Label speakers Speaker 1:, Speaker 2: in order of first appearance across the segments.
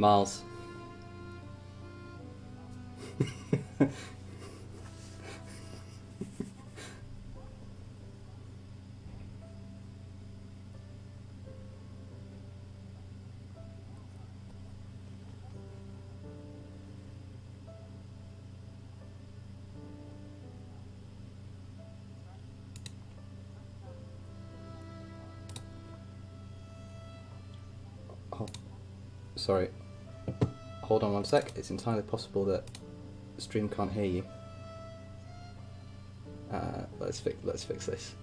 Speaker 1: Miles. Oh, sorry. Hold on one sec. It's entirely possible that the stream can't hear you. Let's fix this.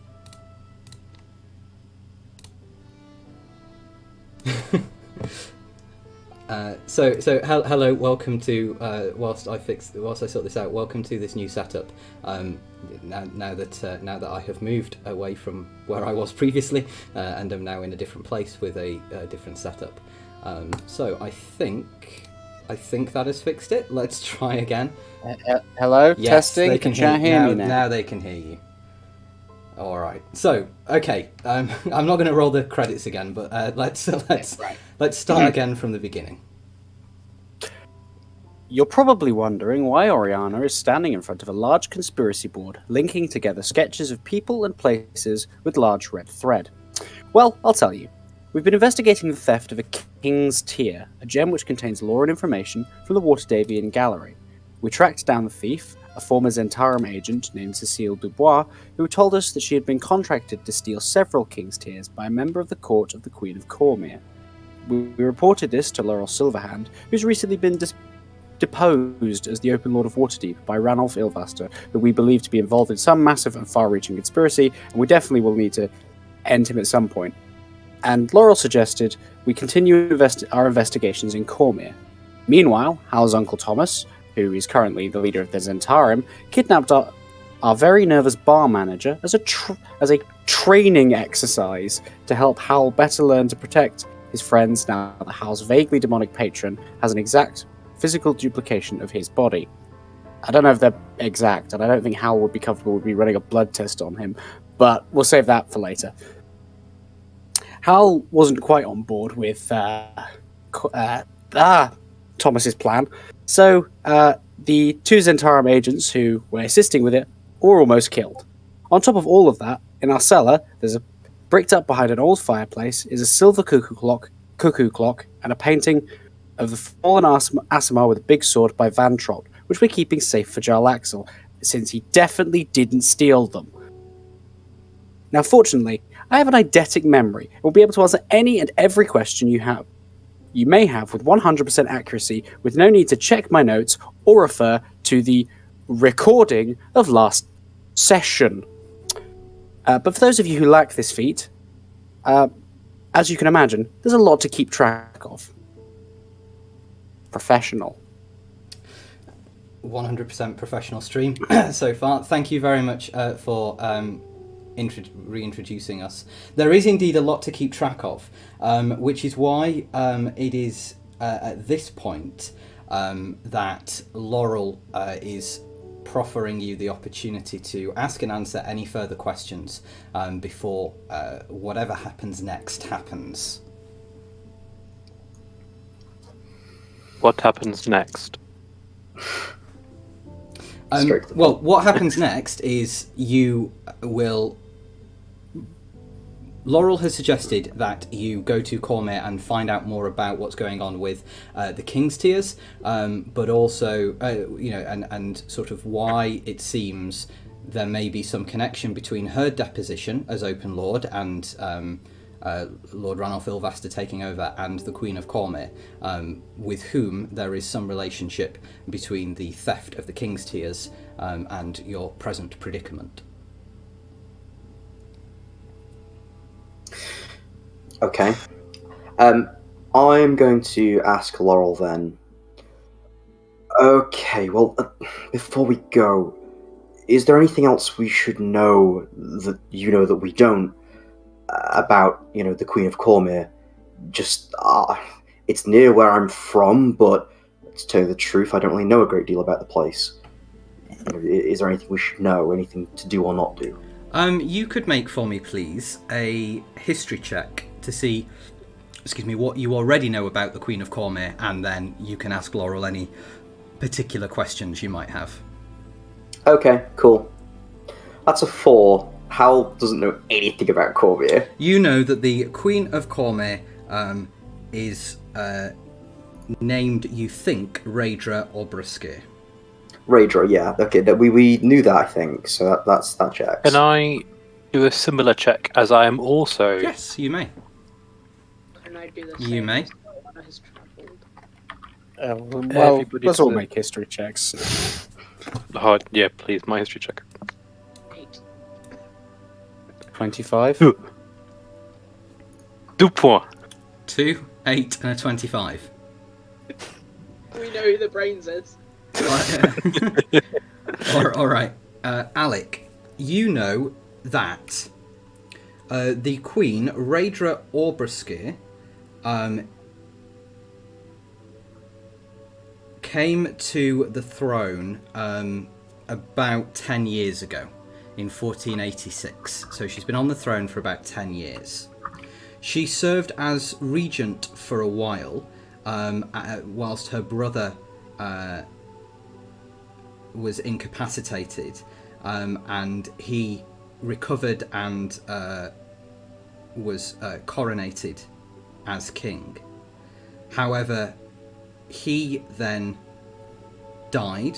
Speaker 1: Hello, welcome to whilst I sort this out. Welcome to this new setup. Now that I have moved away from where I was previously, and am now in a different place with a different setup. So I think that has fixed it. Let's try again.
Speaker 2: Hello,
Speaker 1: yes,
Speaker 2: testing.
Speaker 1: They can
Speaker 2: hear me now.
Speaker 1: Now they can hear you. All right. So okay, I'm not going to roll the credits again, but let's start again from the beginning.
Speaker 2: You're probably wondering why Oriyana is standing in front of a large conspiracy board linking together sketches of people and places with large red thread. Well, I'll tell you. We've been investigating the theft of a King's Tear, a gem which contains lore and information from the Waterdavian Gallery. We tracked down the thief, a former Zentarum agent named Cécile Dubois, who told us that she had been contracted to steal several King's Tears by a member of the court of the Queen of Cormyr. We reported this to Laurel Silverhand, who's recently been deposed as the Open Lord of Waterdeep by Ranulf Ilvaster, who we believe to be involved in some massive and far-reaching conspiracy, and we definitely will need to end him at some point. And Laurel suggested we continue our investigations in Cormyr. Meanwhile, Hal's Uncle Thomas, who is currently the leader of the Zentarum, kidnapped our very nervous bar manager as a training exercise to help Hal better learn to protect his friends now that Hal's vaguely demonic patron has an exact physical duplication of his body. I don't know if they're exact, and I don't think Hal would be comfortable with me running a blood test on him, but we'll save that for later. Hal wasn't quite on board with Thomas's plan, so the two Zentarum agents who were assisting with it were almost killed. On top of all of that, in our cellar, there's bricked up behind an old fireplace is a silver cuckoo clock, and a painting of the fallen Aasimar with a big sword by Van Trott, which we're keeping safe for Jarl Axel, since he definitely didn't steal them. Now, fortunately, I have an eidetic memory and will be able to answer any and every question you may have with 100% accuracy, with no need to check my notes or refer to the recording of last session. But for those of you who lack this feat, as you can imagine, there's a lot to keep track of. Professional.
Speaker 1: 100% professional stream so far. Thank you very much for reintroducing us. There is indeed a lot to keep track of, which is why it is at this point that Laurel is proffering you the opportunity to ask and answer any further questions before whatever happens next happens.
Speaker 3: What happens next?
Speaker 1: Well, what happens next is Laurel has suggested that you go to Cormer and find out more about what's going on with the King's Tears, but also, and sort of why it seems there may be some connection between her deposition as Open Lord and Lord Ranulf Ilvaster taking over, and the Queen of Cormer, with whom there is some relationship between the theft of the King's Tears and your present predicament.
Speaker 4: Okay. I'm going to ask Laurel then. Okay, well, before we go, is there anything else we should know that you know that we don't about, the Queen of Cormyr? Just, it's near where I'm from, but to tell you the truth, I don't really know a great deal about the place. Is there anything we should know, anything to do or not do?
Speaker 1: You could make for me, please, a history check to see what you already know about the Queen of Cormyr, and then you can ask Laurel any particular questions you might have.
Speaker 4: Okay, cool. That's a 4. Hal doesn't know anything about Cormyr.
Speaker 1: You know that the Queen of Cormyr is named, you think, Raedra Obriskir.
Speaker 4: Raedra, yeah. Okay, we knew that, I think, so that checks.
Speaker 3: Can I do a similar check, as I am also...
Speaker 1: Yes, you may.
Speaker 5: Can I do the
Speaker 1: You
Speaker 5: same
Speaker 1: may.
Speaker 5: as Oriyana has travelled?
Speaker 2: Well,
Speaker 3: Everybody
Speaker 2: let's all
Speaker 3: does it.
Speaker 2: make history checks.
Speaker 3: Oh, yeah, please, my history check.
Speaker 5: 8.
Speaker 2: 25.
Speaker 3: 2 points.
Speaker 1: 2, 8, and a 25.
Speaker 5: We know who the brains is.
Speaker 1: All right. Alec, you know that the Queen, Raedra Obriskir, came to the throne about 10 years ago, in 1486. So she's been on the throne for about 10 years. She served as regent for a while, whilst her brother was incapacitated, and he recovered and was coronated as king. However, he then died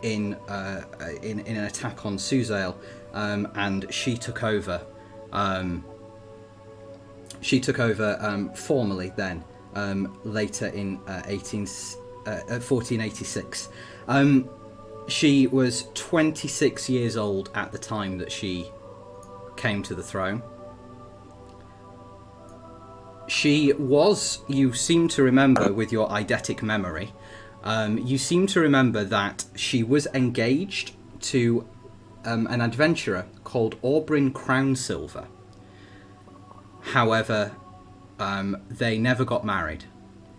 Speaker 1: in an attack on Suzail, and she took over. Formally then, later in 1486. She was 26 years old at the time that she came to the throne. She was, you seem to remember with your eidetic memory, you seem to remember that she was engaged to an adventurer called Orbrin Crownsilver. However, they never got married,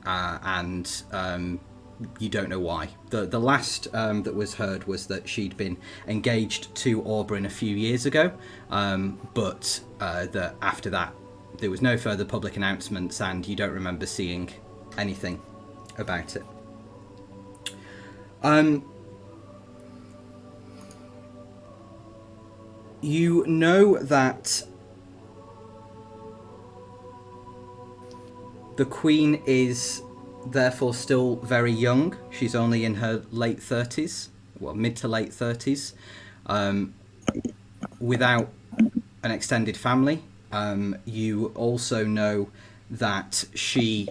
Speaker 1: and you don't know why. The last that was heard was that she'd been engaged to Orbrin a few years ago, but that after that there was no further public announcements, and you don't remember seeing anything about it. You know that the Queen is therefore still very young. She's only in her late 30s, well, mid to late 30s, without an extended family. You also know that she,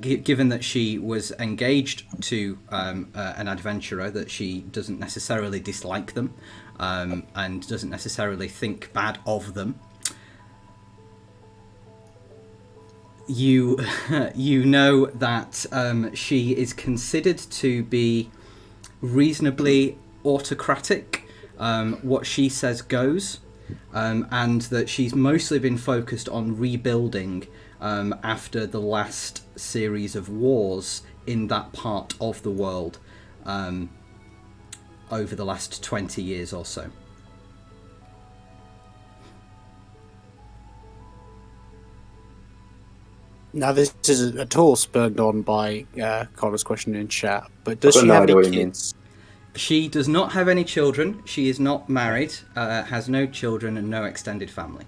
Speaker 1: given that she was engaged to an adventurer, that she doesn't necessarily dislike them, and doesn't necessarily think bad of them. You know that she is considered to be reasonably autocratic. What she says goes, and that she's mostly been focused on rebuilding after the last series of wars in that part of the world over the last 20 years or so.
Speaker 2: Now, this isn't at all spurred on by Connor's question in chat, but does
Speaker 4: I've got
Speaker 2: she
Speaker 4: no
Speaker 2: have
Speaker 4: idea
Speaker 2: any
Speaker 4: what you mean.
Speaker 2: kids?
Speaker 1: She does not have any children. She is not married, has no children and no extended family.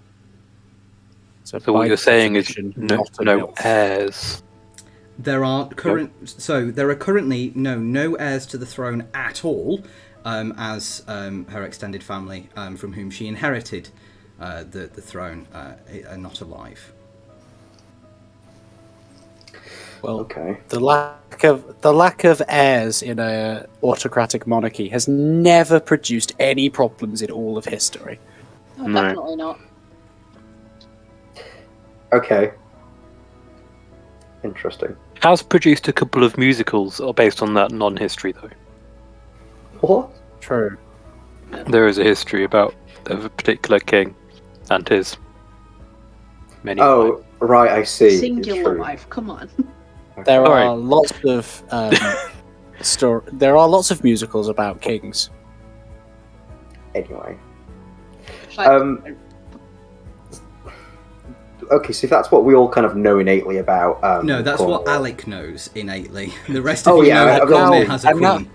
Speaker 2: So
Speaker 3: So what
Speaker 2: by
Speaker 3: you're saying is
Speaker 2: definition,
Speaker 3: no
Speaker 2: not a
Speaker 3: no
Speaker 2: MILF.
Speaker 3: heirs.
Speaker 1: There are currently no heirs to the throne at all, as her extended family from whom she inherited the throne are not alive.
Speaker 2: Well,
Speaker 4: Okay.
Speaker 2: the lack of heirs in a autocratic monarchy has never produced any problems in all of history.
Speaker 5: Oh,
Speaker 3: No.
Speaker 5: definitely not.
Speaker 4: Okay. Interesting.
Speaker 3: Has produced a couple of musicals based on that non-history, though.
Speaker 4: What?
Speaker 2: True.
Speaker 3: There is a history about of a particular king and his many wives.
Speaker 4: Oh, right, I see. It's
Speaker 5: Singular
Speaker 4: true.
Speaker 5: wife, come on.
Speaker 2: There
Speaker 3: Alright.
Speaker 2: are lots of there are lots of musicals about kings.
Speaker 4: Anyway.
Speaker 5: Like,
Speaker 4: okay, so if that's what we all kind of know innately about...
Speaker 1: No, that's what
Speaker 4: Cormyr.
Speaker 1: Alec knows innately. The rest of
Speaker 4: Oh,
Speaker 1: you
Speaker 4: yeah,
Speaker 1: know that
Speaker 4: I've got
Speaker 1: Cormyr
Speaker 4: to-
Speaker 1: has a
Speaker 2: and now-
Speaker 1: queen.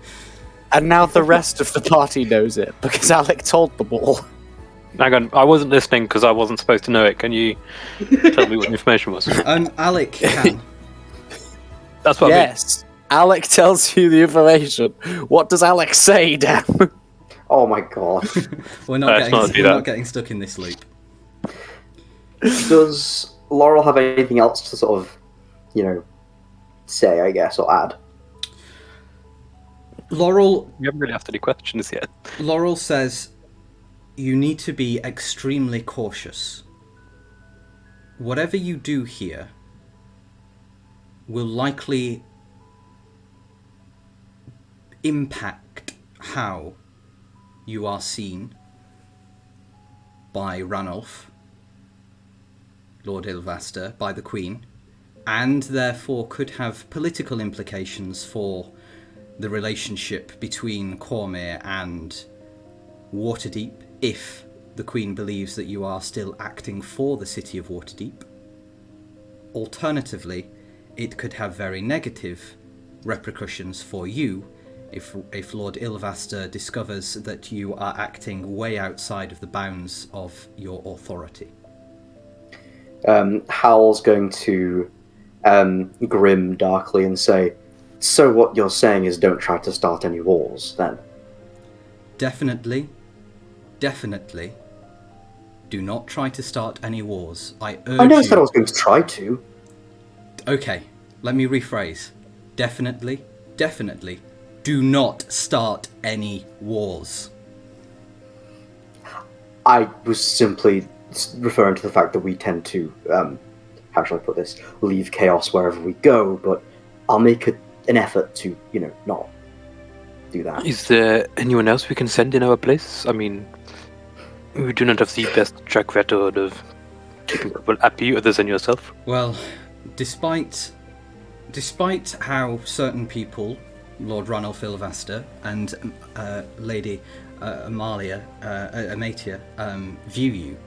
Speaker 2: And now the rest of the party knows it, because Alec told them all.
Speaker 3: Hang on, I wasn't listening because I wasn't supposed to know it. Can you tell me what the information was?
Speaker 1: Alec can.
Speaker 3: That's what
Speaker 2: Yes, Alec tells you the information. What does Alec say, Dan?
Speaker 4: Oh my god.
Speaker 1: We're not
Speaker 3: Let's not do
Speaker 1: we're
Speaker 3: that.
Speaker 1: not getting stuck in this loop.
Speaker 4: Does Laurel have anything else to sort of, say, I guess, or add?
Speaker 1: Laurel
Speaker 3: We haven't really asked any questions yet.
Speaker 1: Laurel says, you need to be extremely cautious. Whatever you do here will likely impact how you are seen by Ranulf, Lord Ilvaster, by the Queen, and therefore could have political implications for the relationship between Cormyr and Waterdeep, if the Queen believes that you are still acting for the city of Waterdeep. Alternatively, it could have very negative repercussions for you if Lord Ilvaster discovers that you are acting way outside of the bounds of your authority.
Speaker 4: Hal's going to grim darkly and say, so what you're saying is don't try to start any wars, then?
Speaker 1: Definitely, do not try to start any wars. I urge
Speaker 4: I never
Speaker 1: you...
Speaker 4: said I was going to try to.
Speaker 1: Okay, let me rephrase. Definitely, do not start any wars.
Speaker 4: I was simply referring to the fact that we tend to, how shall I put this, leave chaos wherever we go, but I'll make an effort to, not do that.
Speaker 3: Is there anyone else we can send in our place? I mean, we do not have the best track record of keeping people happy other than yourself.
Speaker 1: Well, despite how certain people, Lord Ranulf Ilvaster and Lady Amatia, view you,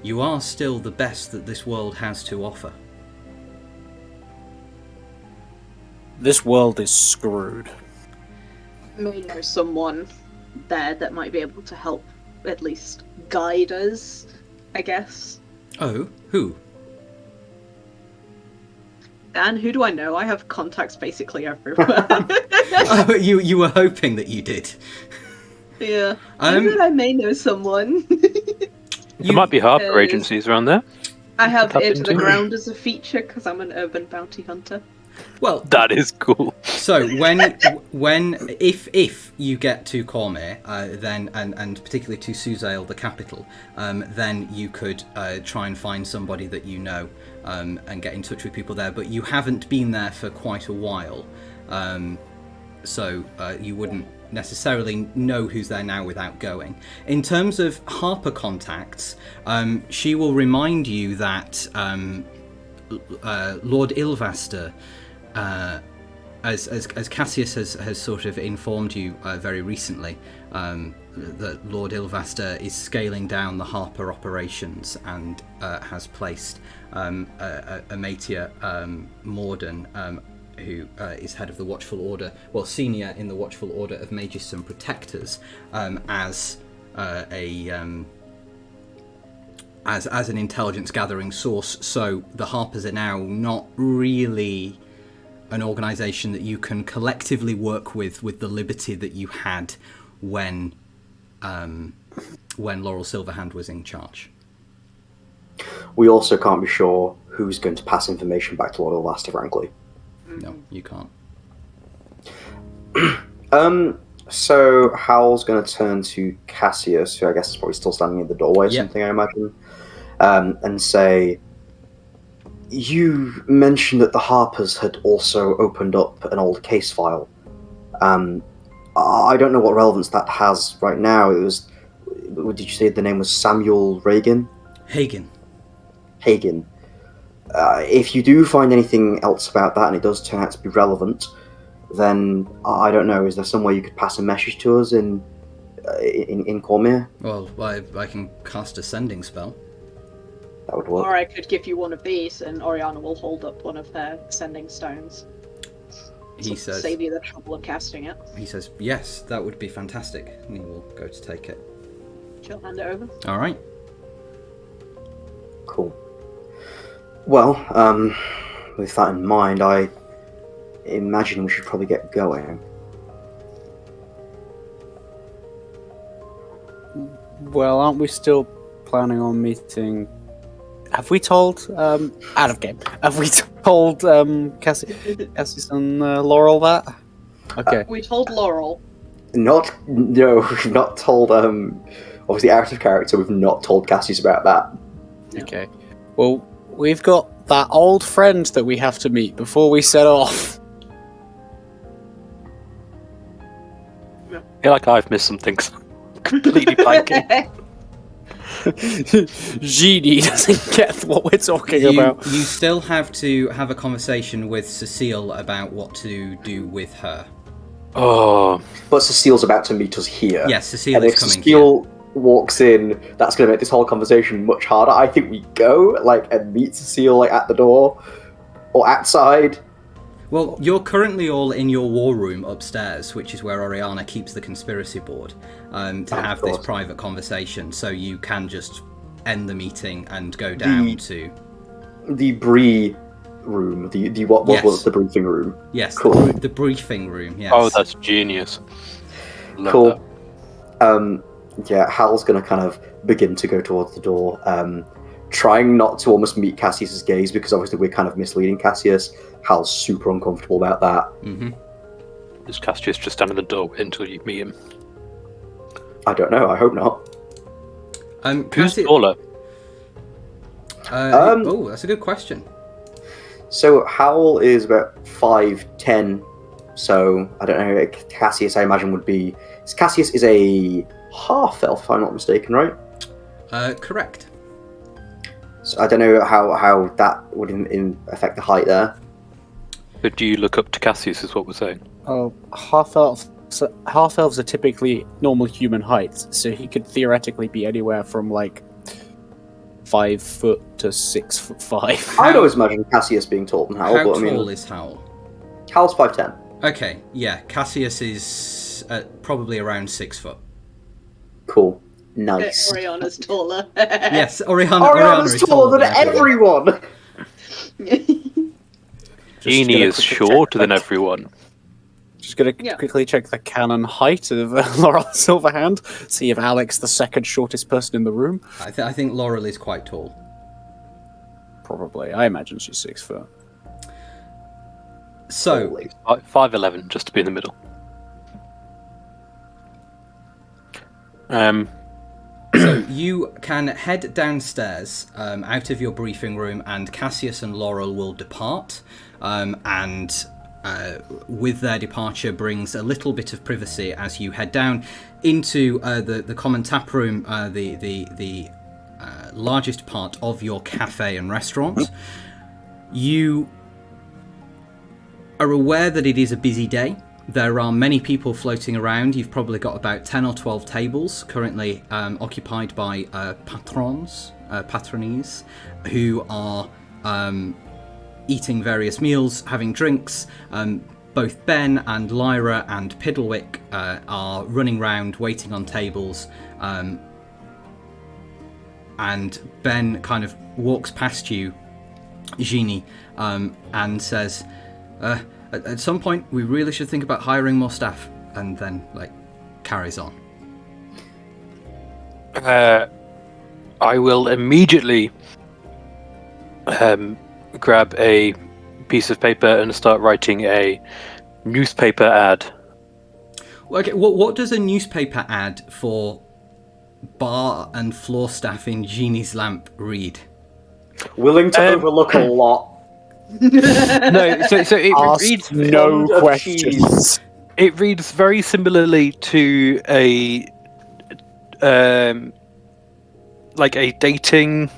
Speaker 1: you are still the best that this world has to offer.
Speaker 2: This world is screwed.
Speaker 5: May know someone there that might be able to help, at least guide us, I guess.
Speaker 1: Oh, who?
Speaker 5: Dan, who do I know? I have contacts basically everywhere.
Speaker 1: Oh, you were hoping that you did.
Speaker 5: Yeah. I know that I may know someone.
Speaker 3: There might be harbour agencies around there.
Speaker 5: I have
Speaker 3: Tap
Speaker 5: Ear to the
Speaker 3: into.
Speaker 5: Ground as a feature because I'm an urban bounty hunter.
Speaker 1: Well,
Speaker 3: That is cool.
Speaker 1: so if you get to Cormyr, then and particularly to Suzale, the capital, then you could try and find somebody that you know and get in touch with people there. But you haven't been there for quite a while, so you wouldn't necessarily know who's there now without going. In terms of Harper contacts, she will remind you that Lord Ilvaster, as Cassius has sort of informed you very recently, that Lord Ilvaster is scaling down the Harper operations and has placed Amatia Morden, who is head of the Watchful Order, well, senior in the Watchful Order of Magus and Protectors, as an intelligence gathering source. So the Harpers are now not really an organisation that you can collectively work with the liberty that you had when Laurel Silverhand was in charge.
Speaker 4: We also can't be sure who's going to pass information back to Lord Ilvaster, frankly.
Speaker 1: No, you can't.
Speaker 4: So Howl's going to turn to Cassius, who I guess is probably still standing in the doorway or
Speaker 1: Yeah.
Speaker 4: something, I imagine, and say, you mentioned that the Harpers had also opened up an old case file. I don't know what relevance that has right now. Did you say the name was Samuel Reagan?
Speaker 1: Hagen.
Speaker 4: If you do find anything else about that and it does turn out to be relevant, then I don't know, is there some way you could pass a message to us in Cormyr?
Speaker 1: Well, I can cast a sending spell.
Speaker 4: That would work.
Speaker 5: Or I could give you one of these, and Oriyana will hold up one of her sending stones.
Speaker 1: He says,
Speaker 5: Save you the trouble of casting it.
Speaker 1: he says, yes, that would be fantastic. And he will go to take it.
Speaker 5: She'll hand it over.
Speaker 1: All right.
Speaker 4: Cool. Well, with that in mind, I imagine we should probably get going.
Speaker 2: Well, aren't we still planning on meeting? Have we told out of game? Have we told Cassius and Laurel that? Okay.
Speaker 5: We told Laurel.
Speaker 4: No, we've not told, obviously out of character, we've not told Cassius about that.
Speaker 2: Okay. Well, we've got that old friend that we have to meet before we set off.
Speaker 3: I feel like I've missed some things. Completely blanking.
Speaker 2: Génie doesn't get what we're talking
Speaker 1: You
Speaker 2: about.
Speaker 1: still have to have a conversation with Cecile about what to do with her.
Speaker 3: Oh,
Speaker 4: But Cecile's about to meet us here.
Speaker 1: Yes, Cecile
Speaker 4: And
Speaker 1: is
Speaker 4: if
Speaker 1: coming
Speaker 4: Cecile walks in, that's going to make this whole conversation much harder. I think we go, and meet Cecile, at the door. Or outside.
Speaker 1: Well, you're currently all in your war room upstairs, which is where Oriyana keeps the conspiracy board, to have this
Speaker 4: course.
Speaker 1: private conversation, so you can just end the meeting and go down to...
Speaker 4: The Bree room. The what
Speaker 1: Yes.
Speaker 4: was the briefing room.
Speaker 1: Yes,
Speaker 4: Cool.
Speaker 1: the briefing room, yes.
Speaker 3: oh, that's genius. Love
Speaker 4: Cool.
Speaker 3: that.
Speaker 4: Yeah, Hal's going to kind of begin to go towards the door, trying not to almost meet Cassius's gaze, because obviously we're kind of misleading Cassius. Hal's super uncomfortable about that.
Speaker 1: Mm-hmm.
Speaker 3: Is Cassius just stand in the door until you meet him?
Speaker 4: I don't know, I hope not.
Speaker 3: Who's taller?
Speaker 1: Oh, that's a good question.
Speaker 4: So Hal is about 5'10", so I don't know, Cassius I imagine would be... Cassius is a half-elf, if I'm not mistaken, right?
Speaker 1: Correct.
Speaker 4: So I don't know how that would affect the height there.
Speaker 3: But do you look up to Cassius, is what we're saying?
Speaker 2: Oh, half-elves are typically normal human heights, so he could theoretically be anywhere from 5 foot to 6'5".
Speaker 4: I'd always imagine Cassius being taller than Hal,
Speaker 1: How
Speaker 4: but I
Speaker 1: tall
Speaker 4: mean...
Speaker 1: is Hal?
Speaker 4: Hal's 5'10".
Speaker 1: Okay, yeah, Cassius is probably around 6 foot.
Speaker 4: Cool. Nice.
Speaker 5: Oriyana's taller.
Speaker 1: Yes, Oriana
Speaker 4: Oriana's
Speaker 1: is
Speaker 4: taller than everyone!
Speaker 3: Génie is shorter than everyone.
Speaker 2: Just gonna
Speaker 5: Yeah.
Speaker 2: quickly check the canon height of Laurel Silverhand, see if Alex, the second shortest person in the room.
Speaker 1: I think Laurel is quite tall.
Speaker 2: Probably. I imagine she's 6 foot.
Speaker 1: So,
Speaker 4: Holy.
Speaker 3: 5'11", just to be in the middle.
Speaker 1: So you can head downstairs out of your briefing room, and Cassius and Laurel will depart. And with their departure brings a little bit of privacy as you head down into the common tap room, the largest part of your cafe and restaurant. You are aware that it is a busy day. There are many people floating around. You've probably got about 10 or 12 tables currently occupied by patrones, who are eating various meals, having drinks. Both Ben and Lyra and Piddlewick are running around waiting on tables. And Ben kind of walks past you, Génie, and says... At some point, we really should think about hiring more staff, and then, carries on.
Speaker 3: I will immediately grab a piece of paper and start writing a newspaper ad.
Speaker 1: Okay, what does a newspaper ad for bar and floor staff in Génie's Lamp read?
Speaker 4: Willing to overlook a lot.
Speaker 3: No, so it
Speaker 2: Ask
Speaker 3: reads
Speaker 2: no
Speaker 4: fond of
Speaker 2: questions.
Speaker 3: It reads very similarly to a dating,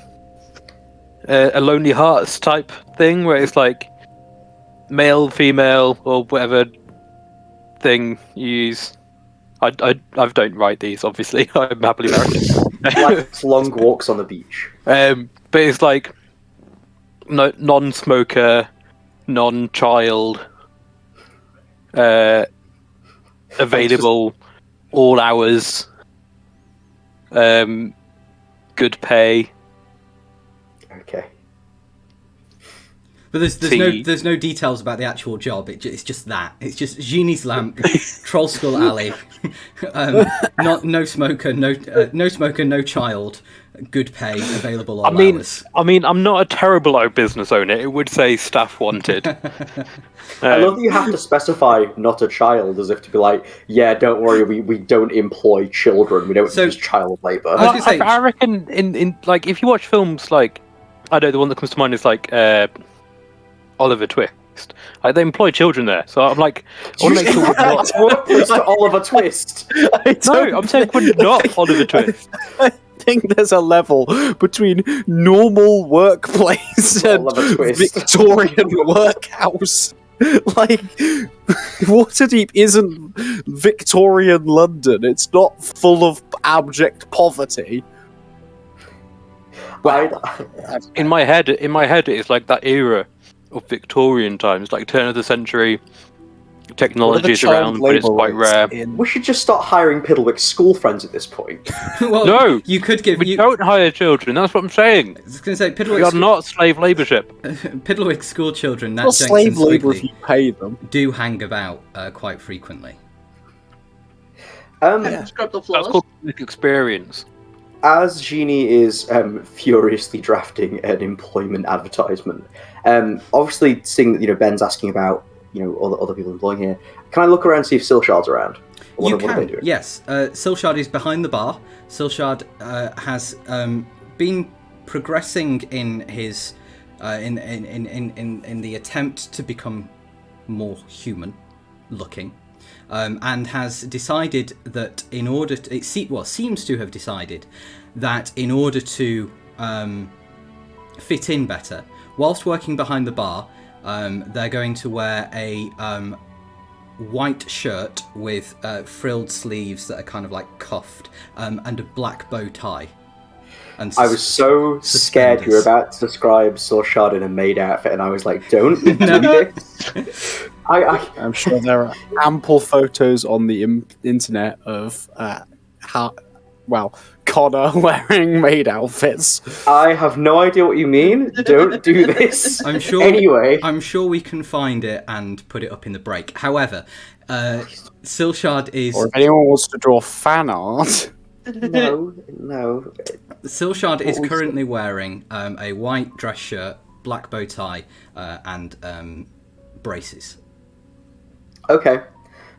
Speaker 3: a Lonely Hearts type thing, where it's male, female, or whatever thing you use. I don't write these, obviously. I'm happily married.
Speaker 4: Like long walks on the beach.
Speaker 3: But it's like no non-smoker, non-child, available all hours, good pay.
Speaker 4: Okay.
Speaker 1: But there's
Speaker 3: See-
Speaker 1: no details about the actual job. It's just that. It's just Génie's lamp, Troll Skull Alley, no smoker, no child, good pay, available all hours.
Speaker 3: I mean, I'm not a terrible business owner. It would say staff wanted.
Speaker 4: I love that you have to specify not a child, as if to be like, yeah, don't worry, we don't employ children. We don't use child labour.
Speaker 1: I was gonna say-
Speaker 3: I reckon in like if you watch films like I know the one that comes to mind is like Oliver Twist. Like they employ children there, so I'm like, I want to make sure we're not.
Speaker 4: Workplace to Oliver Twist.
Speaker 3: No, I'm saying we're not Oliver Twist.
Speaker 2: I think there's a level between normal workplace and
Speaker 4: Oliver Twist.
Speaker 2: Victorian workhouse. Like, Waterdeep isn't Victorian London. It's not full of abject poverty.
Speaker 3: In my head, it's like that era of Victorian times, like turn of the century. Technology is around, but it's quite rare.
Speaker 4: We should just start hiring Piddlewick's school friends at this point.
Speaker 1: Well,
Speaker 3: No,
Speaker 1: you could give.
Speaker 3: We don't hire children. That's what I'm saying.
Speaker 1: I was going to say
Speaker 3: We are not slave labour ship.
Speaker 1: Piddlewick school children, Nat
Speaker 2: Not
Speaker 1: Jenks
Speaker 2: slave
Speaker 1: and
Speaker 2: labour if
Speaker 1: Squiggly,
Speaker 2: you pay them.
Speaker 1: do hang about quite frequently.
Speaker 5: Scrub the
Speaker 3: That's
Speaker 5: floors.
Speaker 3: called public experience.
Speaker 4: As Génie is furiously drafting an employment advertisement, obviously seeing that Ben's asking about other people employing here, can I look around and see if Silshard's around?
Speaker 1: You
Speaker 4: What are they
Speaker 1: can,
Speaker 4: doing?
Speaker 1: yes. Silshard is behind the bar. Silshard has been progressing in his in the attempt to become more human looking, and has decided that in order to, seems to have decided that in order to fit in better, whilst working behind the bar, they're going to wear a white shirt with frilled sleeves that are kind of like cuffed, and a black bow tie. And
Speaker 4: I was so scared you were about to describe Silshard in a maid outfit, and I was like, don't do this.
Speaker 2: I'm sure there are ample photos on the internet of Connor wearing maid outfits.
Speaker 4: I have no idea what you mean. Don't do this.
Speaker 1: I'm sure.
Speaker 4: Anyway,
Speaker 1: I'm sure we can find it and put it up in the break. However, Silshard is.
Speaker 2: Or if anyone wants to draw fan art.
Speaker 4: no.
Speaker 1: Silshard is currently wearing a white dress shirt, black bow tie, and braces.
Speaker 4: Okay.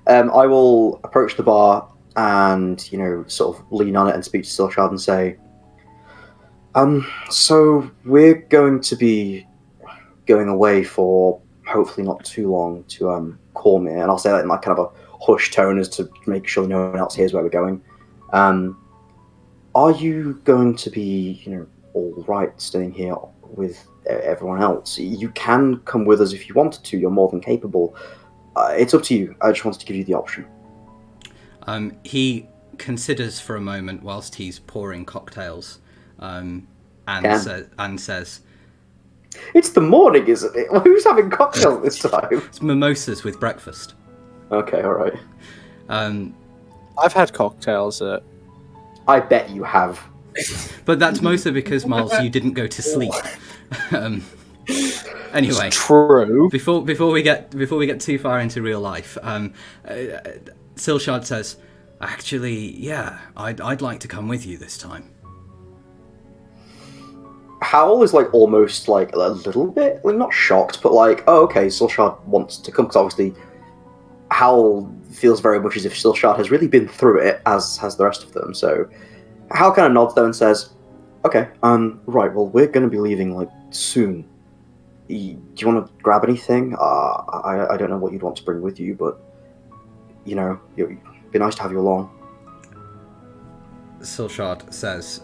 Speaker 4: I will approach the bar and, sort of lean on it and speak to Silshard and say, so we're going to be going away for hopefully not too long to Cormyr, and I'll say that in like kind of a hushed tone as to make sure no one else hears where we're going. Are you going to be, all right staying here with everyone else? You can come with us if you wanted to. You're more than capable. It's up to you. I just wanted to give you the option.
Speaker 1: He considers for a moment whilst he's pouring cocktails, and says,
Speaker 4: "It's the morning, isn't it? Well, who's having cocktails this time?"
Speaker 1: It's mimosas with breakfast.
Speaker 4: Okay, all right.
Speaker 2: I've had cocktails at...
Speaker 4: I bet you have.
Speaker 1: But that's mostly because, Miles, you didn't go to sleep. Anyway,
Speaker 2: It's true.
Speaker 1: before we get too far into real life, Silshard says, "Actually, yeah, I'd like to come with you this time."
Speaker 4: Howl is like almost like a little bit, like not shocked, but like, oh, okay, Silshard wants to come, because obviously Howl feels very much as if Silshard has really been through it, as has the rest of them. So Howl kind of nods though and says, "Okay, right, well, we're going to be leaving like soon. Do you want to grab anything? I don't know what you'd want to bring with you, but it'd be nice to have you along."
Speaker 1: Silshard says,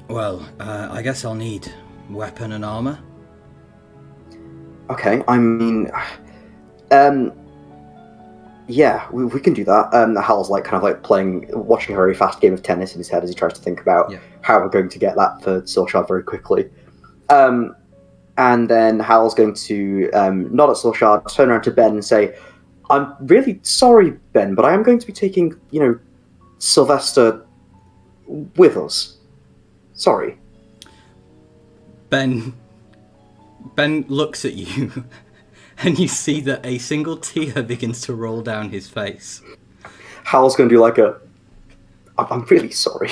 Speaker 1: "Well, I guess I'll need weapon and armor."
Speaker 4: Yeah, we can do that. Hal's like kind of like watching a very fast game of tennis in his head as he tries to think about how we're going to get that for Silshard very quickly. And then Hal's going to nod at Silshard, turn around to Ben and say, "I'm really sorry, Ben, but I am going to be taking, Sylvester with us. Sorry."
Speaker 1: Ben looks at you, and you see that a single tear begins to roll down his face.
Speaker 4: Hal's going to do I'm really sorry.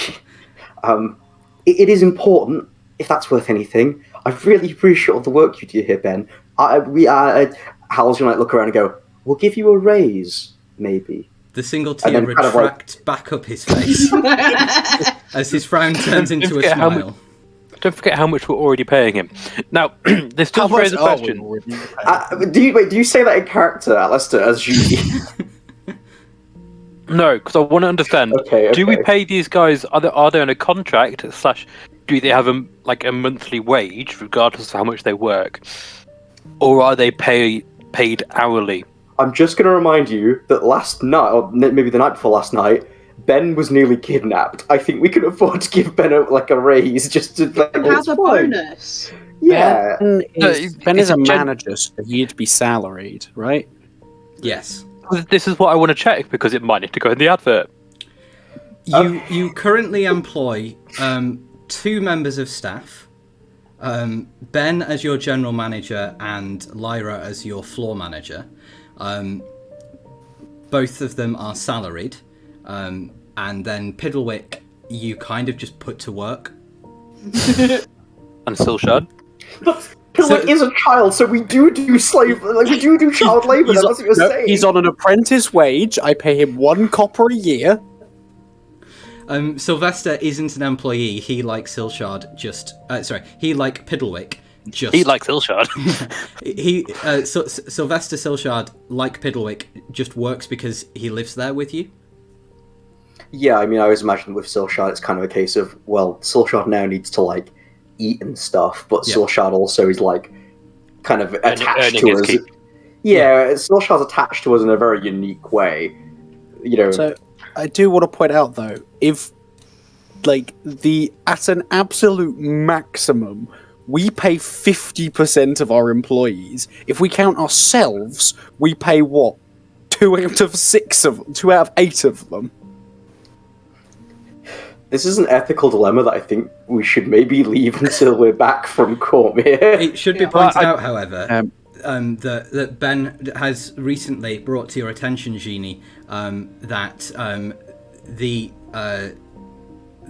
Speaker 4: It is important, if that's worth anything. I really appreciate all the work you do here, Ben. Hal's going to look around and go, "We'll give you a raise, maybe."
Speaker 1: The single tear retracts back up his face as his frown turns into a smile.
Speaker 3: Don't forget how much we're already paying him. Now, this does raise a question.
Speaker 4: Do you say that in character, Alistair, as Génie?
Speaker 3: No, because I want to understand.
Speaker 4: Okay.
Speaker 3: Do we pay these guys? Are they on a contract / do they have a monthly wage regardless of how much they work, or are they paid hourly?
Speaker 4: I'm just going to remind you that last night, or maybe the night before last night, Ben was nearly kidnapped. I think we can afford to give Ben a raise just to
Speaker 5: have a bonus.
Speaker 4: Yeah.
Speaker 2: Ben is a manager, so he'd be salaried, right?
Speaker 1: Yes.
Speaker 3: This is what I want to check because it might need to go in the advert.
Speaker 1: You currently employ 2 members of staff, Ben as your general manager and Lyra as your floor manager. Both of them are salaried, and then Piddlewick you kind of just put to work.
Speaker 3: And Silshard?
Speaker 4: Piddlewick is a child, so we do slave, we do child labour. That's what you're saying.
Speaker 2: He's on an apprentice wage. I pay him 1 copper a year.
Speaker 1: Sylvester isn't an employee. He, like Silshard, he, like Piddlewick,
Speaker 3: He likes Silshard.
Speaker 1: Sylvester Silshard, like Piddlewick, just works because he lives there with you.
Speaker 4: Yeah, I mean, I always imagine with Silshard, it's kind of a case of, well, Silshard now needs to, eat and stuff, but Silshard also is, kind of attached to us. Yeah, Silshard's attached to us in a very unique way.
Speaker 2: So, I do want to point out, though, if, at an absolute maximum, we pay 50% of our employees. If we count ourselves, we pay, 2 out of 8 of them.
Speaker 4: This is an ethical dilemma that I think we should maybe leave until we're back from Cormyr.
Speaker 1: It should be pointed out, however, that Ben has recently brought to your attention, Génie, that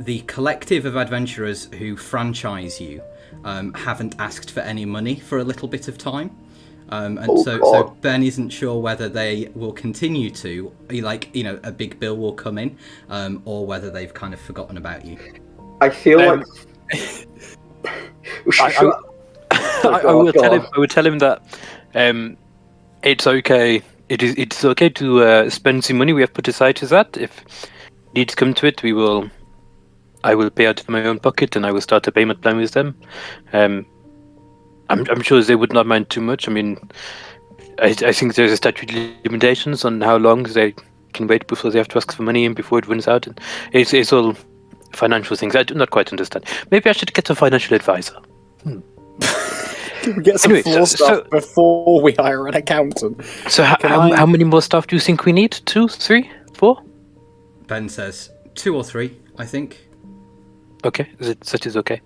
Speaker 1: the collective of adventurers who franchise you haven't asked for any money for a little bit of time. So Ben isn't sure whether they will continue to, a big bill will come in, or whether they've kind of forgotten about you.
Speaker 4: I feel like...
Speaker 3: I would tell him that it's okay. It's okay to spend some money we have put aside to that. If needs come to it, I will pay out of my own pocket, and I will start a payment plan with them. I'm sure they would not mind too much. I mean, I think there's a statute of limitations on how long they can wait before they have to ask for money and before it runs out. And it's all financial things. I do not quite understand. Maybe I should get a financial advisor.
Speaker 2: Can we get some floor staff before we hire an accountant?
Speaker 3: So how many more staff do you think we need? 2, 3, 4?
Speaker 1: Ben says 2 or 3, I think.
Speaker 3: Okay, that is okay.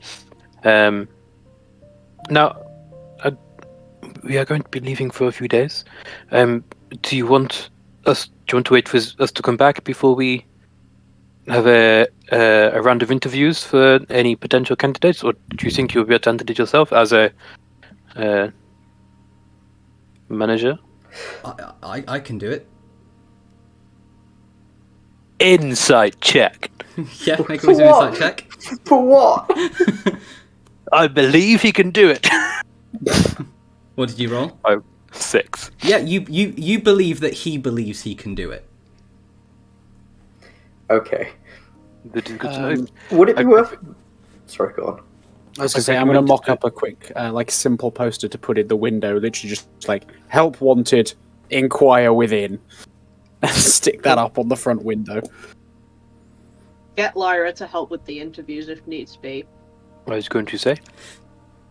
Speaker 3: Now, we are going to be leaving for a few days. Do you want to wait for us to come back before we have a round of interviews for any potential candidates, or do you think you'll be able to handle it yourself as a manager?
Speaker 1: I can do it.
Speaker 3: Insight check.
Speaker 1: Yeah, make a wisdom insight check.
Speaker 4: For what?
Speaker 3: I believe he can do it.
Speaker 1: What did you roll?
Speaker 3: 6.
Speaker 1: Yeah, you believe that he believes he can do it.
Speaker 4: Okay.
Speaker 3: That is good to know.
Speaker 4: Would it be worth... Sorry, go on.
Speaker 2: I was going to say, I'm going to mock up a quick, simple poster to put in the window, literally just help wanted, inquire within. and stick that up on the front window.
Speaker 5: Get Lyra to help with the interviews if needs be.
Speaker 3: I was going to say.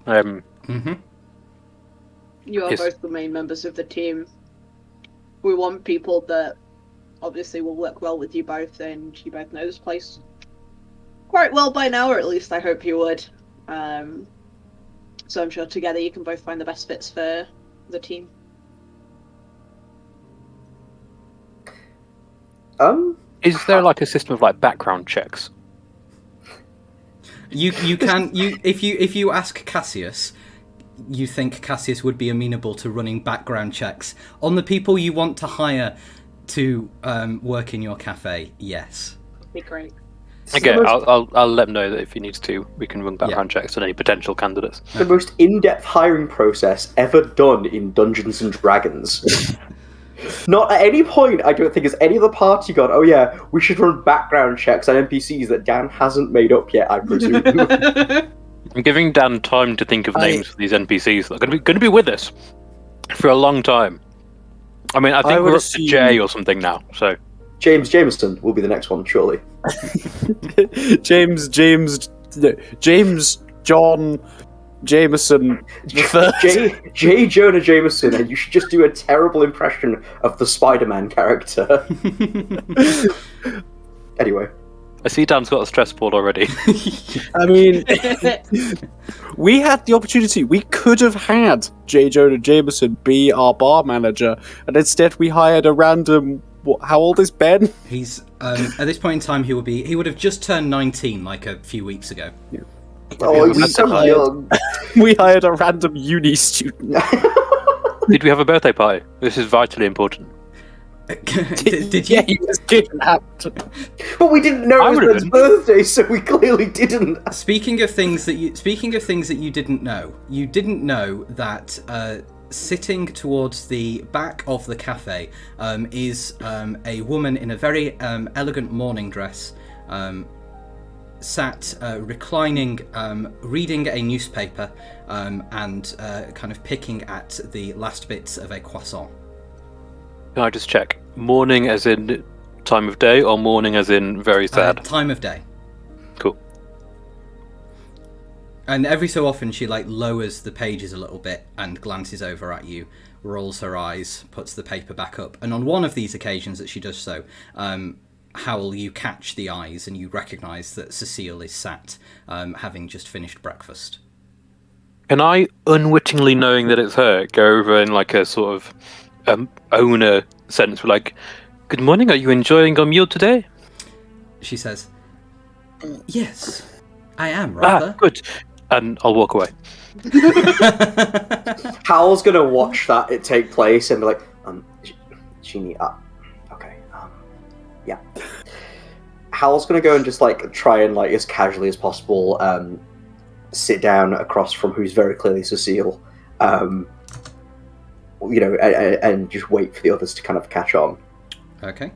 Speaker 1: Mm-hmm.
Speaker 5: You are
Speaker 3: Yes.
Speaker 5: both the main members of the team. We want people that obviously will work well with you both, and you both know this place quite well by now, or at least I hope you would. So I'm sure together you can both find the best fits for the team.
Speaker 3: Is there like a system of like background checks?
Speaker 1: You can if you ask Cassius, you think Cassius would be amenable to running background checks on the people you want to hire to work in your cafe. Yes.
Speaker 5: That'd be great.
Speaker 3: Okay, I'll let him know that if he needs to, we can run background checks on any potential candidates.
Speaker 4: The most in-depth hiring process ever done in Dungeons and Dragons. Not at any point, I don't think, has any other party gone, oh yeah, we should run background checks on NPCs that Dan hasn't made up yet, I presume.
Speaker 3: I'm giving Dan time to think of names for these NPCs that are going to be with us for a long time. I mean, I think
Speaker 2: would
Speaker 3: we're up
Speaker 2: assume-
Speaker 3: to J or something now, so...
Speaker 4: James Jameson will be the next one, surely.
Speaker 2: James John Jameson the third.
Speaker 4: J. Jonah Jameson, and you should just do a terrible impression of the Spider-Man character. Anyway.
Speaker 3: I see Dan's got a stress ball already.
Speaker 2: I mean, we had the opportunity. We could have had J. Jonah Jameson be our bar manager, and instead we hired a random. How old is Ben?
Speaker 1: He's at this point in time he would have just turned 19 like a few weeks ago.
Speaker 4: Oh,
Speaker 2: we
Speaker 4: he's so
Speaker 2: hired-
Speaker 4: young.
Speaker 2: We hired a random uni student.
Speaker 3: Did we have a birthday party? This is vitally important.
Speaker 1: Did you?
Speaker 2: Yeah, he was kidnapped.
Speaker 4: But we didn't know
Speaker 3: I
Speaker 4: it was
Speaker 3: would've
Speaker 4: Ben's
Speaker 3: been.
Speaker 4: birthday, so we clearly didn't.
Speaker 1: Speaking of things that you didn't know that sitting towards the back of the cafe is a woman in a very elegant morning dress, sat reclining, reading a newspaper, and kind of picking at the last bits of a croissant.
Speaker 3: Can I just check? Morning as in time of day, or morning as in very sad?
Speaker 1: Time of day.
Speaker 3: Cool.
Speaker 1: And every so often she like lowers the pages a little bit and glances over at you, rolls her eyes, puts the paper back up. And on one of these occasions that she does so, Howell, you catch the eyes and you recognise that Cecile is sat, having just finished breakfast.
Speaker 3: Can I, unwittingly knowing that it's her, go over in like a sort of owner sense, with like, "Good morning, are you enjoying your meal today?"
Speaker 1: She says, "Yes, I am, rather."
Speaker 3: Ah, good. And I'll walk away.
Speaker 4: Howl's gonna watch it take place and be like, Genie, okay, yeah. Howl's gonna go and just like try and like as casually as possible sit down across from who's very clearly Cecile, and just wait for the others to kind of catch on.
Speaker 1: Okay.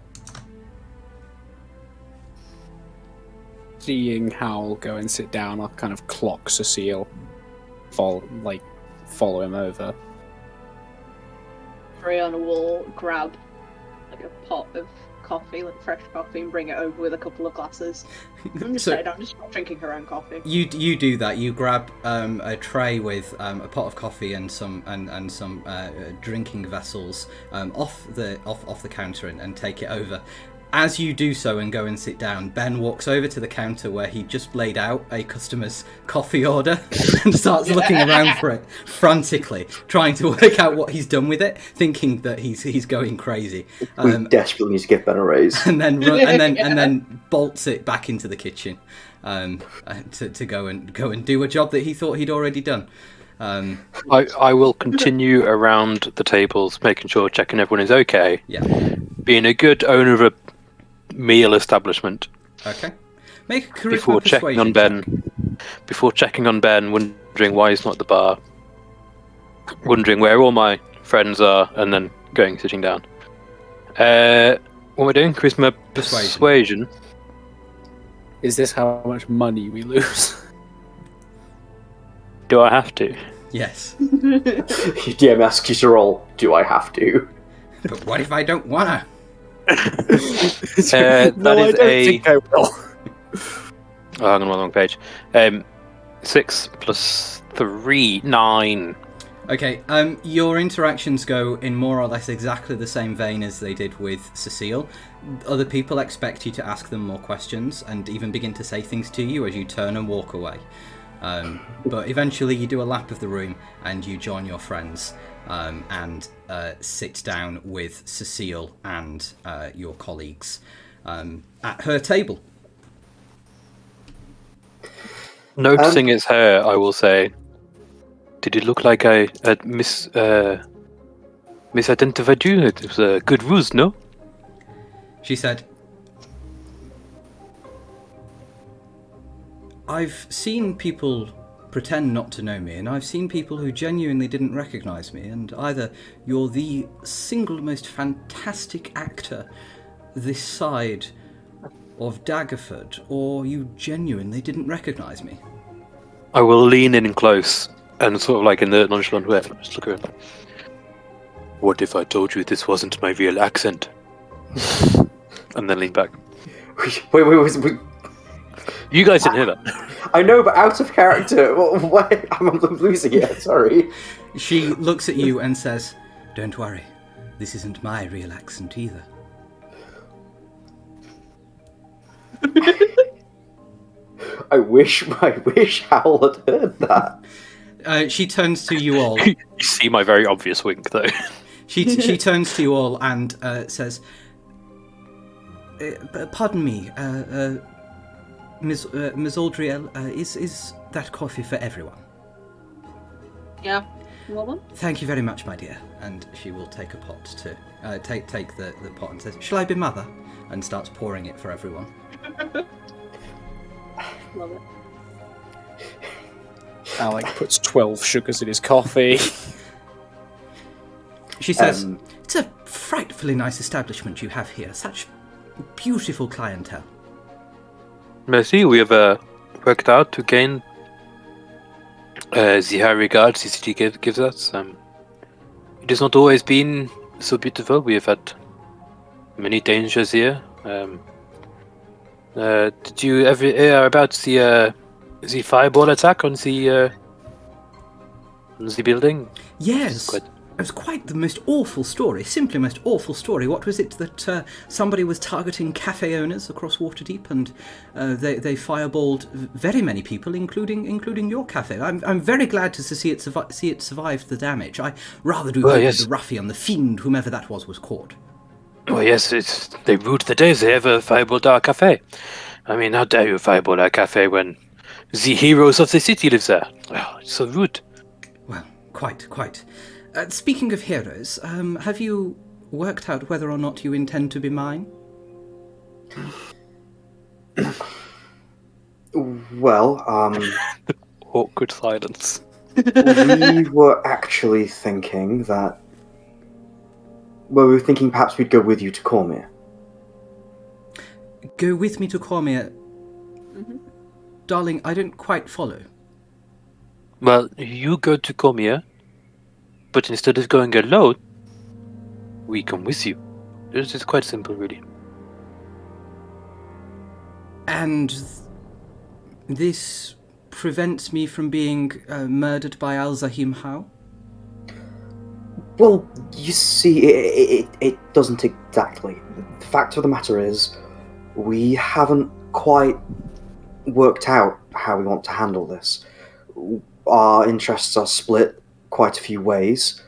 Speaker 2: Seeing Howl go and sit down, I'll kind of clock Cecile, follow him over.
Speaker 5: Oriyana will grab like a pot of coffee, like fresh coffee, and bring it over with a couple of glasses. I'm just saying, I'm just not drinking her own coffee.
Speaker 1: You do that. You grab a tray with a pot of coffee and some drinking vessels off the counter and take it over. As you do so and go and sit down, Ben walks over to the counter where he just laid out a customer's coffee order and starts looking around for it frantically, trying to work out what he's done with it, thinking that he's going crazy.
Speaker 4: We desperately need to give Ben a raise.
Speaker 1: And then bolts it back into the kitchen to go and do a job that he thought he'd already done.
Speaker 3: I will continue around the tables, making sure, checking everyone is okay.
Speaker 1: Yeah.
Speaker 3: Being a good owner of a meal establishment.
Speaker 1: Okay. Make a charisma
Speaker 3: Before checking on
Speaker 1: persuasion check.
Speaker 3: Ben. Before checking on Ben, wondering why he's not at the bar. Wondering where all my friends are, and then sitting down. What am I doing? Charisma persuasion.
Speaker 2: Is this how much money we lose?
Speaker 3: Do I have to?
Speaker 1: Yes.
Speaker 4: Your DM asks you to roll, do I have to?
Speaker 1: But what if I don't wanna?
Speaker 3: That is
Speaker 2: I don't think I will.
Speaker 3: Oh, hang on, wrong page. 6 plus 3, 9.
Speaker 1: Okay, your interactions go in more or less exactly the same vein as they did with Cecile. Other people expect you to ask them more questions and even begin to say things to you as you turn and walk away. But eventually you do a lap of the room and you join your friends and sit down with Cecile and your colleagues at her table.
Speaker 3: Noticing it's her, I will say, did it look like I had misidentified you? It was a good ruse, no?
Speaker 1: She said, I've seen people pretend not to know me, and I've seen people who genuinely didn't recognise me, and either you're the single most fantastic actor this side of Daggerford, or you genuinely didn't recognise me.
Speaker 3: I will lean in close and sort of like in the nonchalant way, just look around. What if I told you this wasn't my real accent? And then lean back.
Speaker 4: Wait.
Speaker 3: You guys didn't hear that.
Speaker 4: I know, but out of character. Why? I'm losing it. Sorry.
Speaker 1: She looks at you and says, don't worry, this isn't my real accent either.
Speaker 4: I wish Howell had heard that.
Speaker 1: She turns to you all.
Speaker 3: You see my very obvious wink, though.
Speaker 1: She turns to you all and says, pardon me, Ms. Aldriel, is that coffee for everyone?
Speaker 5: Yeah. Woman?
Speaker 1: Thank you very much, my dear. And she will take a pot to take the pot and says, shall I be mother? And starts pouring it for everyone.
Speaker 5: Love it.
Speaker 2: Alec puts 12 sugars in his coffee.
Speaker 1: She says, it's a frightfully nice establishment you have here. Such beautiful clientele.
Speaker 3: Merci, we have worked out to gain the high regard the city gives us. It has not always been so beautiful. We have had many dangers here. Did you ever hear about the fireball attack on the building?
Speaker 1: Yes. It was quite the most awful story, simply most awful story. What was it that somebody was targeting cafe owners across Waterdeep, and they fireballed very many people, including your cafe. I'm very glad to see it survived the damage. I rather do hope that the ruffian, the fiend, whomever that was caught.
Speaker 3: Oh yes, they ruled the days they ever fireballed our cafe. I mean, how dare you fireball our cafe when the heroes of the city live there? Oh, it's so rude.
Speaker 1: Well, quite. Speaking of heroes, have you worked out whether or not you intend to be mine?
Speaker 4: Well,
Speaker 3: Awkward silence.
Speaker 4: we were actually thinking that... Well, we were thinking perhaps we'd go with you to Cormyr.
Speaker 1: Go with me to Cormyr?
Speaker 5: Mm-hmm.
Speaker 1: Darling, I don't quite follow.
Speaker 3: Well, you go to Cormyr, but instead of going alone, we come with you. It's quite simple, really.
Speaker 1: And this prevents me from being murdered by Al-Zahim How?
Speaker 4: Well, you see, it doesn't exactly. The fact of the matter is, we haven't quite worked out how we want to handle this. Our interests are split quite a few ways,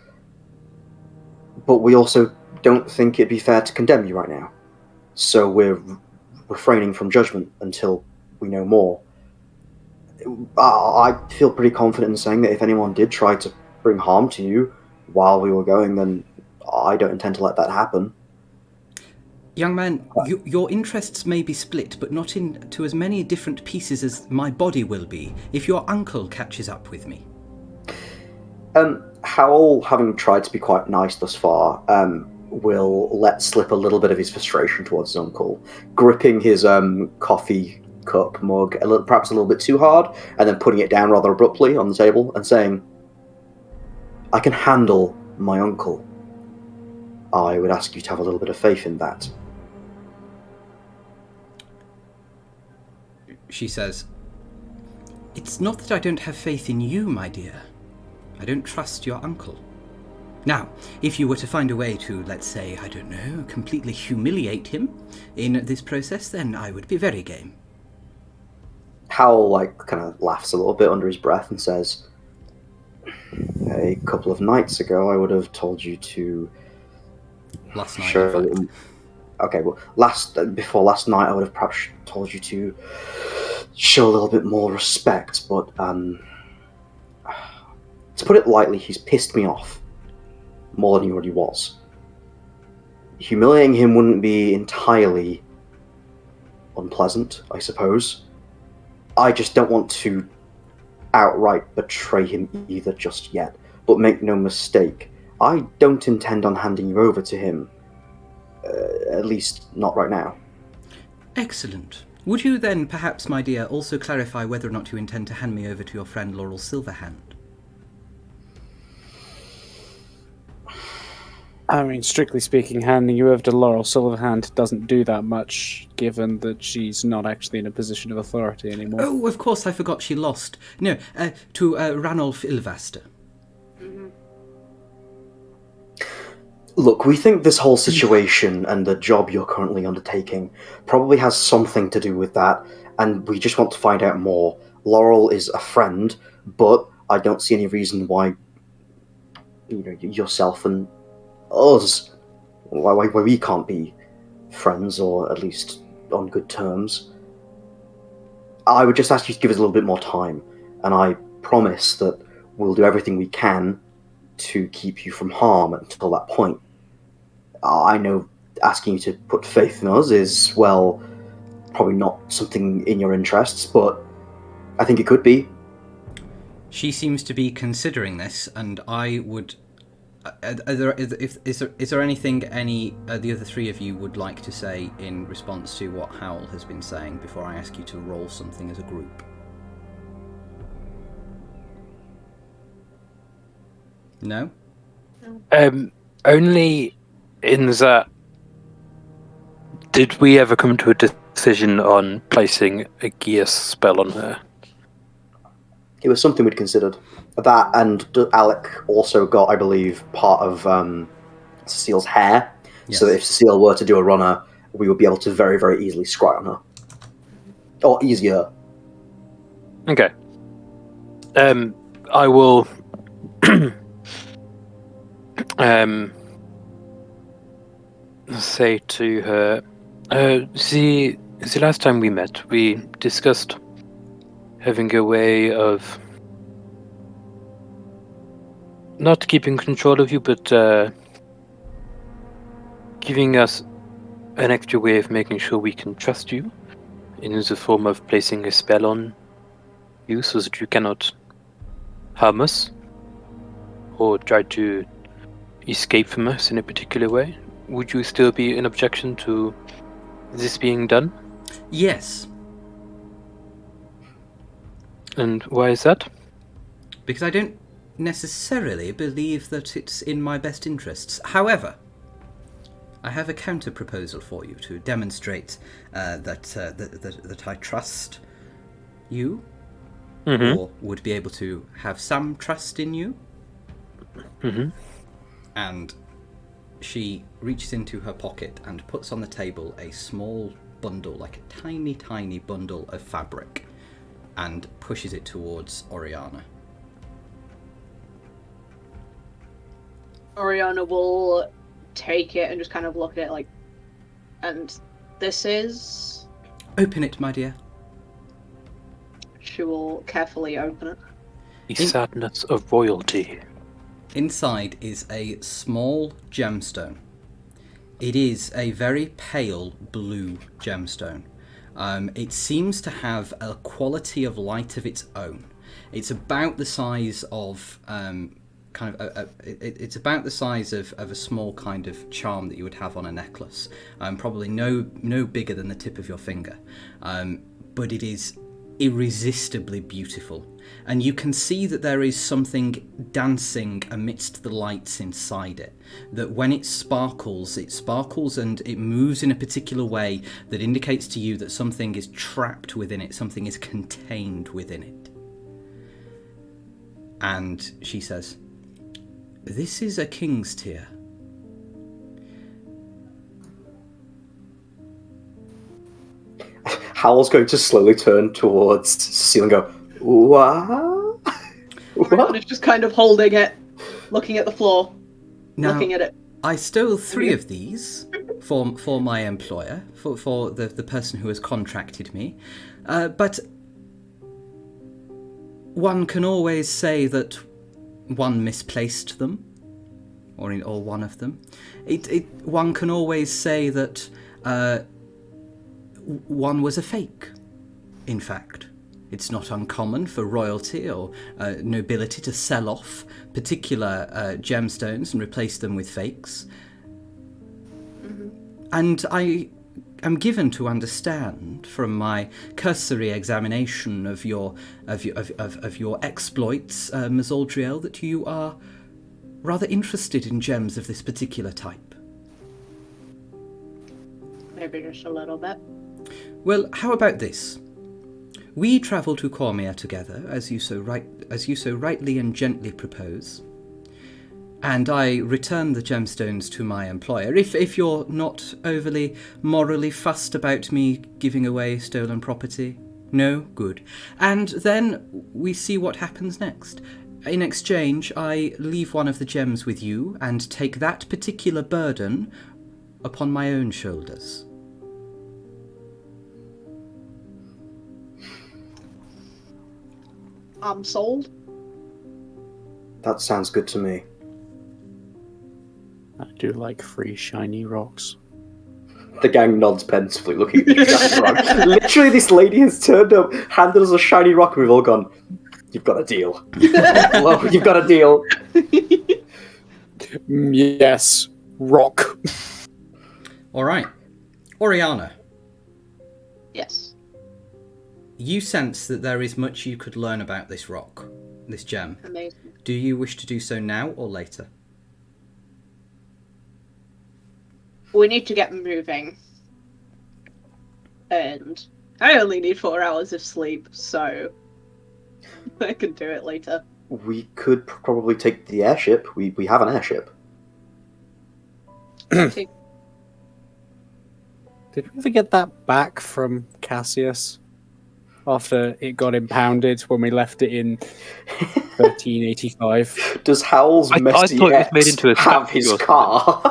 Speaker 4: but we also don't think it'd be fair to condemn you right now. So we're refraining from judgment until we know more. I feel pretty confident in saying that if anyone did try to bring harm to you while we were going, then I don't intend to let that happen.
Speaker 1: Young man, your interests may be split, but not into as many different pieces as my body will be if your uncle catches up with me.
Speaker 4: Howell, having tried to be quite nice thus far, will let slip a little bit of his frustration towards his uncle, gripping his coffee cup mug perhaps a little bit too hard, and then putting it down rather abruptly on the table and saying, I can handle my uncle. I would ask you to have a little bit of faith in that.
Speaker 1: she says, "It's not that I don't have faith in you, my dear. I don't trust your uncle. Now, if you were to find a way to, let's say, I don't know, completely humiliate him in this process, then I would be very game."
Speaker 4: Hal, kind of laughs a little bit under his breath and says, "A couple of nights ago, I would have told you to
Speaker 1: Last night,
Speaker 4: show
Speaker 1: in fact.
Speaker 4: Okay, well, before last night, I would have perhaps told you to show a little bit more respect, but, to put it lightly, he's pissed me off more than he already was. Humiliating him wouldn't be entirely unpleasant, I suppose. I just don't want to outright betray him either just yet. But make no mistake, I don't intend on handing you over to him. At least not right now."
Speaker 1: Excellent. Would you then, perhaps, my dear, also clarify whether or not you intend to hand me over to your friend Laurel Silverhand?
Speaker 2: I mean, strictly speaking, handing you over to Laurel Silverhand doesn't do that much, given that she's not actually in a position of authority anymore.
Speaker 1: Oh, of course, I forgot she lost. No, to Ranulf Ilvaster.
Speaker 4: Look, we think this whole situation and the job you're currently undertaking probably has something to do with that, and we just want to find out more. Laurel is a friend, but I don't see any reason why, yourself and us, why we can't be friends, or at least on good terms. I would just ask you to give us a little bit more time, and I promise that we'll do everything we can to keep you from harm until that point. I know asking you to put faith in us is, well, probably not something in your interests, but I think it could be.
Speaker 1: She seems to be considering this, and I would... Is there anything the other three of you would like to say in response to what Howl has been saying before I ask you to roll something as a group? No?
Speaker 3: Only in that, did we ever come to a decision on placing a gear spell on her?
Speaker 4: It was something we'd considered. That, and Alec also got, I believe, part of Cecile's hair, so that if Cecile were to do a runner, we would be able to very, very easily scry on her. Or easier.
Speaker 3: Okay. I will... say to her, the last time we met, we discussed having a way of not keeping control of you, but giving us an extra way of making sure we can trust you, in the form of placing a spell on you so that you cannot harm us or try to escape from us in a particular way. Would you still be an objection to this being done?
Speaker 1: Yes.
Speaker 3: And why is that?
Speaker 1: Because I don't necessarily believe that it's in my best interests. However, I have a counter proposal for you to demonstrate that I trust you, or would be able to have some trust in you. And she reaches into her pocket and puts on the table a small bundle, like a tiny, tiny bundle of fabric, and pushes it towards Oriyana.
Speaker 5: Oriyana will take it and just kind of look at it and this is...
Speaker 1: Open it, my dear.
Speaker 5: She will carefully open it.
Speaker 3: The sadness of royalty.
Speaker 1: Inside is a small gemstone. It is a very pale blue gemstone. It seems to have a quality of light of its own. It's about the size of it's about the size of a small kind of charm that you would have on a necklace. Probably no bigger than the tip of your finger. But it is irresistibly beautiful. And you can see that there is something dancing amidst the lights inside it. That when it sparkles and it moves in a particular way that indicates to you that something is trapped within it, something is contained within it. And she says, "This is a king's tear."
Speaker 4: Howl's going to slowly turn towards Cecile and go, "What?"
Speaker 5: Oriyana is just kind of holding it, looking at the floor,
Speaker 1: Now,
Speaker 5: looking at it.
Speaker 1: I stole 3 of these for my employer, for the person who has contracted me. But one can always say that one misplaced them, or one of them. One can always say that one was a fake, in fact. It's not uncommon for royalty or nobility to sell off particular gemstones and replace them with fakes. Mm-hmm. And I am given to understand from my cursory examination of your exploits, Ms. Aldriel, that you are rather interested in gems of this particular type.
Speaker 5: Maybe just a little bit.
Speaker 1: Well, how about this? We travel to Cormyr together, as you so rightly and gently propose, and I return the gemstones to my employer. If you're not overly morally fussed about me giving away stolen property, no, good. And then we see what happens next. In exchange, I leave one of the gems with you and take that particular burden upon my own shoulders.
Speaker 5: I'm sold.
Speaker 4: That sounds good to me.
Speaker 2: I do like free shiny rocks.
Speaker 4: The gang nods pensively, looking at the shiny rock. Literally, this lady has turned up, handed us a shiny rock, and we've all gone, "You've got a deal. Hello, you've got a deal."
Speaker 2: Yes, rock.
Speaker 1: All right. Oriyana,
Speaker 5: Yes.
Speaker 1: you sense that there is much you could learn about this rock, this gem.
Speaker 5: Amazing.
Speaker 1: Do you wish to do so now or later?
Speaker 5: We need to get moving. And I only need 4 hours of sleep, so I can do it later.
Speaker 4: We could probably take the airship. We have an airship.
Speaker 2: Did we ever get that back from Cassius? After it got impounded when we left it in 1385.
Speaker 4: Does Howl's messy
Speaker 3: thought it was
Speaker 4: ex
Speaker 3: made into a
Speaker 4: have
Speaker 3: statue
Speaker 4: his
Speaker 3: or
Speaker 4: car?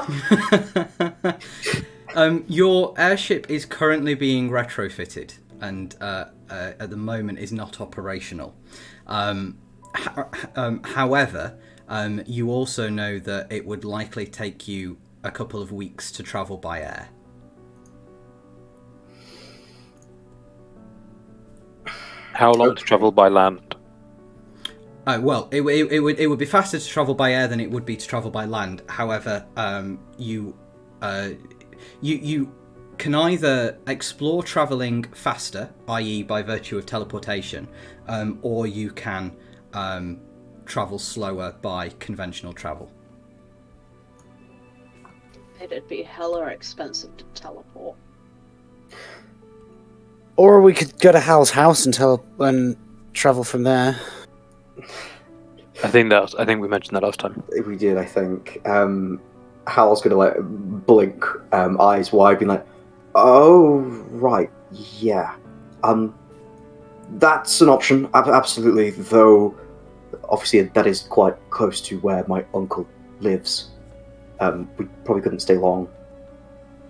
Speaker 1: Your airship is currently being retrofitted and at the moment is not operational. However, you also know that it would likely take you a couple of weeks to travel by air.
Speaker 3: How long to travel by land?
Speaker 1: Well, it would be faster to travel by air than it would be to travel by land. However, you can either explore travelling faster, i.e. by virtue of teleportation, or you can travel slower by conventional travel.
Speaker 5: It'd be hella expensive to teleport.
Speaker 2: Or we could go to Hal's house and travel from there.
Speaker 3: I think we mentioned that last time.
Speaker 4: We did, I think. Hal's gonna like blink, eyes wide, being like, "Oh, right, yeah. That's an option, absolutely. Though, obviously, that is quite close to where my uncle lives. We probably couldn't stay long.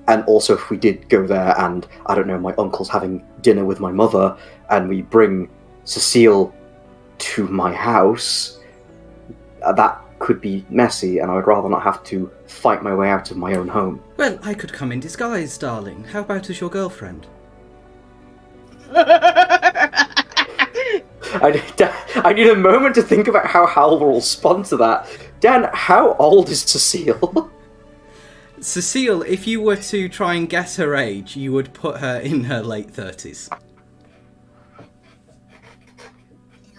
Speaker 4: And also, if we did go there, and I don't know, my uncle's having dinner with my mother, and we bring Cecile to my house, that could be messy, and I would rather not have to fight my way out of my own home."
Speaker 1: Well, I could come in disguise, darling. How about as your girlfriend?
Speaker 4: I need a moment to think about how Hal will respond to that. Dan, how old is Cecile?
Speaker 1: Cecile, if you were to try and guess her age, you would put her in her late 30s.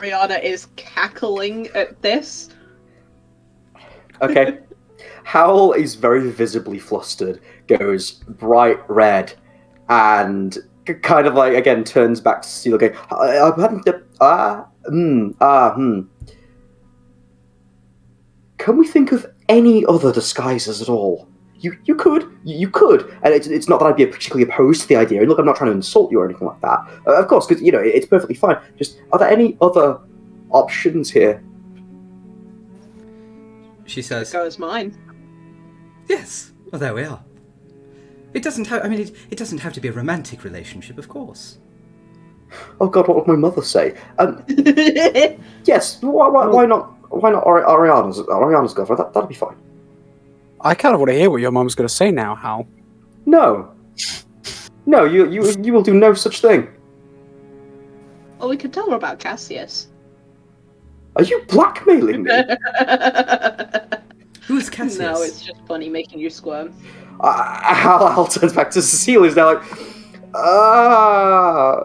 Speaker 5: Rihanna is cackling at this.
Speaker 4: Okay. Howl is very visibly flustered, goes bright red, and kind of like, again, turns back to Cecile again. Can we think of any other disguises at all? You could, and it's not that I'd be particularly opposed to the idea. Look, I'm not trying to insult you or anything like that. Of course, because it's perfectly fine. Just, are there any other options here?
Speaker 1: She says,
Speaker 5: Goes mine.
Speaker 1: "Yes. Well, there we are. It doesn't have. I mean, it doesn't have to be a romantic relationship, of course."
Speaker 4: Oh God, what would my mother say? Yes. Why not? Why not Oriana's girlfriend? That'd be fine.
Speaker 2: I kind of want to hear what your mum's going to say now, Hal.
Speaker 4: No, you will do no such thing.
Speaker 5: Well, we could tell her about Cassius.
Speaker 4: Are you blackmailing me?
Speaker 1: Who is Cassius?
Speaker 5: No, it's just funny making you squirm.
Speaker 4: Hal turns back to Cecile. Is now like,
Speaker 1: Oh,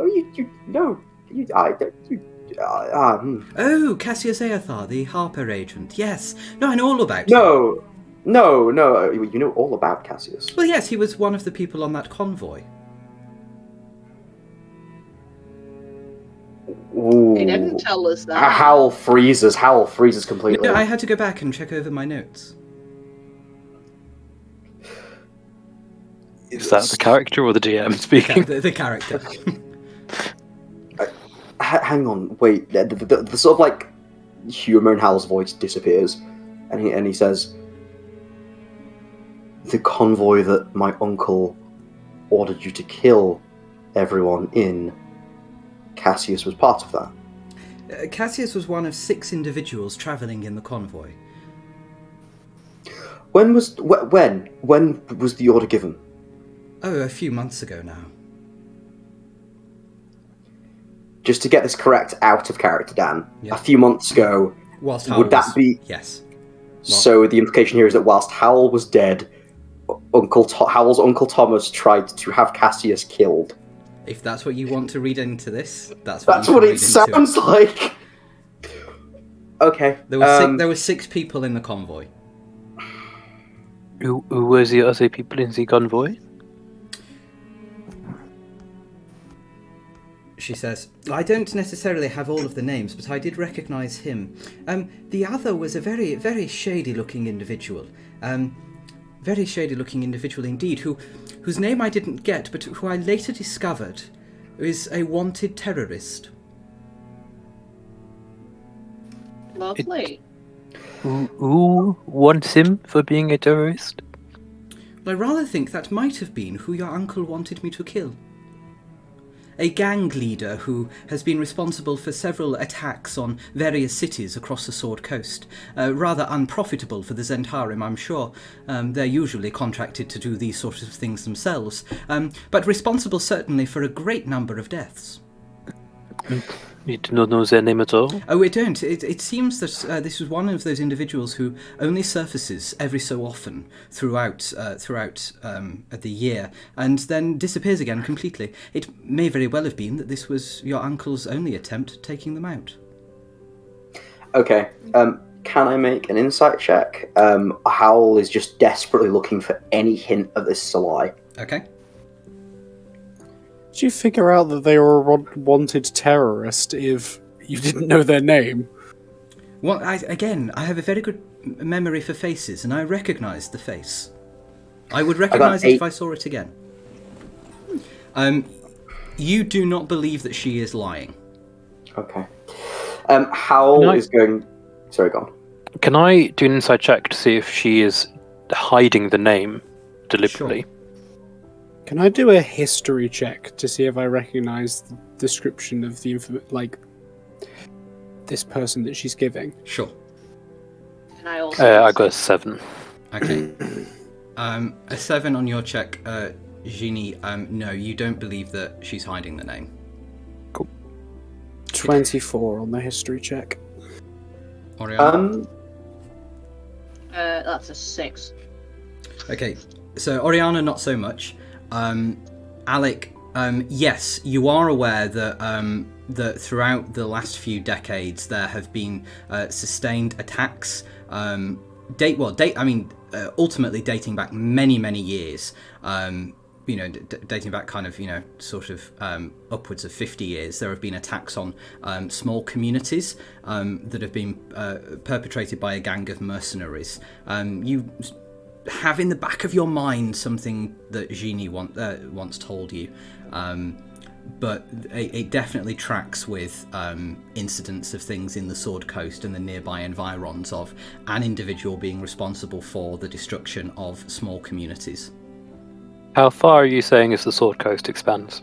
Speaker 1: Cassius Aethar, the Harper agent. Yes. No, I know all about him.
Speaker 4: No, you know all about Cassius.
Speaker 1: Well, yes, he was one of the people on that convoy.
Speaker 4: Ooh.
Speaker 5: They didn't tell us that.
Speaker 4: Hal freezes completely.
Speaker 1: No, I had to go back and check over my notes.
Speaker 3: Is that the character or the DM speaking?
Speaker 1: The character.
Speaker 4: Hang on, wait. The sort of like humor in Hal's voice disappears, and he says, "The convoy that my uncle ordered you to kill everyone in. Cassius was part of that."
Speaker 1: Cassius was one of 6 individuals travelling in the convoy.
Speaker 4: When was the order given?
Speaker 1: Oh, a few months ago now.
Speaker 4: Just to get this correct out of character, Dan.
Speaker 1: Yeah.
Speaker 4: A few months ago.
Speaker 1: Whilst
Speaker 4: Would that be?
Speaker 1: Yes.
Speaker 4: So the implication here is that whilst Howl was dead, Howl's Uncle Thomas tried to have Cassius killed.
Speaker 1: If that's what you want to read into this, that's
Speaker 4: That's
Speaker 1: you
Speaker 4: what
Speaker 1: can
Speaker 4: it
Speaker 1: read
Speaker 4: sounds
Speaker 1: into
Speaker 4: like. Okay.
Speaker 1: There were 6 people in the convoy.
Speaker 3: Who was the other people in the convoy?
Speaker 1: She says, "I don't necessarily have all of the names, but I did recognise him. The other was a very, very shady-looking individual. Very shady-looking individual indeed, whose name I didn't get, but who I later discovered is a wanted terrorist."
Speaker 5: Lovely.
Speaker 3: Who wants him for being a terrorist?
Speaker 1: Well, I rather think that might have been who your uncle wanted me to kill. A gang leader who has been responsible for several attacks on various cities across the Sword Coast. Rather unprofitable for the Zentarim, I'm sure. They're usually contracted to do these sorts of things themselves. But responsible certainly for a great number of deaths.
Speaker 3: You do not know their name at all?
Speaker 1: Oh, we don't. It seems that this is one of those individuals who only surfaces every so often throughout the year, and then disappears again completely. It may very well have been that this was your uncle's only attempt at taking them out.
Speaker 4: Okay. Can I make an insight check? Howl is just desperately looking for any hint of this is a lie.
Speaker 1: Okay.
Speaker 2: Did you figure out that they were a wanted terrorist if you didn't know their name?
Speaker 1: Well, I have a very good memory for faces, and I recognised the face. I would recognise it if I saw it again. You do not believe that she is lying.
Speaker 4: Okay. Howl is going... Sorry, go on.
Speaker 3: Can I do an inside check to see if she is hiding the name deliberately?
Speaker 1: Sure.
Speaker 2: Can I do a history check to see if I recognise the description of the this person that she's giving?
Speaker 1: Sure.
Speaker 5: And I also.
Speaker 3: I got a 7.
Speaker 1: Okay. A 7 on your check, Génie. No, you don't believe that she's hiding the name.
Speaker 3: Cool.
Speaker 2: 24 on the history check.
Speaker 1: Oriyana?
Speaker 5: That's a 6.
Speaker 1: Okay, so Oriyana, not so much. Alec, Yes, you are aware that that throughout the last few decades there have been sustained attacks. Ultimately dating back many years. Dating back kind of, sort of upwards of 50 years, there have been attacks on small communities that have been perpetrated by a gang of mercenaries. You have in the back of your mind something that Génie once told you, but it definitely tracks with incidents of things in the Sword Coast and the nearby environs of an individual being responsible for the destruction of small communities.
Speaker 3: How far are you saying if the Sword Coast expands?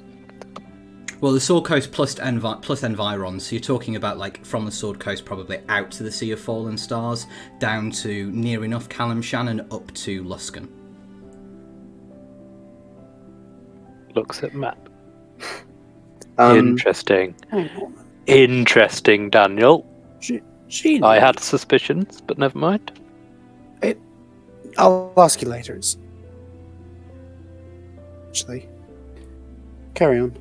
Speaker 1: Well, the Sword Coast plus environs, so you're talking about like from the Sword Coast probably out to the Sea of Fallen Stars, down to near enough Calamshan and up to Luskan.
Speaker 3: Looks at map.
Speaker 2: Interesting,
Speaker 3: Daniel.
Speaker 2: Génie.
Speaker 3: I had suspicions, but never mind.
Speaker 2: I'll ask you later. Actually, carry on.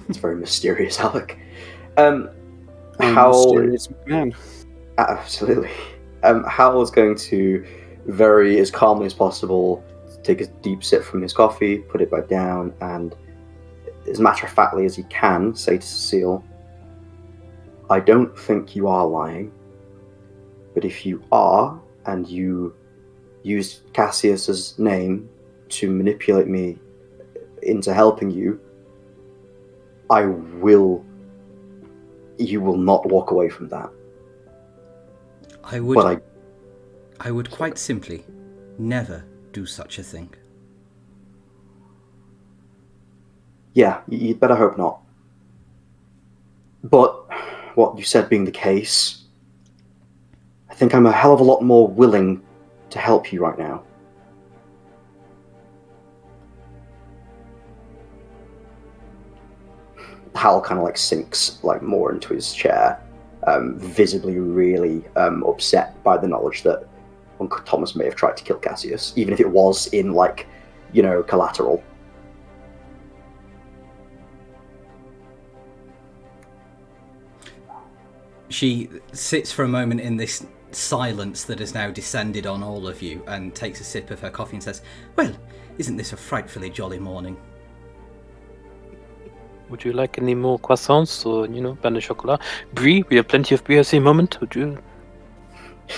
Speaker 4: It's very mysterious, Alec.
Speaker 2: Mysterious man.
Speaker 4: Absolutely. Hal is going to, very as calmly as possible, take a deep sip from his coffee, put it back down, and as matter-of-factly as he can, say to Cecile, I don't think you are lying, but if you are, and you used Cassius's name to manipulate me into helping you, you will not walk away from that.
Speaker 1: I would quite simply never do such a thing.
Speaker 4: Yeah, you'd better hope not. But what you said being the case, I think I'm a hell of a lot more willing to help you right now. Hal kind of like sinks like more into his chair, visibly really upset by the knowledge that Uncle Thomas may have tried to kill Cassius, even if it was in collateral.
Speaker 1: She sits for a moment in this silence that has now descended on all of you and takes a sip of her coffee and says, well, isn't this a frightfully jolly morning?
Speaker 3: Would you like any more croissants or, pain de chocolat? Brie, we have plenty of brie at the moment. Would you?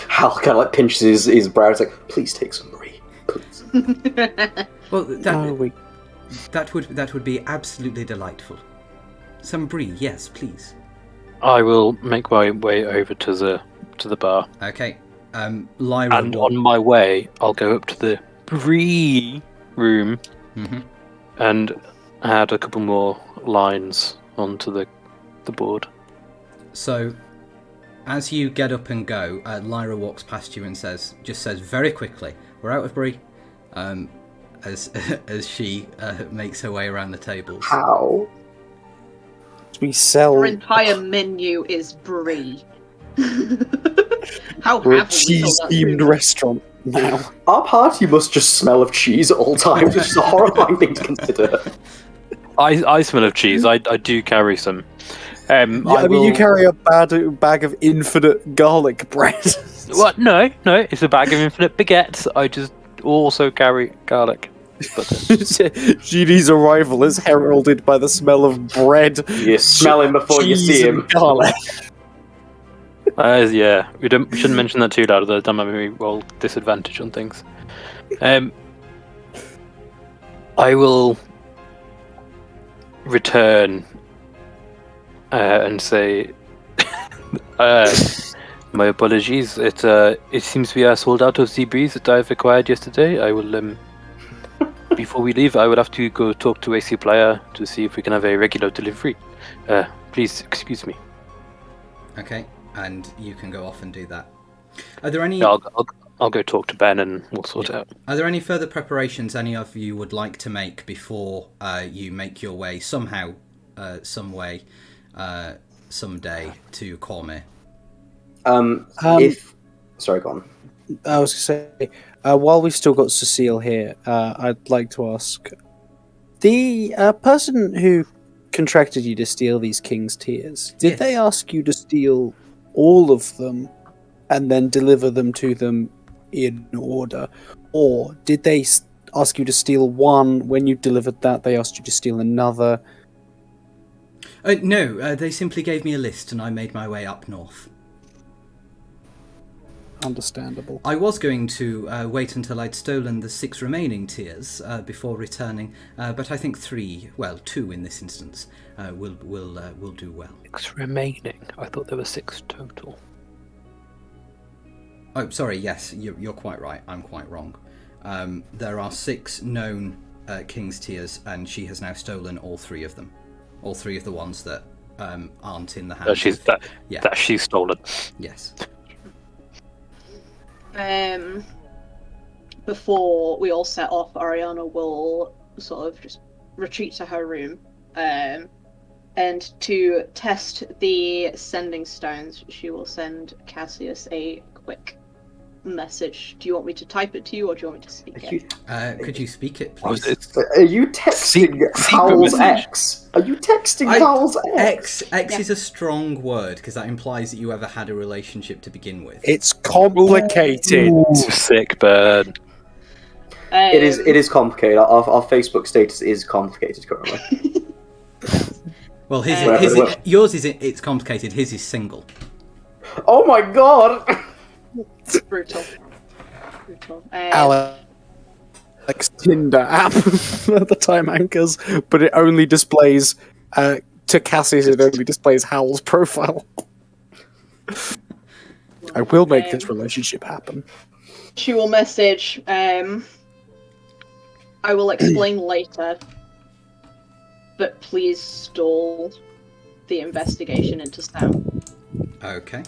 Speaker 4: Hal kind of like pinches his brows, like, please take some brie, please.
Speaker 1: Well, that would be absolutely delightful. Some brie, yes, please.
Speaker 3: I will make my way over to the bar.
Speaker 1: Okay. Lyra.
Speaker 3: And on my way, I'll go up to the brie room and add a couple more lines onto the board.
Speaker 1: So, as you get up and go, Lyra walks past you and says very quickly, "We're out of brie." As she makes her way around the tables.
Speaker 4: How?
Speaker 2: We sell.
Speaker 5: Our entire menu is brie. How
Speaker 2: We're a
Speaker 5: have we sold that
Speaker 2: cheese-themed
Speaker 5: food?
Speaker 2: restaurant now.
Speaker 4: Our party must just smell of cheese at all times, which is a horrifying thing to consider.
Speaker 3: I smell of cheese. I do carry some.
Speaker 2: You carry a bag of infinite garlic bread.
Speaker 3: What? No, it's a bag of infinite baguettes. I just also carry garlic.
Speaker 2: Génie's arrival is heralded by the smell of bread.
Speaker 4: You smell him before you see him.
Speaker 2: Garlic.
Speaker 3: Yeah, we shouldn't mention that too loud, although that might be roll disadvantage on things. I will return and say, my apologies. It seems we are sold out of sea breeze that I've acquired yesterday. I will before we leave, I would have to go talk to a supplier to see if we can have a regular delivery. Please excuse me.
Speaker 1: Okay, and you can go off and do that. Are there any?
Speaker 3: Yeah, I'll go talk to Ben and we'll sort it out.
Speaker 1: Are there any further preparations any of you would like to make before you make your way somehow, someday to Cormer?
Speaker 4: Sorry, go on.
Speaker 2: I was going to say, while we've still got Cecile here, I'd like to ask, The person who contracted you to steal these king's tears, did
Speaker 1: Yes.
Speaker 2: they ask you to steal all of them and then deliver them to them in order? Or did they ask you to steal one, when you delivered that, they asked you to steal another?
Speaker 1: No, they simply gave me a list and I made my way up north.
Speaker 2: Understandable.
Speaker 1: I was going to wait until I'd stolen the 6 remaining tears before returning, but I think 2 in this instance, will do well.
Speaker 3: 6 remaining. I thought there were 6 total.
Speaker 1: Oh, sorry. Yes, you're quite right. I'm quite wrong. There are 6 known King's Tears, and she has now stolen all 3 of them. All 3 of the ones that aren't in the hands.
Speaker 3: That she's stolen.
Speaker 1: Yes.
Speaker 5: Before we all set off, Oriyana will sort of just retreat to her room, and to test the sending stones, she will send Cassius a quick message. Do you want me to type it to you, or do you want me to speak it?
Speaker 1: Could you speak it,
Speaker 3: Oh,
Speaker 1: please?
Speaker 4: Are you texting Howl's X? Are you texting Howl's X?
Speaker 1: X is a strong word because that implies that you ever had a relationship to begin with.
Speaker 2: It's complicated.
Speaker 3: Ooh, sick burn.
Speaker 4: It is complicated. Our Facebook status is complicated currently.
Speaker 1: Well, yours is it's complicated. His is single.
Speaker 4: Oh my god!
Speaker 5: Brutal.
Speaker 2: Alex Tinder app at the time anchors, but it only displays to Cassius. It only displays Howl's profile. I will make this relationship happen.
Speaker 5: She will message. I will explain later, but please stall the investigation into Sam.
Speaker 1: Okay.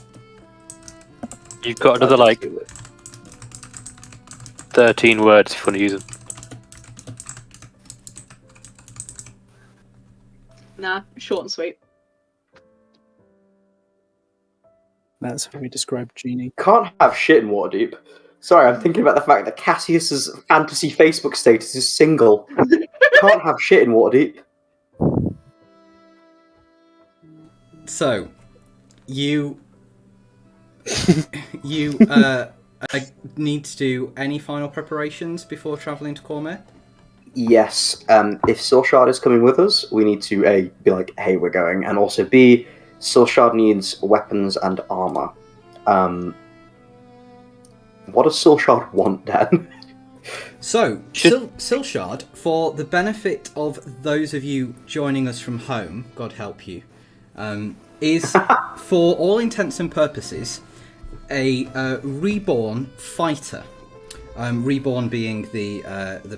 Speaker 3: You've got another 13 words if you want to use them.
Speaker 5: Nah, short and sweet.
Speaker 2: That's how we describe Genie.
Speaker 4: Can't have shit in Waterdeep. Sorry, I'm thinking about the fact that Cassius's fantasy Facebook status is single. Can't have shit in Waterdeep.
Speaker 1: So, you need to do any final preparations before travelling to Cormer?
Speaker 4: Yes, if Silshard is coming with us, we need to A, be like, hey, we're going, and also B, Silshard needs weapons and armor. What does Silshard want, Dan?
Speaker 1: So, Silshard, for the benefit of those of you joining us from home, God help you, is, for all intents and purposes, a reborn fighter. Reborn being the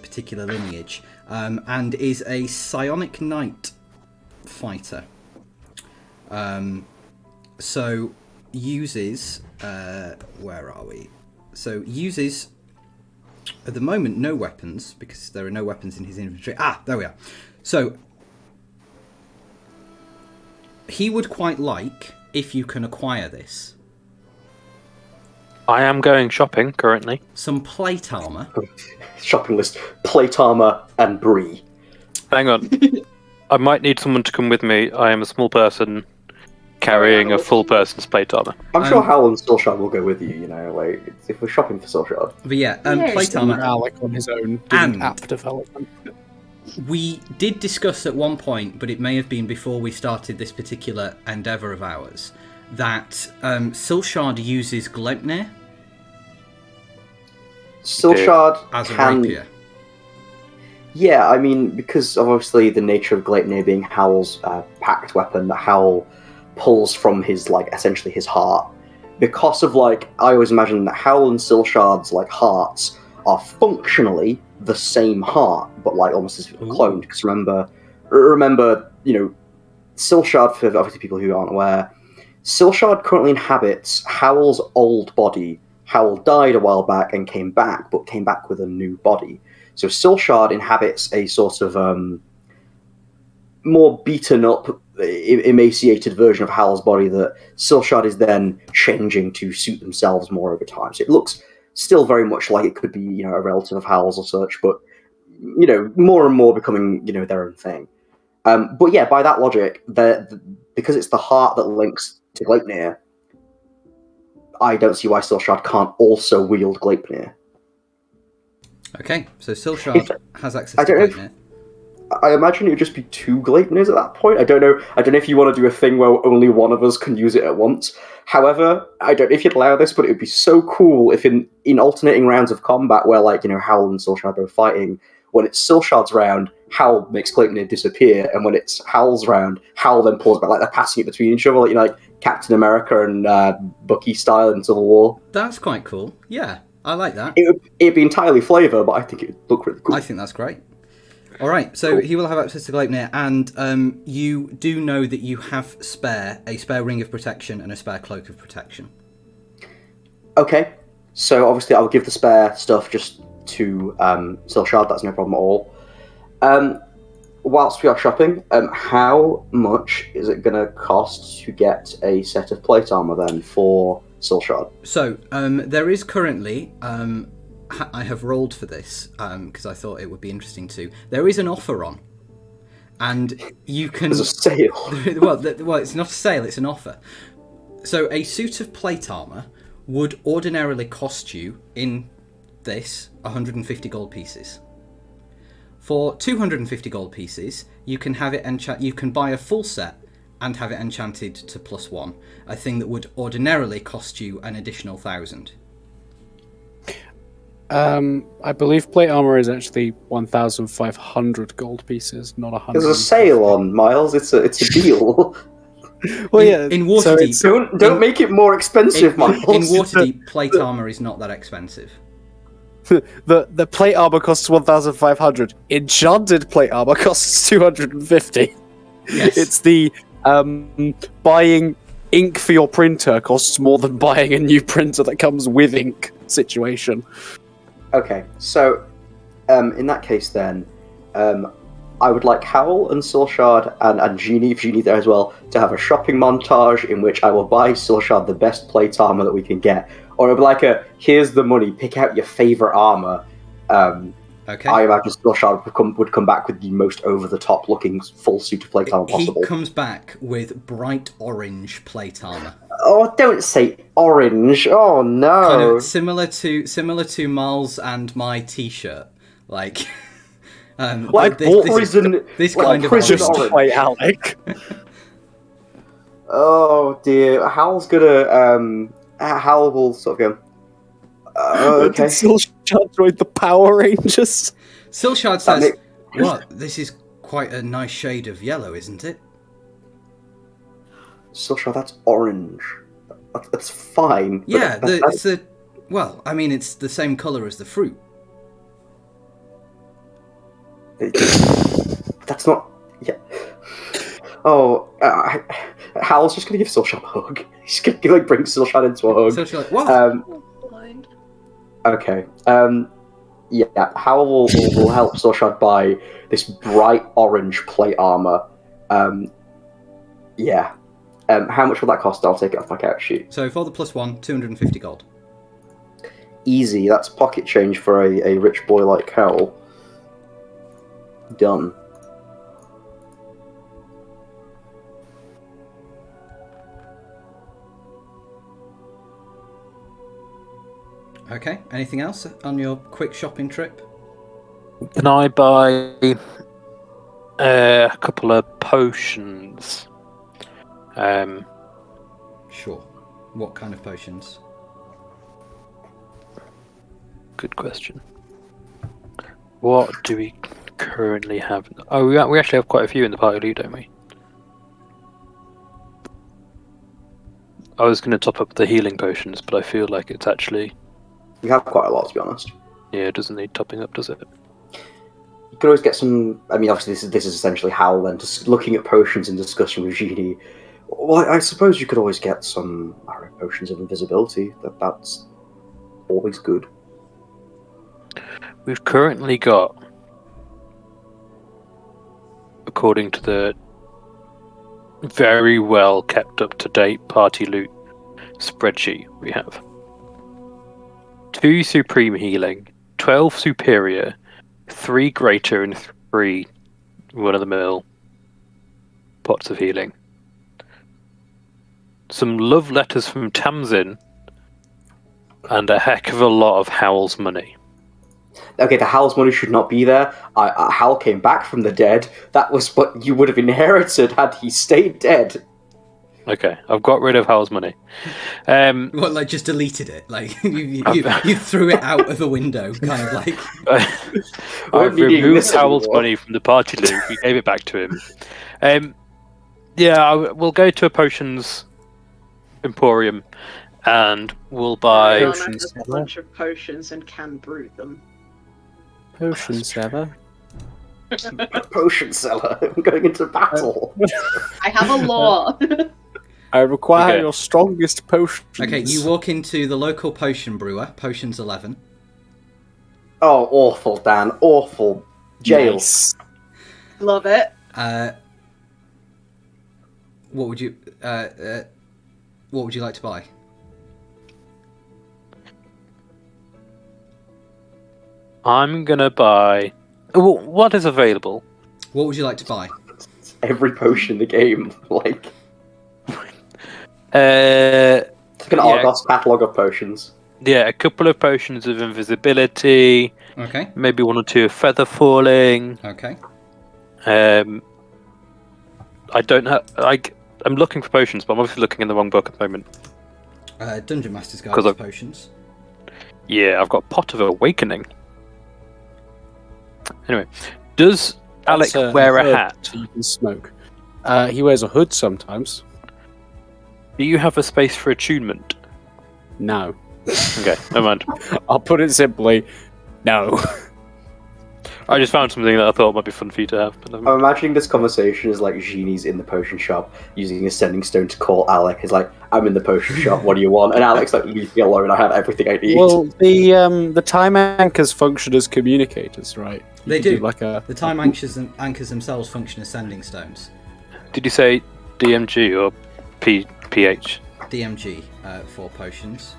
Speaker 1: particular lineage, and is a psionic knight fighter. So uses where are we? So uses at the moment no weapons because there are no weapons in his inventory. There we are. So he would quite like if you can acquire this.
Speaker 3: I am going shopping currently.
Speaker 1: Some plate armor.
Speaker 4: Shopping list: plate armor and brie.
Speaker 3: Hang on. I might need someone to come with me. I am a small person carrying a full person's plate armor.
Speaker 4: I'm sure Howell and Silshard will go with you, if we're shopping for Silshard.
Speaker 1: But yeah, plate armor.
Speaker 2: Alec on his own doing
Speaker 1: And-
Speaker 2: app development.
Speaker 1: We did discuss at one point, but it may have been before we started this particular endeavour of ours, that Silshard uses Gleipnir
Speaker 4: Silshard
Speaker 1: as a
Speaker 4: can...
Speaker 1: rapier.
Speaker 4: Yeah, I mean, because of obviously the nature of Gleipnir being Howl's packed weapon that Howl pulls from his, essentially his heart. Because of, I always imagine that Howl and Silshard's, hearts are functionally the same heart, but, almost as cloned. Because remember, Silshard, for obviously people who aren't aware, Silshard currently inhabits Howl's old body. Howl died a while back and came back, but came back with a new body. So Silshard inhabits a sort of more beaten up, emaciated version of Howl's body that Silshard is then changing to suit themselves more over time. So it looks still very much like it could be, a relative of Howl's or such, but more and more becoming, their own thing. But yeah, by that logic, because it's the heart that links to Gleipnir, I don't see why Silshard can't also wield Gleipnir.
Speaker 1: Okay, so Silshard has access
Speaker 4: I
Speaker 1: to
Speaker 4: don't know
Speaker 1: Gleipnir.
Speaker 4: I imagine it would just be 2 Gleipnirs at that point. I don't know if you want to do a thing where only one of us can use it at once. However, I don't know if you'd allow this, but it would be so cool if in alternating rounds of combat where, Howl and Silshard are both fighting, when it's Silshard's round, Howl makes Gleipnir disappear, and when it's Howl's round, Howl then pulls back, they're passing it between each other, like Captain America and Bucky style in Civil War.
Speaker 1: That's quite cool. Yeah, I like that.
Speaker 4: It'd be entirely flavour, but I think it'd look really cool.
Speaker 1: I think that's great. All right, so he will have access to Gleipnir, and you do know that you have a spare ring of protection and a spare cloak of protection.
Speaker 4: Okay, so obviously I'll give the spare stuff just to Silshard, that's no problem at all. Whilst we are shopping, how much is it going to cost to get a set of plate armour then for Silshard?
Speaker 1: So, there is currently... I have rolled for this because I thought it would be interesting too. There is an offer on, and you can.
Speaker 4: There's a sale.
Speaker 1: well, it's not a sale; it's an offer. So, a suit of plate armor would ordinarily cost you in this 150 gold pieces. For 250 gold pieces, you can have it You can buy a full set and have it enchanted to +1. A thing that would ordinarily cost you an additional 1,000.
Speaker 2: I believe plate armor is actually 1,500 gold pieces, not 100.
Speaker 4: There's a sale on, Miles. It's a deal.
Speaker 2: Well, yeah.
Speaker 1: In Waterdeep,
Speaker 4: Don't make it more expensive, Miles.
Speaker 1: In Waterdeep, plate armor is not that expensive.
Speaker 2: The plate armor costs 1,500. Enchanted plate armor costs 250.
Speaker 1: Yes.
Speaker 2: It's the buying ink for your printer costs more than buying a new printer that comes with ink situation.
Speaker 4: Okay, so in that case then, I would like Howl and Silshard and Génie, if Génie there as well, to have a shopping montage in which I will buy Silshard the best plate armor that we can get. Or it'll be like here's the money, pick out your favorite armor.
Speaker 1: Okay.
Speaker 4: I imagine Silshard would come back with the most over-the-top looking full suit of plate armor possible.
Speaker 1: He comes back with bright orange plate armor.
Speaker 4: Oh, don't say orange. Oh no.
Speaker 1: Kind of similar to Miles and my T-shirt, like.
Speaker 4: Like
Speaker 1: this
Speaker 4: prison,
Speaker 1: this
Speaker 4: like
Speaker 1: kind of
Speaker 4: prison
Speaker 1: orange.
Speaker 4: orange.
Speaker 2: Wait, Alec.
Speaker 4: Oh dear, Howl's gonna Howl will sort of go. Okay.
Speaker 2: Did Silshard join the Power Rangers?
Speaker 1: Silshard says, "What? This is quite a nice shade of yellow, isn't it?"
Speaker 4: Silshard, that's orange. That's fine.
Speaker 1: Yeah, well, I mean, it's the same colour as the fruit.
Speaker 4: That's not. Yeah. Oh, Howl's just gonna give Silshard a hug. He's gonna bring Silshard into a hug.
Speaker 1: Silshard, what?
Speaker 4: Okay. Yeah. Howl will help Silshard buy this bright orange plate armor. Yeah. How much will that cost? I'll take it off my couch sheet.
Speaker 1: So for the +1, 250 gold.
Speaker 4: Easy. That's pocket change for a rich boy like Howl. Done.
Speaker 1: Okay. Anything else on your quick shopping trip?
Speaker 3: Can I buy a couple of potions?
Speaker 1: Sure. What kind of potions?
Speaker 3: Good question. What do we currently have? Oh, we actually have quite a few in the party, don't we? I was going to top up the healing potions, but I feel like it's actually...
Speaker 4: We have quite a lot, to be honest.
Speaker 3: Yeah, it doesn't need topping up, does it?
Speaker 4: You could always get some... I mean, obviously this is essentially Howl then, just looking at potions and discussion with Génie. Well, I suppose you could always get some potions of invisibility. That's always good.
Speaker 3: We've currently got, according to the very well kept up to date party loot spreadsheet, we have 2 supreme healing, 12 superior, 3 greater and 3 run-of-the-mill pots of healing. Some love letters from Tamsin, and a heck of a lot of Howl's money.
Speaker 4: Okay, the Hal's money should not be there. Hal came back from the dead. That was what you would have inherited had he stayed dead.
Speaker 3: Okay, I've got rid of Howl's money.
Speaker 1: What, like just deleted it? Like you threw it out of the window, kind of like.
Speaker 3: I've removed Howl's money from the party loop. We gave it back to him. We'll go to a potions emporium, and we'll buy.
Speaker 5: Ariana has a bunch of potions and can brew them.
Speaker 2: Potion seller.
Speaker 4: Potion seller. I'm going into battle.
Speaker 5: I have a law.
Speaker 2: I require
Speaker 3: Okay.
Speaker 2: your strongest potions.
Speaker 1: Okay, you walk into the local potion brewer, Potions 11.
Speaker 4: Oh, awful, Dan. Awful. Jail.
Speaker 2: Nice.
Speaker 5: Love it.
Speaker 1: What would you like to buy?
Speaker 3: I'm gonna buy. What is available?
Speaker 1: What would you like to buy?
Speaker 4: Every potion in the game. Like
Speaker 3: Uh,
Speaker 4: an Argos catalogue of potions.
Speaker 3: yeah, a couple of potions of invisibility,
Speaker 1: Okay.
Speaker 3: maybe 1 or 2 of feather falling.
Speaker 1: Okay.
Speaker 3: I don't have. I'm looking for potions, but I'm obviously looking in the wrong book at the moment.
Speaker 1: Dungeon Master's Guide
Speaker 3: 'Cause
Speaker 1: to
Speaker 3: I've-
Speaker 1: potions.
Speaker 3: Yeah, I've got Pot of Awakening. Anyway, does Alec
Speaker 2: That's
Speaker 3: wear a
Speaker 2: hood
Speaker 3: hat?
Speaker 2: so you can smoke. He wears a hood sometimes.
Speaker 3: Do you have a space for attunement?
Speaker 2: No.
Speaker 3: Okay, never mind.
Speaker 2: I'll put it simply, no.
Speaker 3: I just found something that I thought might be fun for you to have. But never
Speaker 4: I'm
Speaker 3: mind.
Speaker 4: imagining this conversation is like Génie's in the potion shop using a sending stone to call Alec. He's like, I'm in the potion shop, what do you want? And Alec's like, leave me alone, I have everything I need.
Speaker 2: Well, the time anchors function as communicators, right? You
Speaker 1: They
Speaker 2: can
Speaker 1: do.
Speaker 2: like a
Speaker 1: The time anchors themselves function as sending stones.
Speaker 3: Did you say DMG or PH?
Speaker 1: DMG for potions.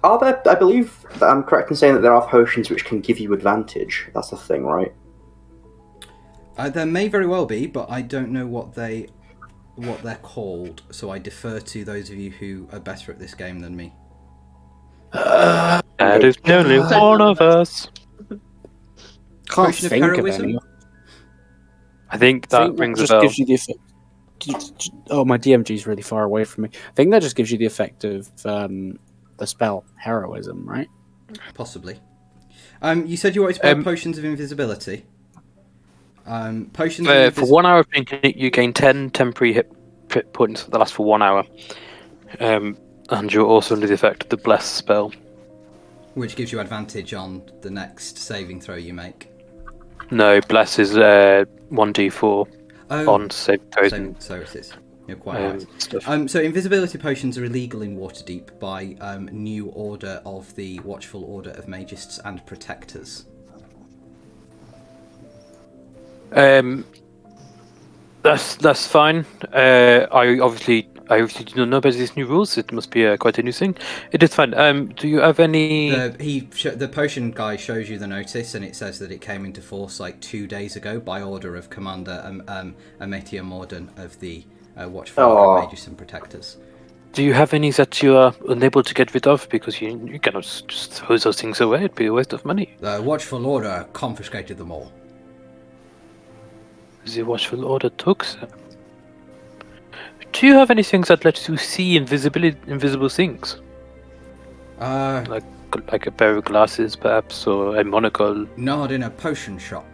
Speaker 4: Are there, I believe that I'm correct in saying that there are potions which can give you advantage. That's the thing, right?
Speaker 1: There may very well be, but I don't know what they're called, so I defer to those of you who are better at this game than me.
Speaker 3: That is only one of us.
Speaker 2: Can't
Speaker 1: Potion of
Speaker 2: think of
Speaker 1: heroism?
Speaker 2: any.
Speaker 3: I think
Speaker 2: I
Speaker 3: that
Speaker 2: think
Speaker 3: rings a
Speaker 2: just
Speaker 3: bell.
Speaker 2: gives you the effect. Oh, my DMG's really far away from me. I think that just gives you the effect of the spell heroism, right?
Speaker 1: Possibly. You said you wanted to buy potions of invisibility. Potions of
Speaker 3: For 1 hour of playing, you gain 10 temporary hit points that last for 1 hour. And you're also under the effect of the Bless spell.
Speaker 1: which gives you advantage on the next saving throw you make.
Speaker 3: No, Bless is 1d4
Speaker 1: Oh,
Speaker 3: on save throws
Speaker 1: so,
Speaker 3: and
Speaker 1: so it is. You're quite right.
Speaker 3: stuff.
Speaker 1: So invisibility potions are illegal in Waterdeep by new order of the Watchful Order of Magists and Protectors.
Speaker 3: That's fine. I obviously do not know about these new rules. It must be quite a new thing. It is fine. Do you have any?
Speaker 1: The potion guy shows you the notice, and it says that it came into force like 2 days ago by order of Commander Ametia Morden of the Watchful Order of Magists and Protectors.
Speaker 3: Do you have any that you are unable to get rid of because you cannot just throw those things away? It'd be a waste of money.
Speaker 1: The Watchful Order confiscated them all.
Speaker 3: The Watchful Order took them. Do you have anything that lets you see invisible things? Like a pair of glasses, perhaps, or a monocle?
Speaker 1: Not in a potion shop.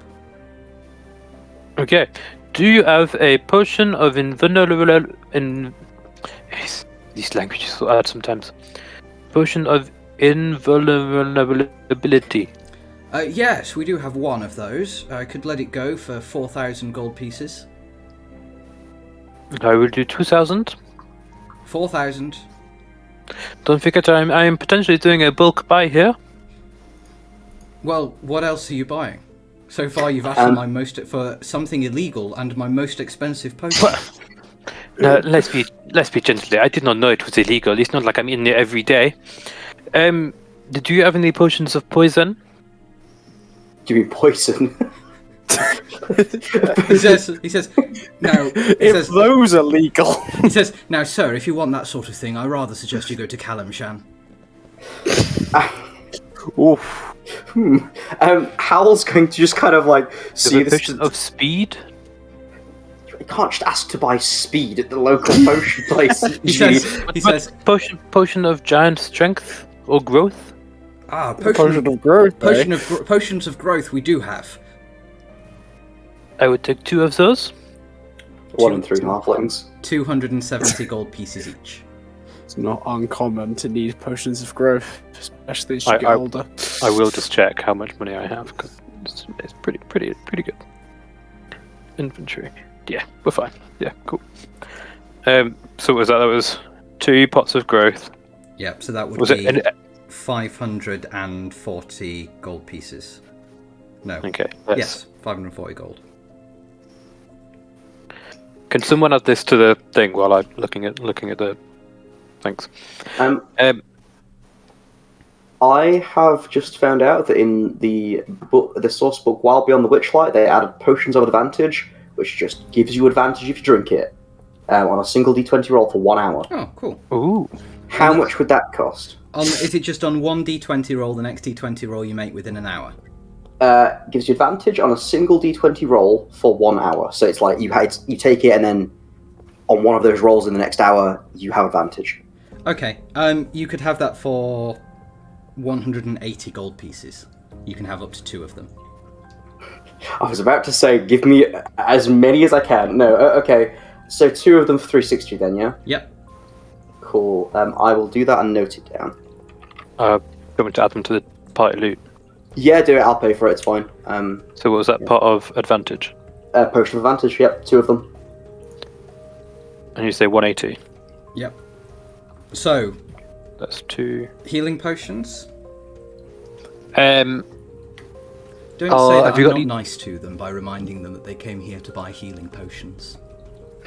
Speaker 3: Okay. Do you have a potion of invulnerable... These languages are so hard sometimes. Potion of invulnerability.
Speaker 1: Yes, we do have one of those. I could let it go for 4,000 gold pieces.
Speaker 3: I will do 2,000.
Speaker 1: 4,000.
Speaker 3: Don't forget, I am potentially doing a bulk buy here.
Speaker 1: Well, what else are you buying? So far, you've asked for something illegal and my most expensive potion.
Speaker 3: Let's be gentle. I did not know it was illegal. It's not like I'm in there every day. Did you have any potions of poison?
Speaker 4: Do you mean poison?
Speaker 1: He says, no.
Speaker 2: If those are legal.
Speaker 1: He says, now, sir, if you want that sort of thing, I rather suggest you go to Kalimshan.
Speaker 2: Oof.
Speaker 4: Howl's going to just kind of like see
Speaker 3: The
Speaker 4: this.
Speaker 3: potion of speed?
Speaker 4: You can't just ask to buy speed at the local potion place.
Speaker 1: He
Speaker 4: Genie.
Speaker 1: says,
Speaker 3: Potion of giant strength or growth?
Speaker 2: Potion of growth.
Speaker 1: Potions of growth we do have.
Speaker 3: I would take 2 of those.
Speaker 4: 1 and 3 halflings.
Speaker 1: 270 gold pieces each.
Speaker 2: It's not uncommon to need potions of growth, especially as you get older.
Speaker 3: I will just check how much money I have, because it's pretty good. Inventory. Yeah, we're fine. Yeah, cool. So what was that? That was 2 pots of growth.
Speaker 1: Yep, so that would
Speaker 3: Was
Speaker 1: be
Speaker 3: it?
Speaker 1: 540 gold pieces. No.
Speaker 3: Okay.
Speaker 1: Yes, 540 gold.
Speaker 3: Can someone add this to the thing while I'm looking at the things?
Speaker 4: I have just found out that in the source book, Wild Beyond the Witchlight, they added potions of advantage, which just gives you advantage if you drink it, on a single d20 roll for 1 hour.
Speaker 1: Oh, cool.
Speaker 3: Ooh.
Speaker 4: How much would that cost?
Speaker 1: Is it just on one d20 roll, the next d20 roll you make within an hour?
Speaker 4: Gives you advantage on a single d20 roll for 1 hour. So it's like you take it, and then on one of those rolls in the next hour, you have advantage.
Speaker 1: Okay, you could have that for 180 gold pieces. You can have up to 2 of them.
Speaker 4: I was about to say, give me as many as I can. No, okay. So 2 of them for 360 then, yeah?
Speaker 1: Yep.
Speaker 4: Cool. I will do that and note it down.
Speaker 3: Going to add them to the party loot.
Speaker 4: Yeah, do it. I'll pay for it. It's fine.
Speaker 3: So what was that part of advantage?
Speaker 4: Potion of advantage. Yep, 2 of them.
Speaker 3: And you say 180.
Speaker 1: Yep. So,
Speaker 3: That's 2.
Speaker 1: healing potions.
Speaker 3: Um.
Speaker 1: Don't
Speaker 3: Oh,
Speaker 1: say that
Speaker 3: have you
Speaker 1: I'm
Speaker 3: got
Speaker 1: not
Speaker 3: any-
Speaker 1: nice to them by reminding them that they came here to buy healing potions.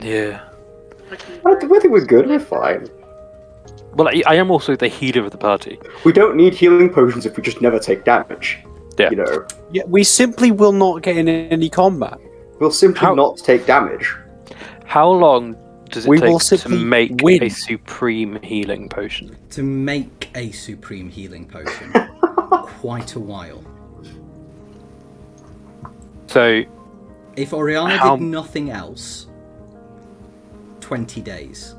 Speaker 3: Yeah.
Speaker 4: I think we're good. We're fine.
Speaker 3: Well, I am also the healer of the party.
Speaker 4: We don't need healing potions if we just never take damage.
Speaker 3: Yeah.
Speaker 4: You know,
Speaker 2: Yeah, we simply will not get in any combat.
Speaker 4: we'll simply
Speaker 3: How-
Speaker 4: not take damage.
Speaker 3: How long does it
Speaker 2: We will
Speaker 3: take to
Speaker 2: simply
Speaker 3: make
Speaker 2: win.
Speaker 3: a supreme healing potion?
Speaker 1: To make a supreme healing potion, quite a while.
Speaker 3: So,
Speaker 1: If Oriyana
Speaker 3: How-
Speaker 1: did nothing else, 20 days.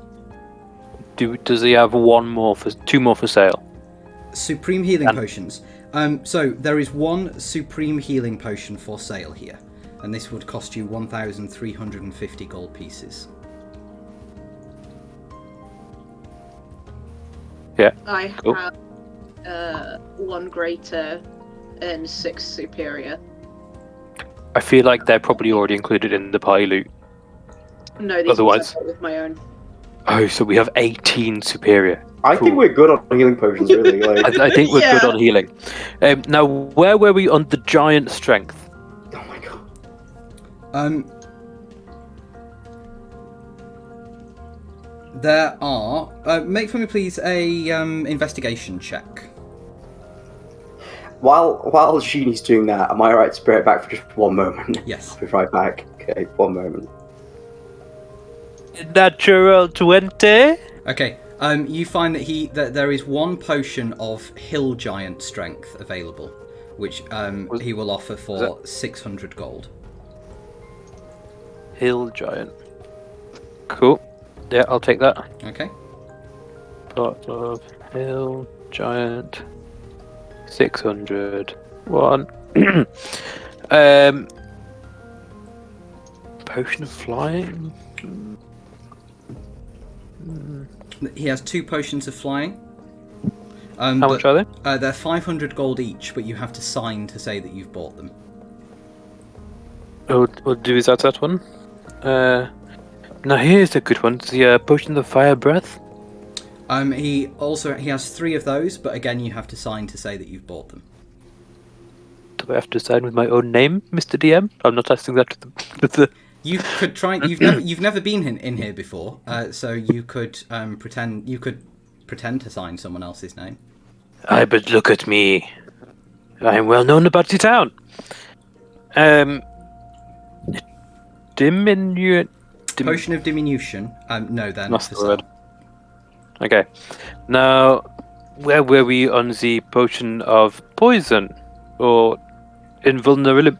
Speaker 3: does he have 2 more for sale?
Speaker 1: Supreme healing
Speaker 3: And-
Speaker 1: potions. So there is 1 supreme healing potion for sale here, and this would cost you 1,350 gold pieces.
Speaker 3: Yeah.
Speaker 5: I
Speaker 3: Cool.
Speaker 5: have 1 greater and 6 superior.
Speaker 3: I feel like they're probably already included in the party loot.
Speaker 5: No, these
Speaker 3: Otherwise-
Speaker 5: ones I got with my own.
Speaker 3: Oh, so we have 18 superior.
Speaker 4: I think
Speaker 3: Cool.
Speaker 4: we're good on healing potions, really. Like,
Speaker 3: I think we're good
Speaker 5: Yeah.
Speaker 3: on healing. Now, where were we on the giant strength?
Speaker 4: oh my god.
Speaker 1: There are. Make for me, please, a investigation check.
Speaker 4: While Genie's doing that, am I right to spare it back for just 1 moment?
Speaker 1: Yes.
Speaker 4: I'll be right back. Okay, 1 moment.
Speaker 3: Natural 20.
Speaker 1: Okay. You find that there is 1 potion of hill giant strength available, which he will offer for 600 gold.
Speaker 3: Hill giant. Cool. Yeah, I'll take that.
Speaker 1: Okay.
Speaker 3: Pot of hill giant. 600. 1. Potion of flying.
Speaker 1: He has 2 potions of flying.
Speaker 3: How much are they?
Speaker 1: They're 500 gold each, but you have to sign to say that you've bought them.
Speaker 3: We'll do that one. Now here's a good one. The potion of fire breath.
Speaker 1: He has 3 of those, but again, you have to sign to say that you've bought them.
Speaker 3: Do I have to sign with my own name, Mr. DM? I'm not asking that to the.
Speaker 1: You could try. You've never been in here before, so you could pretend to sign someone else's name.
Speaker 3: But look at me. I'm well known about the town.
Speaker 1: Potion of diminution. No, they're not
Speaker 3: That's
Speaker 1: for
Speaker 3: the
Speaker 1: sale.
Speaker 3: word. Okay. Now, where were we on the potion of poison? Or invulnerability?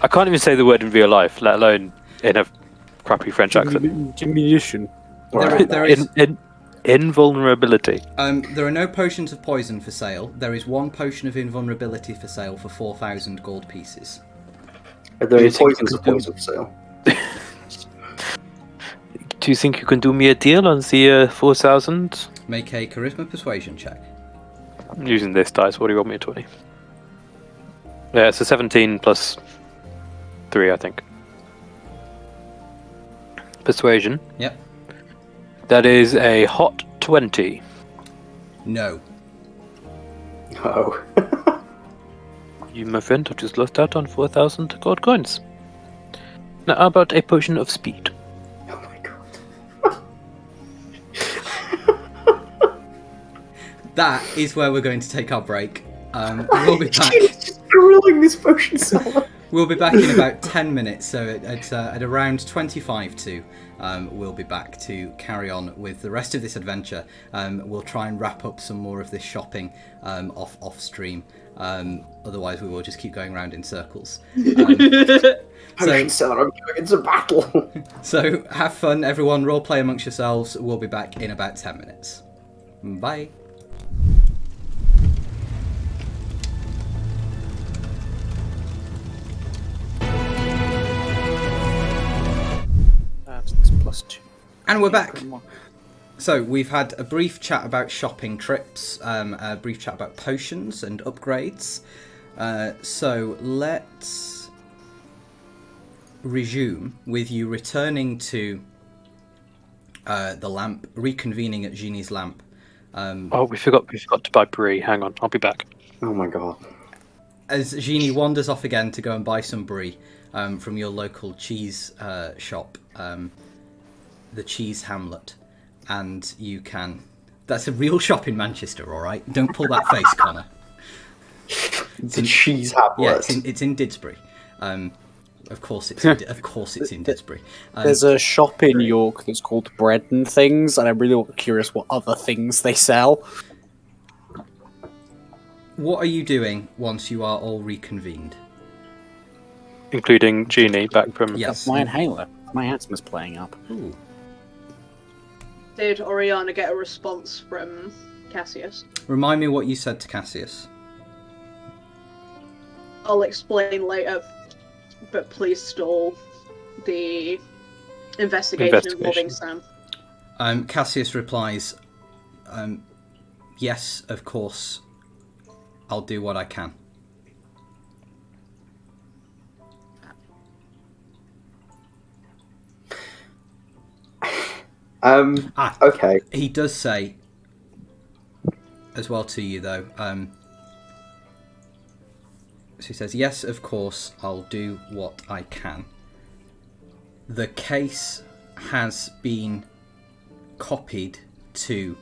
Speaker 3: I can't even say the word in real life, let alone in a crappy French accent.
Speaker 2: Diminution.
Speaker 1: There is.
Speaker 3: Invulnerability.
Speaker 1: There are no potions of poison for sale. There is one potion of invulnerability for sale for 4,000 gold pieces.
Speaker 4: Are there
Speaker 3: Do
Speaker 4: any
Speaker 3: you think
Speaker 4: poisons
Speaker 3: you
Speaker 4: of
Speaker 3: could do-
Speaker 4: poison for sale?
Speaker 3: Do you think you can do me a deal on the 4,000?
Speaker 1: Make a charisma persuasion check.
Speaker 3: I'm using this dice. What do you want me at 20? Yeah, it's a 17 plus 3, I think. Persuasion.
Speaker 1: Yep.
Speaker 3: That is a hot 20.
Speaker 1: No.
Speaker 4: Oh.
Speaker 3: You, my friend, have just lost out on 4,000 gold coins. Now, how about a potion of speed?
Speaker 4: Oh my god.
Speaker 1: That is where we're going to take our break. We'll be back.
Speaker 4: Just grilling this potion seller.
Speaker 1: We'll be back in about 10 minutes, so at around 25 to, we'll be back to carry on with the rest of this adventure. We'll try and wrap up some more of this shopping off stream. Otherwise, we will just keep going around in circles.
Speaker 4: Potion seller, I'm going into battle.
Speaker 1: So have fun, everyone. Role play amongst yourselves. We'll be back in about 10 minutes. Bye.
Speaker 2: That's this +2.
Speaker 1: And we're back. So we've had a brief chat about shopping trips, a brief chat about potions and upgrades. So let's resume with you returning to the lamp, reconvening at Génie's lamp.
Speaker 3: Oh, we forgot to buy brie. Hang on, I'll be back.
Speaker 4: Oh my god.
Speaker 1: As Génie wanders off again to go and buy some brie from your local cheese shop, the Cheese Hamlet. And you can... That's a real shop in Manchester, all right? Don't pull that face, Connor.
Speaker 4: The cheese hamlet.
Speaker 1: Yeah, it's in Didsbury. Of course it's in Didsbury.
Speaker 2: There's a shop in York that's called Bread and Things, and I'm really curious what other things they sell.
Speaker 1: What are you doing once you are all reconvened?
Speaker 3: Including Génie back from...
Speaker 1: Yes.
Speaker 2: My inhaler. My asthma's playing up.
Speaker 1: Ooh.
Speaker 5: Did Oriyana get a response from Cassius?
Speaker 1: Remind me what you said to Cassius.
Speaker 5: I'll explain later, but please stall the investigation involving Sam.
Speaker 1: Cassius replies, yes, of course, I'll do what I can.
Speaker 4: Okay.
Speaker 1: He does say, as well to you though, so he says, yes, of course, I'll do what I can. The case has been copied to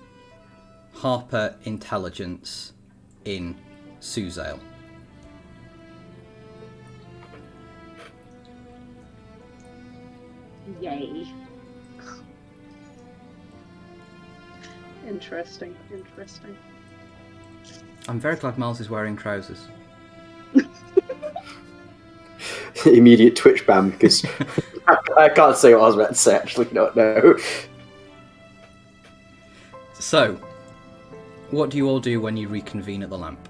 Speaker 1: Harper Intelligence in Suzale.
Speaker 5: Yay. Interesting.
Speaker 1: I'm very glad Miles is wearing trousers.
Speaker 4: Immediate Twitch ban because I can't say what I was about to say. Actually, no.
Speaker 1: So, what do you all do when you reconvene at the lamp?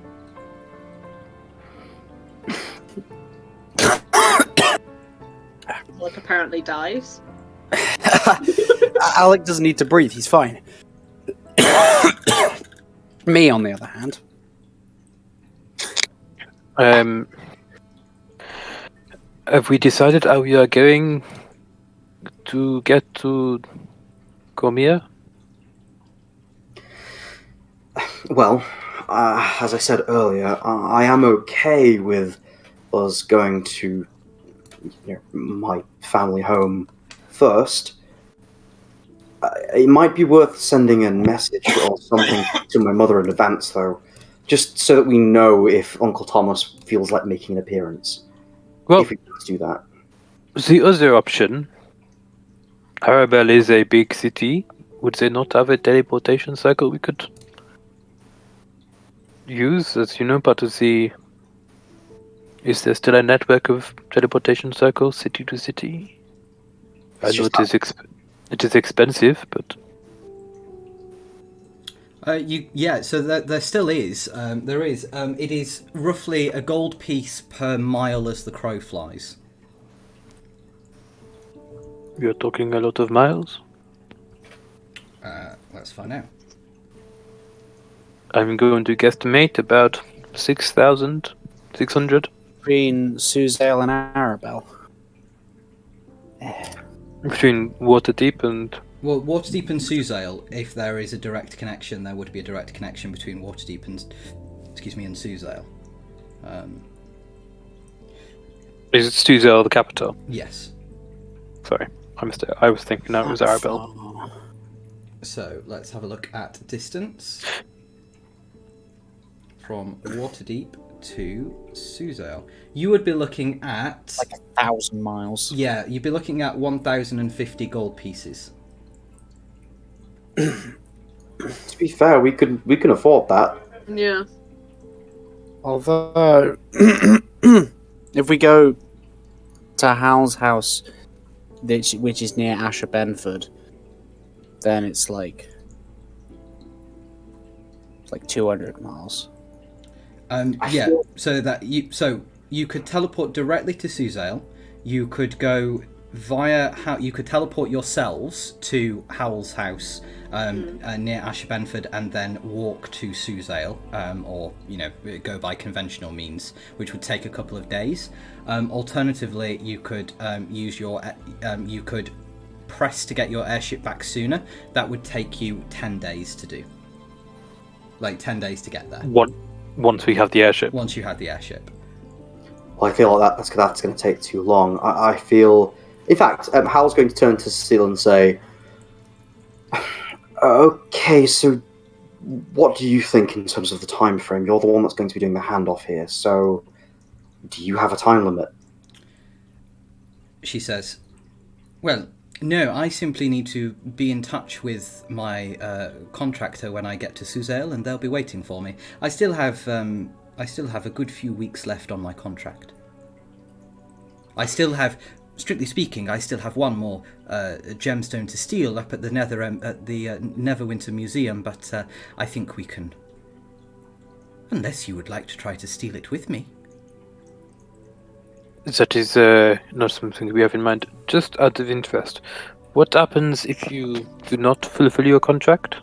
Speaker 5: Alec apparently dies.
Speaker 2: Alec doesn't need to breathe, he's fine. Me, on the other hand.
Speaker 3: Have we decided how we are going to get to Cormyr?
Speaker 4: Well, as I said earlier, I am okay with us going to my family home first. It might be worth sending a message or something to my mother in advance, though, just so that we know if Uncle Thomas feels like making an appearance.
Speaker 3: Well,
Speaker 4: If we could do that.
Speaker 3: the other option, Arabelle is a big city. Would they not have a teleportation circle we could use? As you know, part of the... Is there still a network of teleportation circles, city to city? I know it is expensive, but...
Speaker 1: So there still is. There is. It is roughly a gold piece per mile as the crow flies.
Speaker 3: You're talking a lot of miles?
Speaker 1: Let's find out.
Speaker 3: I'm going to guesstimate about 6,600.
Speaker 2: Between Suzail and Arabelle.
Speaker 3: Between Waterdeep and...
Speaker 1: Well, Waterdeep and Suzail, if there is a direct connection, there would be a direct connection between Waterdeep and, and Suzail.
Speaker 3: Is it Suzail the capital?
Speaker 1: Yes.
Speaker 3: Sorry, I missed it. I was thinking that was Arabelle.
Speaker 1: So let's have a look at distance from Waterdeep to Suzail. You would be looking at
Speaker 2: Like 1,000 miles.
Speaker 1: Yeah, you'd be looking at 1,050 gold pieces.
Speaker 4: To be fair, we can afford that.
Speaker 5: Yeah.
Speaker 2: Although, if we go to Hal's house, which is near Asher Benford, then it's like 200 miles.
Speaker 1: So you could teleport directly to Suzail. You could go you could teleport yourselves to Howell's house near Asher Benford and then walk to Suzail, or go by conventional means, which would take a couple of days. Alternatively, you could you could press to get your airship back sooner. That would take you 10 days to do. 10 days to get there.
Speaker 3: Once we have the airship.
Speaker 1: Once you had the airship.
Speaker 4: Well, I feel like that's going to take too long. I feel... In fact, Hal's going to turn to Cecile and say, okay, so what do you think in terms of the time frame? You're the one that's going to be doing the handoff here, so do you have a time limit?
Speaker 1: She says, well, no, I simply need to be in touch with my contractor when I get to Suzail, and they'll be waiting for me. I still have a good few weeks left on my contract. I still have, strictly speaking, I still have one more gemstone to steal up at the Neverwinter Museum, but I think we can... Unless you would like to try to steal it with me.
Speaker 3: That is not something we have in mind. Just out of interest, what happens if you do not fulfill your contract?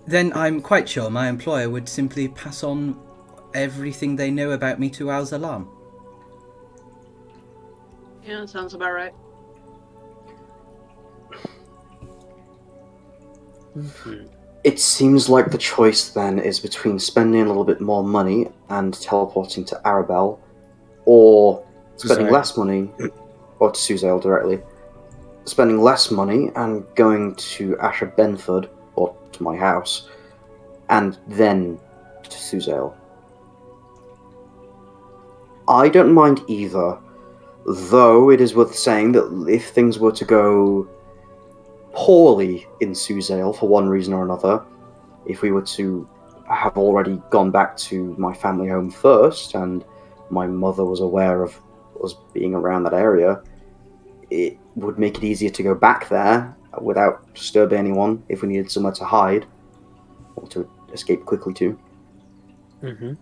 Speaker 1: Then I'm quite sure my employer would simply pass on everything they know about me to Al-Zalam.
Speaker 5: Yeah, that sounds about right.
Speaker 4: It seems like the choice then is between spending a little bit more money and teleporting to Arabelle, or spending less money, or to Suzail directly, spending less money and going to Asher Benford, or to my house, and then to Suzail. I don't mind either, though it is worth saying that if things were to go poorly in Suzail for one reason or another, if we were to have already gone back to my family home first, and my mother was aware of us being around that area, it would make it easier to go back there without disturbing anyone if we needed somewhere to hide, or to escape quickly to.
Speaker 3: Mm-hmm.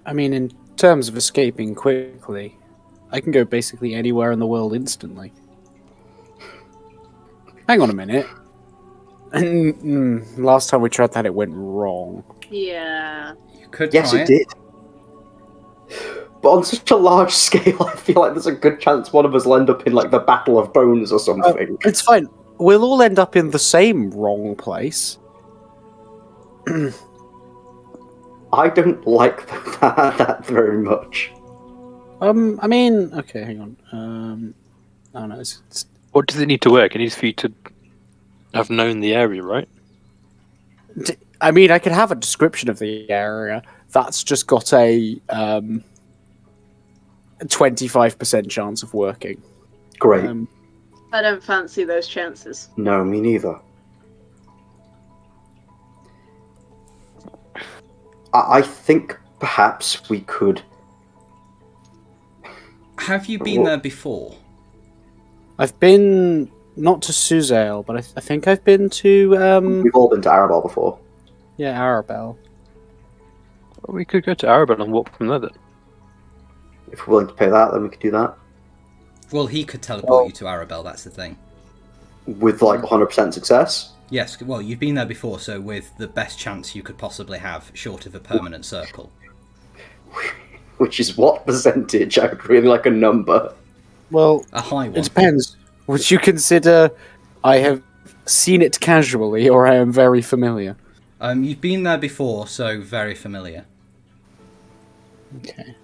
Speaker 2: I mean, in terms of escaping quickly, I can go basically anywhere in the world instantly. Hang on a minute. Last time we tried that, it went wrong.
Speaker 5: Yeah.
Speaker 1: You could
Speaker 4: Yes,
Speaker 1: try
Speaker 4: it did. But on such a large scale, I feel like there's a good chance one of us will end up in like the Battle of Bones or something.
Speaker 2: It's fine. We'll all end up in the same wrong place.
Speaker 4: I don't like that very much.
Speaker 2: I mean, okay, hang on. Oh no, it's
Speaker 3: What does it need to work? It needs for you to have known the area, right?
Speaker 2: I mean, I could have a description of the area. That's just got a 25% chance of working.
Speaker 4: Great.
Speaker 5: I don't fancy those chances.
Speaker 4: No, me neither. I think perhaps we could...
Speaker 1: Have you been there before?
Speaker 2: I've been, not to Suzale, but I think I've been to,
Speaker 4: We've all been to Arabelle before.
Speaker 2: yeah, Arabelle.
Speaker 3: Well, we could go to Arabelle and walk from there then.
Speaker 4: If we're willing to pay that, then we could do that.
Speaker 1: Well, he could teleport you to Arabelle, that's the thing.
Speaker 4: With like 100% success?
Speaker 1: Yes, well, you've been there before, so with the best chance you could possibly have, short of a permanent circle.
Speaker 4: Which is what percentage? I would really like a number.
Speaker 2: Well,
Speaker 1: A high one.
Speaker 2: it depends. Would you consider I have seen it casually, or I am very familiar?
Speaker 1: You've been there before, so very familiar.
Speaker 2: Okay.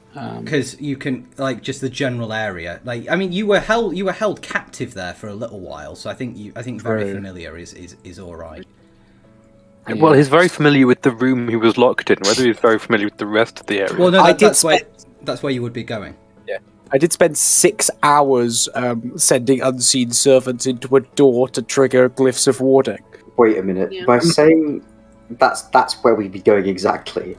Speaker 1: Because you can, like, just the general area. Like, I mean, you were held captive there for a little while, so I think very
Speaker 2: True.
Speaker 1: familiar is all right.
Speaker 3: Well, he's very familiar with the room he was locked in. Whether he's very familiar with the rest of the area.
Speaker 1: Well, no,
Speaker 2: I
Speaker 1: that's
Speaker 2: did
Speaker 1: where you would be going.
Speaker 2: I did spend 6 hours sending unseen servants into a door to trigger glyphs of warding.
Speaker 4: Wait a minute.
Speaker 5: Yeah.
Speaker 4: By saying that's where we'd be going exactly.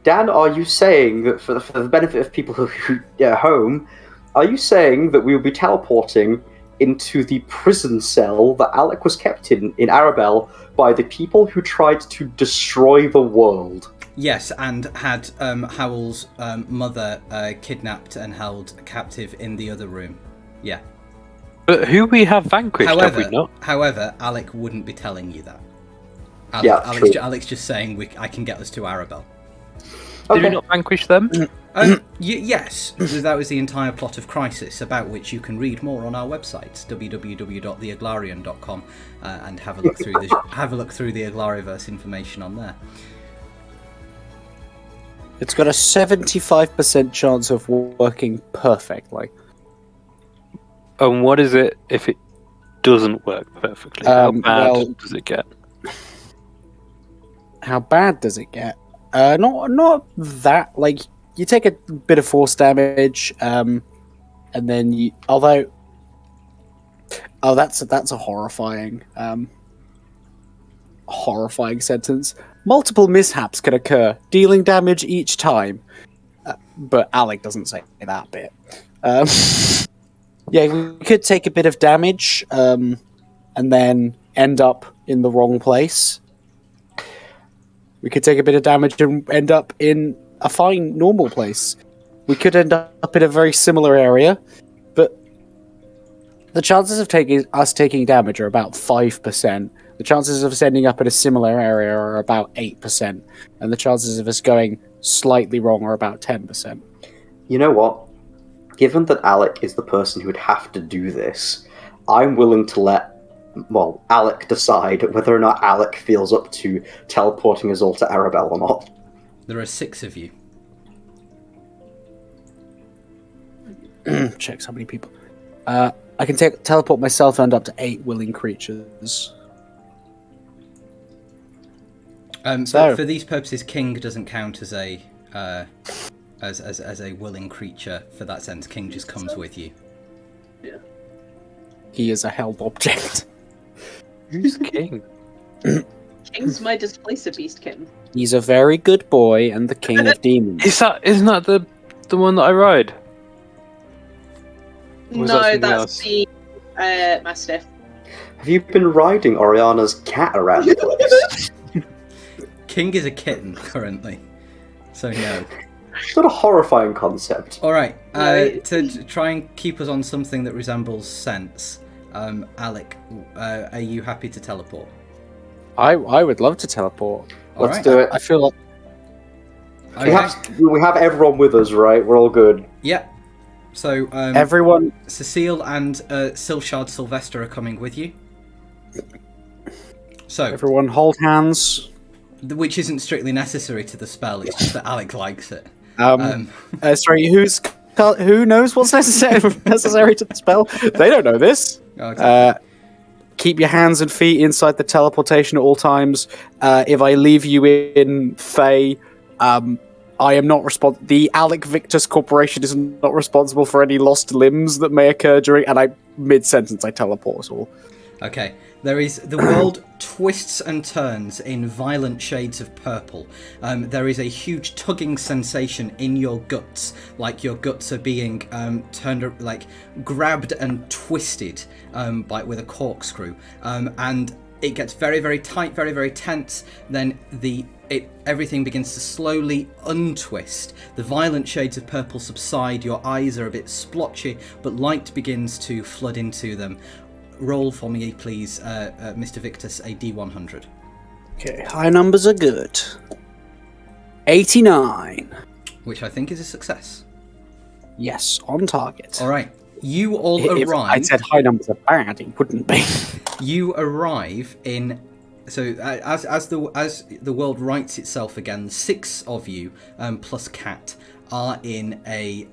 Speaker 4: Dan, are you saying that for the benefit of people who are home, are you saying that we will be teleporting into the prison cell that Alec was kept in Arabelle by the people who tried to destroy the world?
Speaker 1: Yes, and had Howell's mother kidnapped and held captive in the other room. Yeah.
Speaker 3: But who we have vanquished, have we not?
Speaker 1: However, Alec wouldn't be telling you that. Alec's just saying I can get us to Arabelle.
Speaker 3: Did we not vanquish them?
Speaker 1: Yes, that was the entire plot of Crisis, about which you can read more on our website, www.TheAglarion.com, and have a look through the Aglarioverse information on there.
Speaker 2: It's got a 75% chance of working perfectly.
Speaker 3: And what is it if it doesn't work perfectly? How bad does it get?
Speaker 2: How bad does it get? Not that. Like, you take a bit of force damage, and then you. That's a horrifying sentence. Multiple mishaps can occur, dealing damage each time. But Alec doesn't say that bit. Yeah, we could take a bit of damage, and then end up in the wrong place. We could take a bit of damage and end up in a fine, normal place. We could end up in a very similar area, but the chances of us taking damage are about 5%. The chances of us ending up in a similar area are about 8%, and the chances of us going slightly wrong are about 10%.
Speaker 4: You know what? Given that Alec is the person who would have to do this, I'm willing to let Alec decide whether or not Alec feels up to teleporting us all to Arabelle or not.
Speaker 1: There are 6 of you.
Speaker 2: Checks how many people. I can teleport myself and up to 8 willing creatures.
Speaker 1: For these purposes, King doesn't count as a as a willing creature for that sense. King just comes with you.
Speaker 5: Yeah.
Speaker 2: He is a held object.
Speaker 3: Who's king?
Speaker 5: Kings might displace a beast kitten.
Speaker 2: He's a very good boy and the king of demons.
Speaker 3: Isn't that the one that I ride? Or is that
Speaker 5: No,
Speaker 3: something
Speaker 5: that's
Speaker 3: else?
Speaker 5: the Mastiff.
Speaker 4: Have you been riding Oriana's cat around the place?
Speaker 1: King is a kitten currently, so no.
Speaker 4: It's not a horrifying concept.
Speaker 1: All right,
Speaker 5: No,
Speaker 1: to try and keep us on something that resembles sense, Alec, are you happy to teleport?
Speaker 2: I would love to teleport.
Speaker 4: Let's do it.
Speaker 2: I feel like
Speaker 1: Okay.
Speaker 4: We have everyone with us, right? We're all good.
Speaker 1: Yeah. So
Speaker 2: everyone.
Speaker 1: Cecile and Silshard Sylvester are coming with you. So
Speaker 2: Everyone hold hands.
Speaker 1: which isn't strictly necessary to the spell. It's just that Alec likes it.
Speaker 2: Sorry, who knows what's necessary to the spell? They don't know this.
Speaker 1: Oh, exactly.
Speaker 2: Keep your hands and feet inside the teleportation at all times. If I leave you in Fae, I am not responsible. The Alec Victus Corporation is not responsible for any lost limbs that may occur during. And mid-sentence, I teleport us all.
Speaker 1: Okay, the world twists and turns in violent shades of purple. There is a huge tugging sensation in your guts, like your guts are being grabbed and twisted, with a corkscrew, and it gets very, very tight, very, very tense. Then everything begins to slowly untwist. The violent shades of purple subside. Your eyes are a bit splotchy, but light begins to flood into them. Roll for me, please, Mr. Victus, a D100.
Speaker 2: Okay, high numbers are good. 89.
Speaker 1: Which I think is a success.
Speaker 2: Yes, on target.
Speaker 1: All right. You all
Speaker 2: If
Speaker 1: arrive.
Speaker 2: I said high numbers are bad, it wouldn't be.
Speaker 1: You arrive in. So as the world rights itself again, 6 of you plus Cat are in a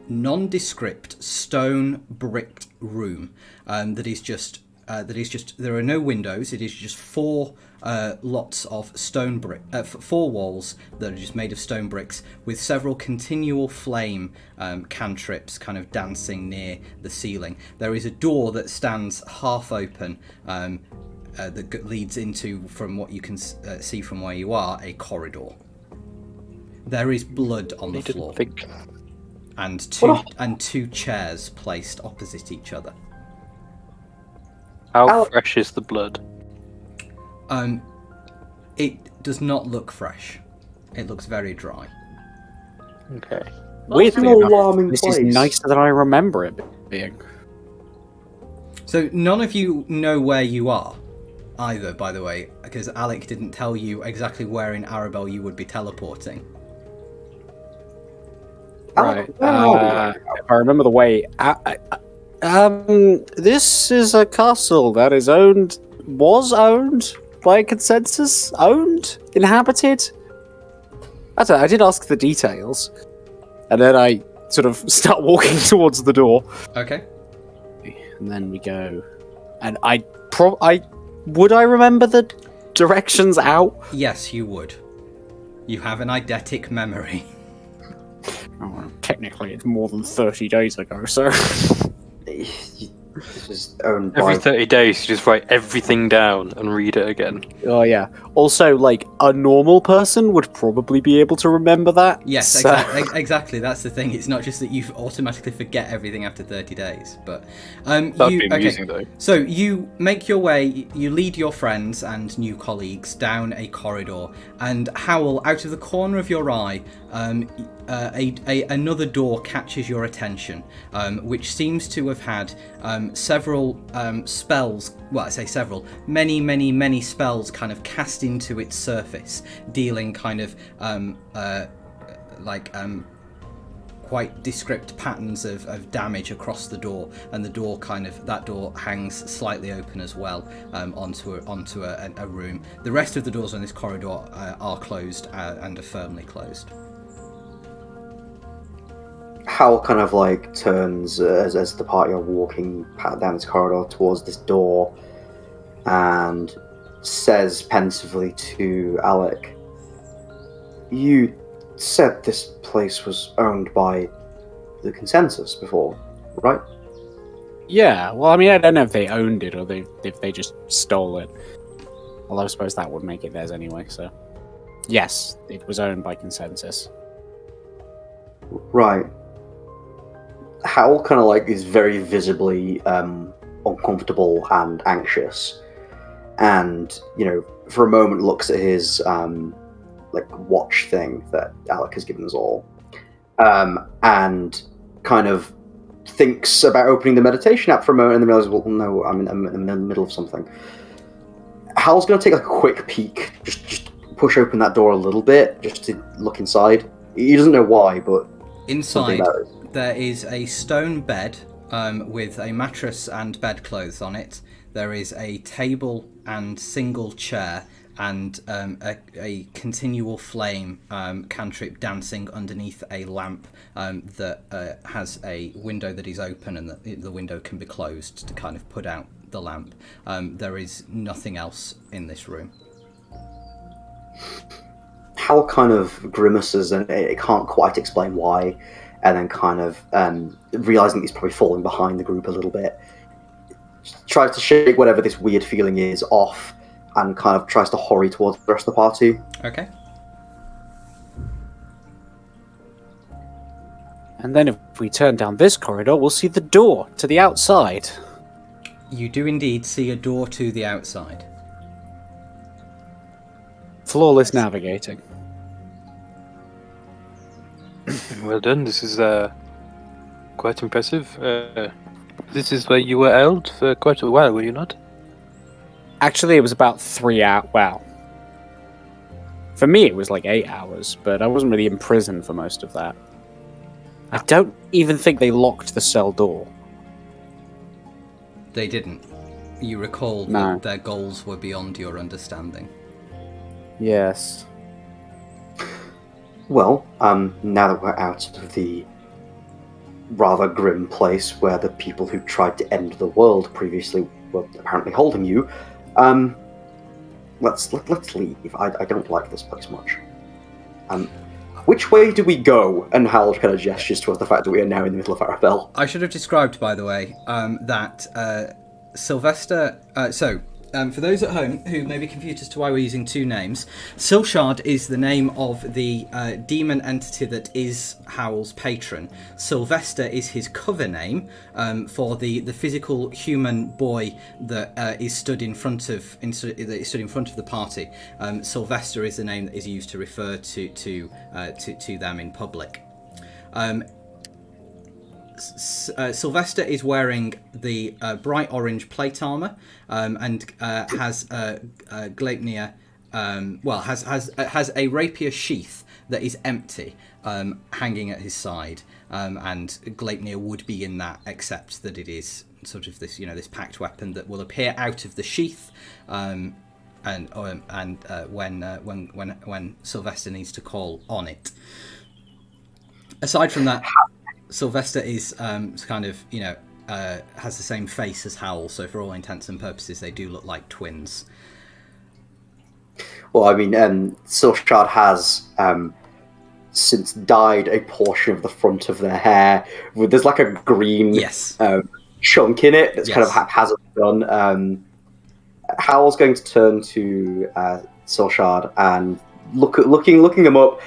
Speaker 1: nondescript stone bricked room that is just there are no windows. It is just 4 lots of stone brick, 4 walls that are just made of stone bricks with several continual flame cantrips kind of dancing near the ceiling. There is a door that stands half open that leads into, from what you can see from where you are, a corridor. There is blood on the floor, and two chairs placed opposite each other.
Speaker 3: How fresh is the blood?
Speaker 1: It does not look fresh. It looks very dry.
Speaker 3: Okay.
Speaker 2: Weirdly
Speaker 4: an
Speaker 2: enough,
Speaker 4: alarming
Speaker 2: this
Speaker 4: place.
Speaker 2: is nicer than I remember it being.
Speaker 1: So none of you know where you are, either, by the way, because Alec didn't tell you exactly where in Arabelle you would be teleporting.
Speaker 2: Right. If I remember the way, this is a castle that was owned by consensus, inhabited. I don't know, I did ask the details, and then I sort of start walking towards the door.
Speaker 1: Okay.
Speaker 2: And then we go, and would I remember the directions out?
Speaker 1: Yes, you would. You have an eidetic memory.
Speaker 2: Oh, well, technically, it's more than 30 days ago, so...
Speaker 4: This is owned by...
Speaker 3: Every 30 days, you just write everything down and read it again.
Speaker 2: Oh, yeah. Also, like, a normal person would probably be able to remember that.
Speaker 1: Yes,
Speaker 2: so...
Speaker 1: exactly. That's the thing. It's not just that you automatically forget everything after 30 days, but...
Speaker 3: That'd be amusing, though.
Speaker 1: So you make your way, you lead your friends and new colleagues down a corridor, and Howl, out of the corner of your eye, another door catches your attention, which seems to have had several spells, well, I say several, many spells kind of cast into its surface, dealing kind of quite descript patterns of damage across the door, and that door hangs slightly open as well onto a room. The rest of the doors on this corridor are closed and are firmly closed.
Speaker 4: Hal kind of like turns as the party are walking down this corridor towards this door, and says pensively to Alec, "You said this place was owned by the consensus before, right?"
Speaker 2: Yeah, well, I mean, I don't know if they owned it or if they just stole it. Although I suppose that would make it theirs anyway, so... Yes, it was owned by consensus.
Speaker 4: Right. Hal kind of like is very visibly uncomfortable and anxious, and for a moment looks at his watch thing that Alec has given us all, and kind of thinks about opening the meditation app for a moment, and then realizes, well, no, I'm in the middle of something. Hal's going to take a quick peek, just push open that door a little bit, just to look inside. He doesn't know why, but
Speaker 1: inside there is a stone bed with a mattress and bedclothes on it. There is a table and single chair, and a continual flame cantrip dancing underneath a lamp that has a window that is open, and the window can be closed to kind of put out the lamp. There is nothing else in this room.
Speaker 4: Hal kind of grimaces, and it can't quite explain why, and then kind of realizing he's probably falling behind the group a little bit, tries to shake whatever this weird feeling is off, and kind of tries to hurry towards the rest of the party.
Speaker 1: Okay.
Speaker 2: And then if we turn down this corridor, we'll see the door to the outside.
Speaker 1: You do indeed see a door to the outside.
Speaker 2: Flawless navigating.
Speaker 3: Well done. This is quite impressive. This is where you were held for quite a while, were you not?
Speaker 2: Actually, it was about 3 hours. Well, for me, it was like 8 hours, but I wasn't really imprisoned for most of that. I don't even think they locked the cell door.
Speaker 1: They didn't. You recall
Speaker 2: No.
Speaker 1: that their goals were beyond your understanding.
Speaker 2: Yes.
Speaker 4: Well, now that we're out of the rather grim place where the people who tried to end the world previously were apparently holding you, let's leave. I don't like this place much. Which way do we go? And Hal kind of gestures towards the fact that we are now in the middle of Arabelle.
Speaker 1: I should have described, by the way, that Sylvester... for those at home who may be confused as to why we're using two names, Silshard is the name of the demon entity that is Howl's patron. Sylvester is his cover name for the physical human boy that is stood in front of the party. Sylvester is the name that is used to refer to them in public. Sylvester is wearing the bright orange plate armor and has Gleipnir. Has a rapier sheath that is empty, hanging at his side, and Gleipnir would be in that, except that it is sort of this, this packed weapon that will appear out of the sheath, when Sylvester needs to call on it. Aside from that, Sylvester is kind of, has the same face as Howl, so for all intents and purposes, they do look like twins.
Speaker 4: Well, I mean, Silshard has since dyed a portion of the front of their hair. There's like a green chunk in it that's kind of haphazardly done. Howl's going to turn to Silshard and looking them up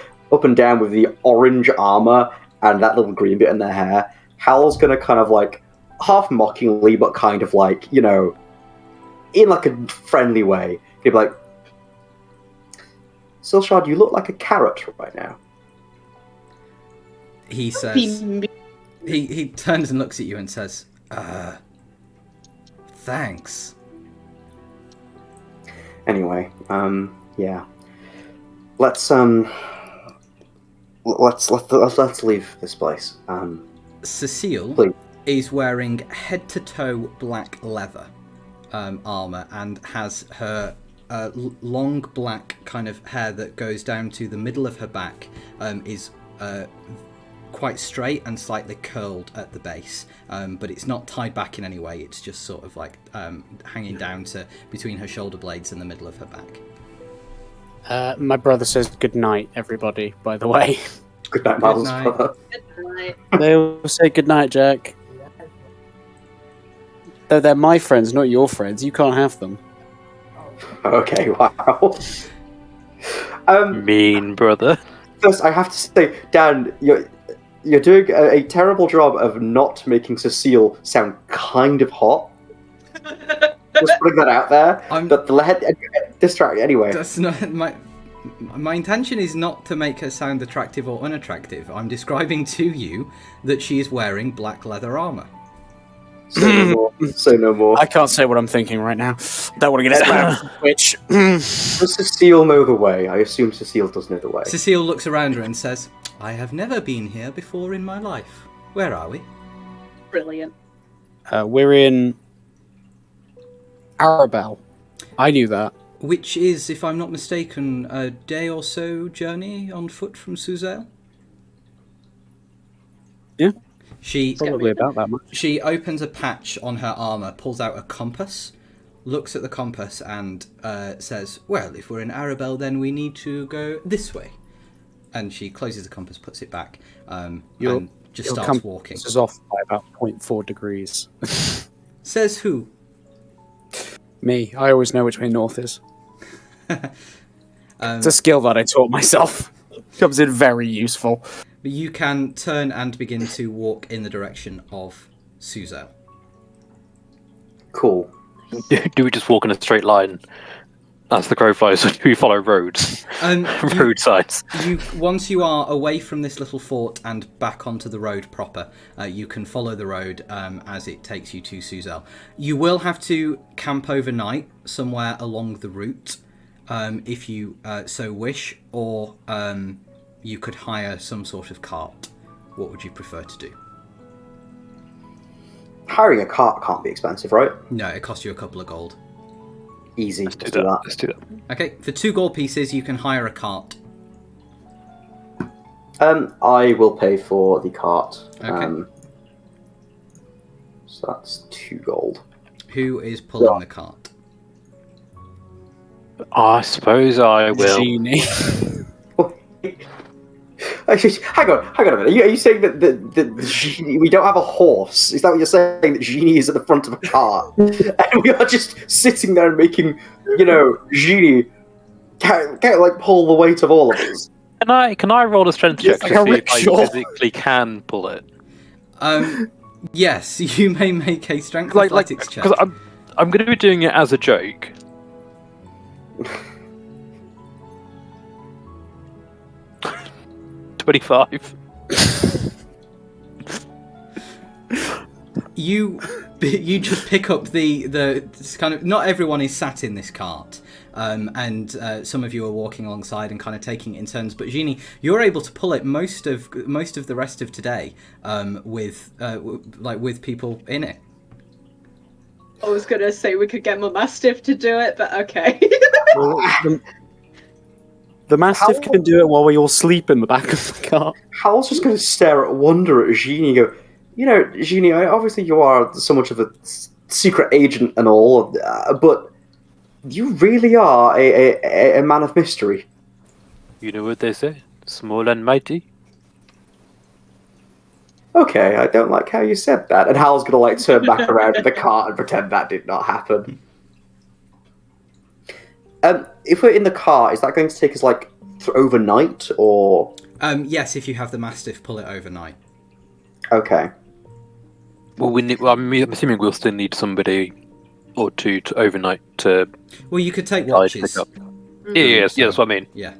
Speaker 4: and down with the orange armor and that little green bit in their hair. Howl's going to kind of like, half mockingly, but kind of like, in like a friendly way, he'd be like, Silshard, you look like a carrot right now.
Speaker 1: He says, he turns and looks at you and says, thanks.
Speaker 4: Anyway, yeah. Let's leave this place.
Speaker 1: Cecile
Speaker 4: please.
Speaker 1: is wearing head-to-toe black leather armor and has her long black kind of hair that goes down to the middle of her back is quite straight and slightly curled at the base, but it's not tied back in any way. It's just sort of like hanging down to between her shoulder blades and the middle of her back.
Speaker 2: My brother says good night, everybody, by the way.
Speaker 4: Good night, Miles' brother.
Speaker 5: Good night.
Speaker 2: They will say good night, Jack. Though they're my friends, not your friends. You can't have them.
Speaker 4: Okay, wow.
Speaker 3: Mean brother.
Speaker 4: First, I have to say, Dan, you're doing a terrible job of not making Cecile sound kind of hot. Just putting that out there. But the head distract anyway.
Speaker 1: That's not my intention is not to make her sound attractive or unattractive. I'm describing to you that she is wearing black leather armor.
Speaker 4: Say no more.
Speaker 2: I can't say what I'm thinking right now. Don't want to get spammed on Twitch.
Speaker 4: Does Cecile know the way? I assume Cecile does know the way.
Speaker 1: Cecile looks around her and says, I have never been here before in my life. Where are we?
Speaker 5: Brilliant.
Speaker 2: We're in Arabelle. I knew that.
Speaker 1: which is, if I'm not mistaken, a day or so journey on foot from Suzel.
Speaker 2: Yeah,
Speaker 1: She
Speaker 2: probably about that much.
Speaker 1: She opens a patch on her armour, pulls out a compass, looks at the compass, and says, "Well, if we're in Arabelle, then we need to go this way." And she closes the compass, puts it back, and just starts walking.
Speaker 2: This is off by about 0.4 degrees.
Speaker 1: Says who?
Speaker 2: Me. I always know which way north is. It's a skill that I taught myself. Comes in very useful.
Speaker 1: But you can turn and begin to walk in the direction of Suzel.
Speaker 4: Cool.
Speaker 3: Do we just walk in a straight line as the crow flies, or do we follow roads? Road signs.
Speaker 1: Once you are away from this little fort and back onto the road proper, you can follow the road as it takes you to Suzel. You will have to camp overnight somewhere along the route if you so wish, or you could hire some sort of cart. What would you prefer to do?
Speaker 4: Hiring a cart can't be expensive, right?
Speaker 1: No, it costs you a couple of gold.
Speaker 4: Easy.
Speaker 3: Let's do that. Let's do that.
Speaker 1: Okay, for 2 gold pieces, you can hire a cart.
Speaker 4: I will pay for the cart.
Speaker 1: Okay.
Speaker 4: So that's 2 gold.
Speaker 1: Who is pulling the cart?
Speaker 3: I suppose I will.
Speaker 2: Génie.
Speaker 4: Hang on a minute. Are you saying that Génie, we don't have a horse? Is that what you're saying? That Génie is at the front of a cart, and we are just sitting there and making, Génie can't like pull the weight of all of us?
Speaker 3: Can I roll a strength check
Speaker 2: Like
Speaker 3: to
Speaker 2: a
Speaker 3: see if
Speaker 2: rickshaw.
Speaker 3: I physically can pull it?
Speaker 1: Yes, you may make a strength
Speaker 3: Like,
Speaker 1: athletics check.
Speaker 3: because I'm going to be doing it as a joke. $25.
Speaker 1: You just pick up the kind of, not everyone is sat in this cart, and some of you are walking alongside and kind of taking it in turns. But Génie, you're able to pull it most of the rest of today, with people in it.
Speaker 5: I was gonna say we could get my Mastiff to do it, but okay.
Speaker 2: The Mastiff can do it while we all sleep in the back of the car.
Speaker 4: Hal's just going to stare at wonder at Génie and go, Génie, obviously you are so much of a secret agent and all, but you really are a man of mystery.
Speaker 3: You know what they say? Small and mighty.
Speaker 4: Okay, I don't like how you said that. And Hal's going to turn back around in the cart and pretend that did not happen. If we're in the car, is that going to take us overnight, or?
Speaker 1: Yes, if you have the Mastiff, pull it overnight.
Speaker 4: Okay.
Speaker 3: Well, I'm assuming we'll still need somebody or two to overnight to.
Speaker 1: Well, you could take
Speaker 3: pick
Speaker 1: watches.
Speaker 3: up. Yeah, that's what I mean.
Speaker 1: Yeah.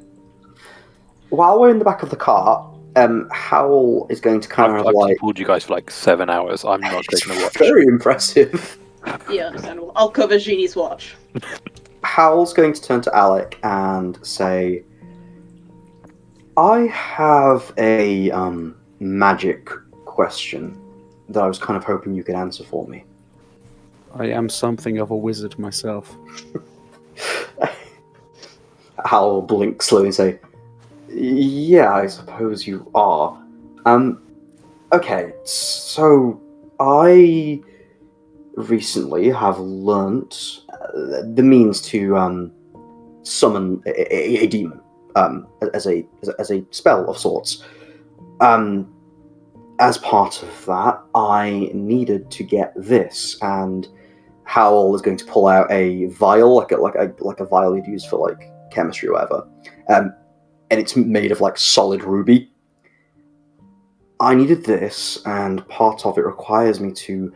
Speaker 4: While we're in the back of the car, Howl is going to kind
Speaker 3: I've
Speaker 4: of
Speaker 3: pulled you guys for 7 hours. I'm not taking a watch.
Speaker 4: Very impressive.
Speaker 5: Yeah, understandable. I'll cover Génie's watch.
Speaker 4: Howl's going to turn to Alec and say, I have a magic question that I was kind of hoping you could answer for me.
Speaker 2: I am something of a wizard myself.
Speaker 4: Howl blinks slowly and say, yeah, I suppose you are. Okay, so I recently have learnt the means to summon a demon as a spell of sorts. As part of that, I needed to get this, and Howl is going to pull out a vial, like a vial you'd use for chemistry or whatever, and it's made of solid ruby. I needed this, and part of it requires me to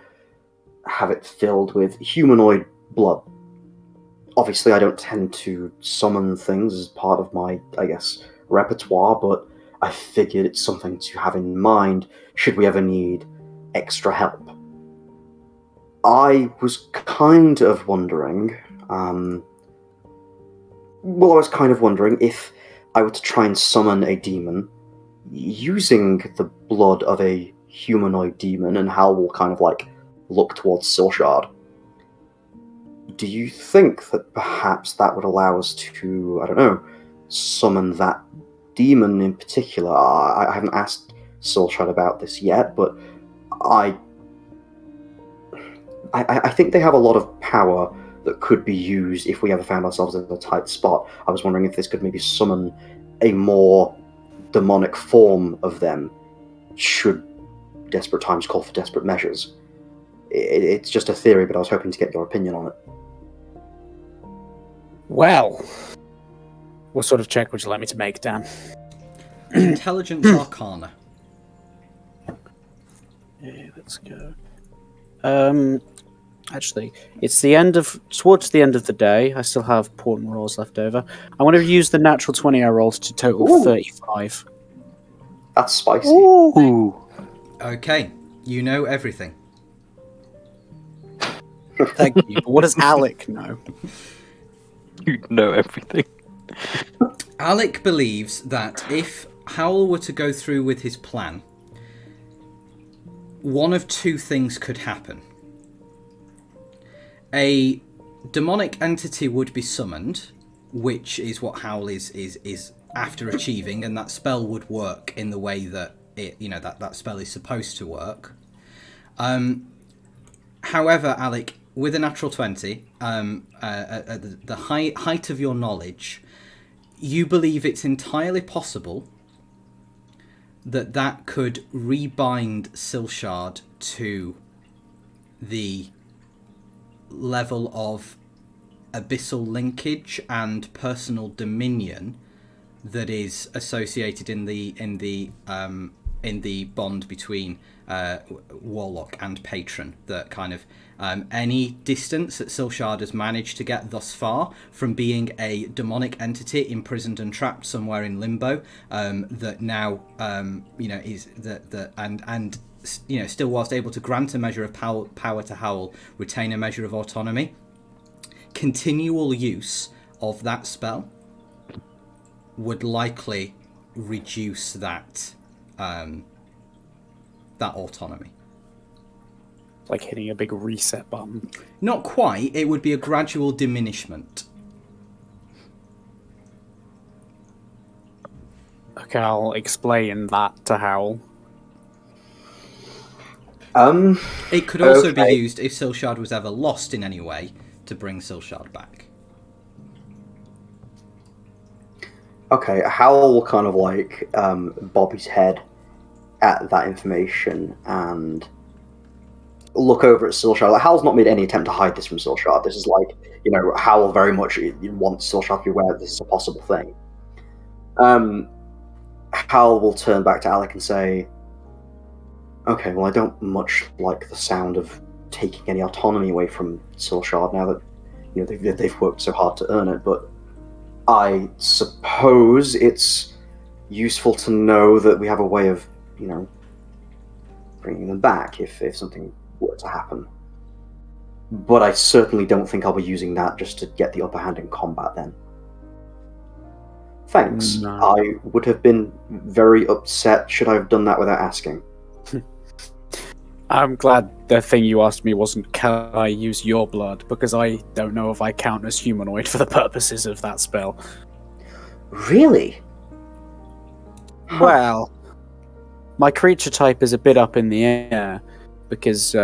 Speaker 4: have it filled with humanoid blood. Obviously, I don't tend to summon things as part of my, repertoire, but I figured it's something to have in mind should we ever need extra help. I was kind of wondering, if I were to try and summon a demon using the blood of a humanoid demon, and Hal will kind of look towards Silshard. do you think that perhaps that would allow us to, I don't know, summon that demon in particular? I haven't asked Soulshard about this yet, but I think they have a lot of power that could be used if we ever found ourselves in a tight spot. I was wondering if this could maybe summon a more demonic form of them, should desperate times call for desperate measures. It's just a theory, but I was hoping to get your opinion on it.
Speaker 2: Well, what sort of check would you like me to make, Dan?
Speaker 1: Intelligence Arcana.
Speaker 2: Yeah, let's go. Actually, it's towards the end of the day. I still have important rolls left over. I want to use the natural 20 I rolled to total
Speaker 4: Ooh.
Speaker 2: 35.
Speaker 4: That's spicy.
Speaker 3: Ooh.
Speaker 1: Okay, you know everything.
Speaker 2: Thank you. But what does Alec know?
Speaker 3: You know everything.
Speaker 1: Alec believes that if Howl were to go through with his plan, one of two things could happen. A demonic entity would be summoned, which is what Howl is after achieving, and that spell would work in the way that that spell is supposed to work. However, Alec, with a natural 20, at the height of your knowledge, you believe it's entirely possible that could rebind Silshard to the level of abyssal linkage and personal dominion that is associated in the bond between Warlock and Patron. That kind of any distance that Silshard has managed to get thus far from being a demonic entity imprisoned and trapped somewhere in limbo, that now is and still whilst able to grant a measure of power to Howl, retain a measure of autonomy. Continual use of that spell would likely reduce that autonomy.
Speaker 2: Like hitting a big reset button.
Speaker 1: Not quite. It would be a gradual diminishment.
Speaker 2: Okay, I'll explain that to Howl.
Speaker 1: It could also be
Speaker 4: okay.
Speaker 1: used if Silshard was ever lost in any way to bring Silshard back.
Speaker 4: Okay, Howl will kind of like bob his head at that information and look over at Silshard. Like, Howl's not made any attempt to hide this from Silshard. This is like, Howl very much wants Silshard to be aware that this is a possible thing. Howl will turn back to Alec and say, okay, well, I don't much like the sound of taking any autonomy away from Silshard now that they've worked so hard to earn it, but I suppose it's useful to know that we have a way of, bringing them back if something were to happen. But I certainly don't think I'll be using that just to get the upper hand in combat then. Thanks.
Speaker 2: No.
Speaker 4: I would have been very upset should I have done that without asking.
Speaker 2: I'm glad the thing you asked me wasn't, can I use your blood? Because I don't know if I count as humanoid for the purposes of that spell.
Speaker 4: Really?
Speaker 2: Well, my creature type is a bit up in the air, because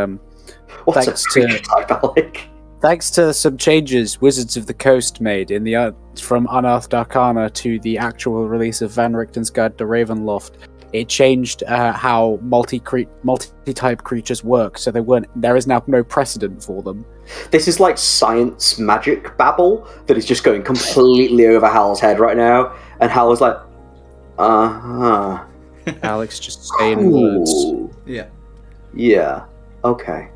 Speaker 4: What's
Speaker 2: thanks
Speaker 4: a creature type, Alec?
Speaker 2: thanks to some changes Wizards of the Coast made in the from Unearthed Arcana to the actual release of Van Richten's Guide to Ravenloft, it changed how multi-type creatures work, so there is now no precedent for them.
Speaker 4: This is like science magic babble that is just going completely over Hal's head right now, and Hal is like, uh-huh.
Speaker 2: Alex just saying words.
Speaker 4: Cool. Yeah, okay.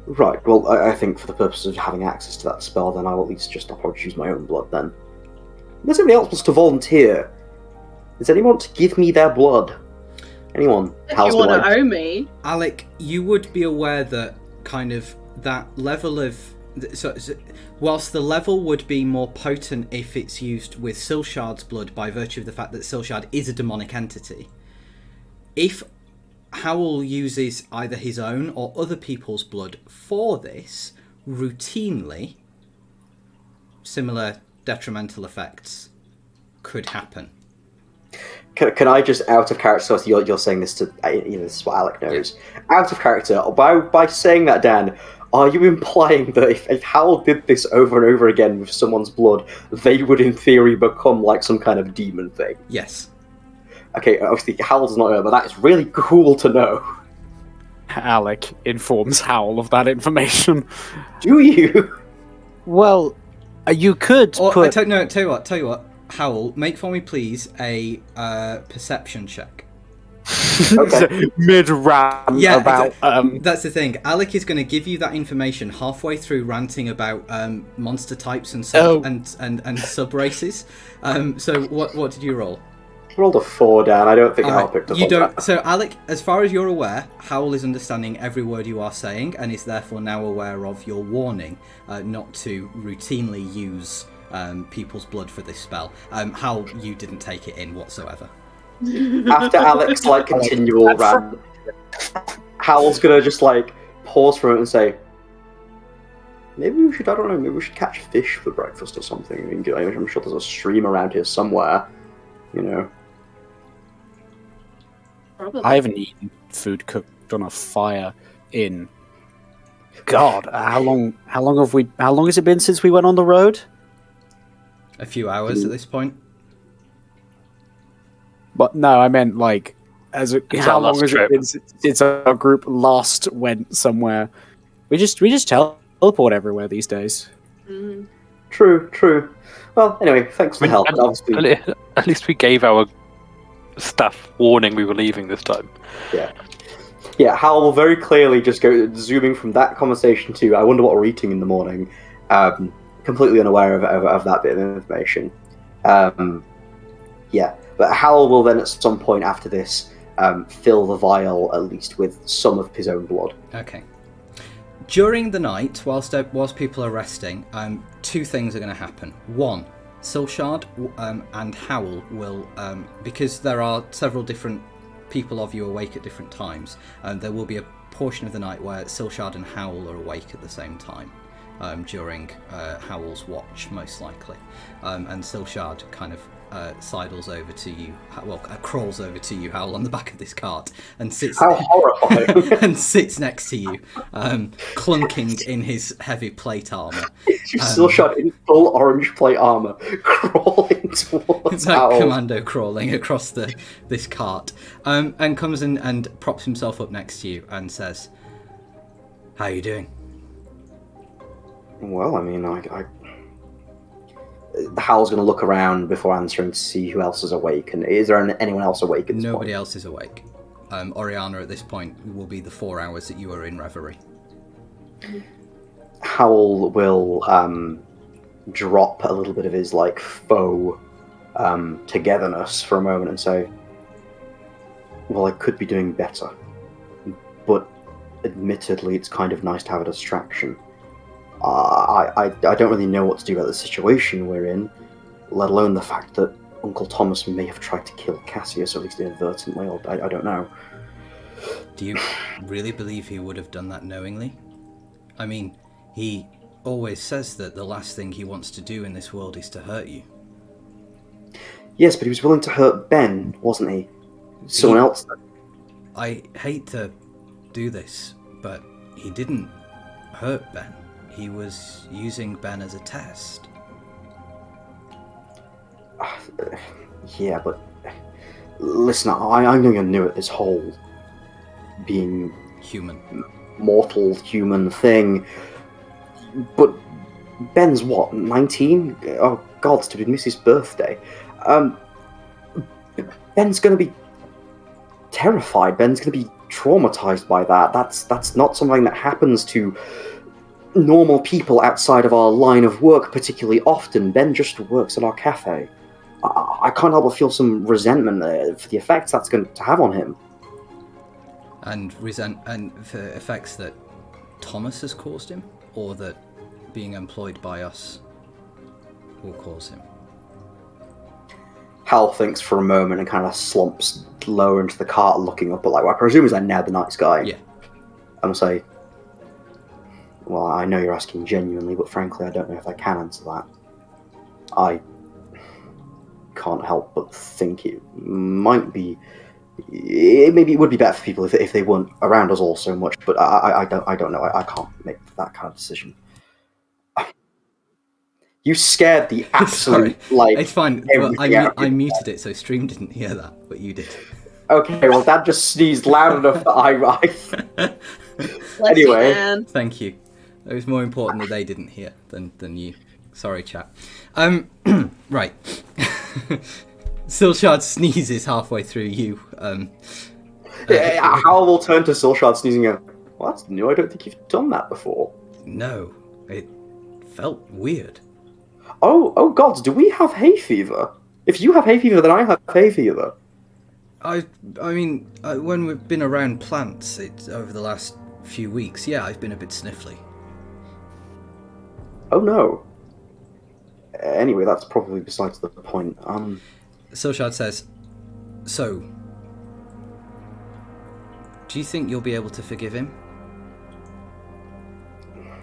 Speaker 4: Right, well, I think for the purpose of having access to that spell, then I'll at least I'll probably use my own blood then. Unless anybody else wants to volunteer. Does anyone want to give me their blood? Anyone?
Speaker 5: If you want to owe me.
Speaker 1: Alec, you would be aware that kind of that level of... So, whilst the level would be more potent if it's used with Silshard's blood by virtue of the fact that Silshard is a demonic entity, if Howl uses either his own or other people's blood for this, routinely, similar detrimental effects could happen.
Speaker 4: Can I just, out of character, so you're saying this to, this is what Alec knows. Yeah. Out of character, by saying that, Dan, are you implying that if Hal did this over and over again with someone's blood, they would in theory become like some kind of demon thing?
Speaker 1: Yes.
Speaker 4: Okay, obviously Hal does not know, but that is really cool to know.
Speaker 2: Alec informs Howl of that information.
Speaker 4: Do you?
Speaker 2: Well, you could put...
Speaker 1: Tell you what. Howl, make for me, please, a perception check.
Speaker 2: Okay. Mid-rant about...
Speaker 1: That's the thing. Alec is going to give you that information halfway through ranting about monster types and sub-races. So what did you roll?
Speaker 4: I rolled a 4, Dan. I don't think Hal picked up on that.
Speaker 1: So, Alec, as far as you're aware, Howl is understanding every word you are saying and is therefore now aware of your warning not to routinely use people's blood for this spell. Howl, you didn't take it in whatsoever.
Speaker 4: After Alec's continual rant, Howl's gonna just pause for a moment and say, maybe we should catch fish for breakfast or something. I'm sure there's a stream around here somewhere,
Speaker 5: Probably.
Speaker 2: I haven't eaten food cooked on a fire in... God, how long has it been since we went on the road?
Speaker 1: A few hours at this point.
Speaker 2: But no, I meant how long has it been since our group last went somewhere? We just teleport everywhere these days.
Speaker 5: Mm-hmm.
Speaker 4: True. Well, anyway, thanks for the help. Obviously,
Speaker 3: at least we gave our staff warning we were leaving this time.
Speaker 4: Yeah. Hal will very clearly just go zooming from that conversation to, I wonder what we're eating in the morning. Completely unaware of that bit of information. But Hal will then at some point after this fill the vial at least with some of his own blood.
Speaker 1: Okay. During the night, whilst people are resting, two things are going to happen. One, Silshard and Howl will, because there are several different people of you awake at different times, there will be a portion of the night where Silshard and Howl are awake at the same time. During Howl's watch, most likely. And Silshard kind of sidles over to you, crawls over to you, Howl, on the back of this cart, and sits.
Speaker 4: How horrifying!
Speaker 1: And sits next to you, clunking in his heavy plate armor.
Speaker 4: Silshard in full orange plate armor, crawling towards
Speaker 1: It's like
Speaker 4: Howl.
Speaker 1: commando crawling across this cart, and comes in and props himself up next to you and says, "How are you doing?"
Speaker 4: Well, I mean, Howl's going to look around before answering to see who else is awake. And is there anyone else awake at this point?
Speaker 1: Nobody else is awake. Oriyana, at this point, will be the 4 hours that you are in reverie.
Speaker 4: Howl will drop a little bit of his faux togetherness for a moment and say, well, I could be doing better. But admittedly, it's kind of nice to have a distraction. I don't really know what to do about the situation we're in, let alone the fact that Uncle Thomas may have tried to kill Cassius, at least inadvertently, or I don't know.
Speaker 1: Do you really believe he would have done that knowingly? I mean, he always says that the last thing he wants to do in this world is to hurt you.
Speaker 4: Yes, but he was willing to hurt Ben, wasn't he? Someone else.
Speaker 1: I hate to do this, but he didn't hurt Ben. He was using Ben as a test.
Speaker 4: Yeah, but listen, I'm going to new at this whole being mortal human thing. But Ben's what, 19? Oh God, did we miss his birthday? Ben's going to be terrified. Ben's going to be traumatized by that. That's not something that happens to normal people outside of our line of work particularly often. Ben just works at our cafe. I can't help but feel some resentment for the effects that's going to have on him.
Speaker 1: And for effects that Thomas has caused him, or that being employed by us will cause him.
Speaker 4: Hal thinks for a moment and kind of slumps lower into the cart, looking up at what I presume is now the nice guy.
Speaker 1: Yeah.
Speaker 4: And will say, Well, I know you're asking genuinely, but frankly, I don't know if I can answer that. I can't help but think it might be. Maybe it would be better for people if they weren't around us all so much. But I don't know. I can't make that kind of decision. You scared the
Speaker 1: Sorry,
Speaker 4: absolute like.
Speaker 1: it's fine. Well,
Speaker 4: everything out of
Speaker 1: I
Speaker 4: me.
Speaker 1: muted it so stream didn't hear that, but you did.
Speaker 4: Okay, well, Dad just sneezed loud enough that I.
Speaker 5: Bless you,
Speaker 4: Anyway.
Speaker 5: man.
Speaker 1: Thank you. It was more important that they didn't hear than you. Sorry, chat. Right. Silshard sneezes halfway through you.
Speaker 4: Hal will turn to Silshard sneezing and go, well, that's new. I don't think you've done that before.
Speaker 1: No, it felt weird.
Speaker 4: Oh gods, do we have hay fever? If you have hay fever, then I have hay fever.
Speaker 1: I mean, when we've been around plants over the last few weeks, yeah, I've been a bit sniffly.
Speaker 4: Oh no. Anyway, that's probably besides the point.
Speaker 1: Silshard says, so, do you think you'll be able to forgive him?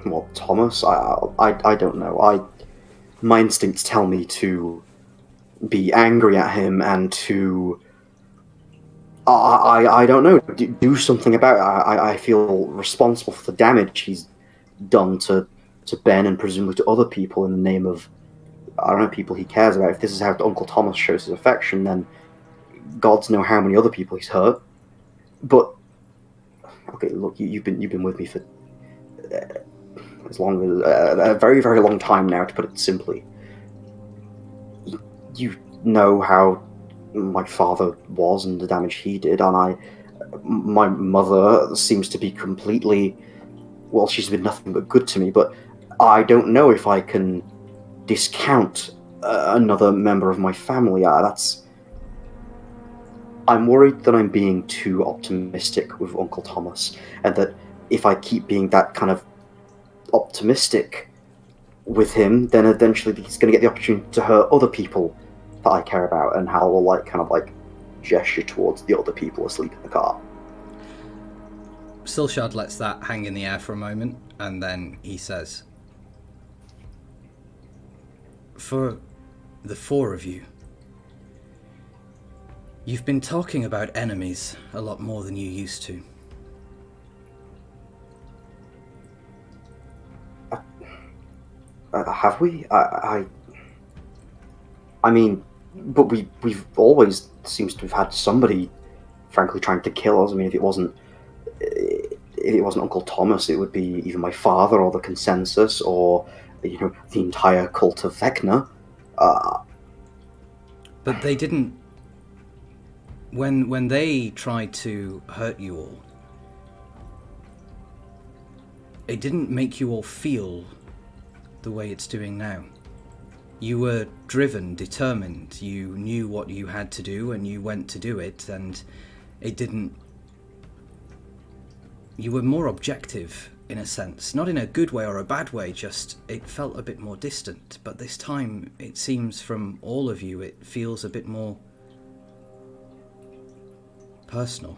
Speaker 4: Well, Thomas, I don't know. My instincts tell me to be angry at him and to I don't know, do something about it. I feel responsible for the damage he's done to Ben and presumably to other people in the name of, I don't know, people he cares about. If this is how Uncle Thomas shows his affection, then gods know how many other people he's hurt. But okay, look, you've been with me for as long as a very, very long time now, to put it simply. You know how my father was and the damage he did, and my mother seems to be completely, well, she's been nothing but good to me, but I don't know if I can discount another member of my family. I'm worried that I'm being too optimistic with Uncle Thomas, and that if I keep being that kind of optimistic with him, then eventually he's going to get the opportunity to hurt other people that I care about, and Hal will kind of gesture towards the other people asleep in the car.
Speaker 1: Silshard lets that hang in the air for a moment, and then he says, for the four of you, you've been talking about enemies a lot more than you used to.
Speaker 4: Have we? I mean, but we've always seems to have had somebody, frankly, trying to kill us. I mean, if it wasn't Uncle Thomas, it would be either my father or the Consensus or the entire cult of Vecna.
Speaker 1: But they didn't. When they tried to hurt you all, it didn't make you all feel the way it's doing now. You were driven, determined, you knew what you had to do and you went to do it, and it didn't... You were more objective, in a sense. Not in a good way or a bad way, just it felt a bit more distant. But this time, it seems from all of you, it feels a bit more personal.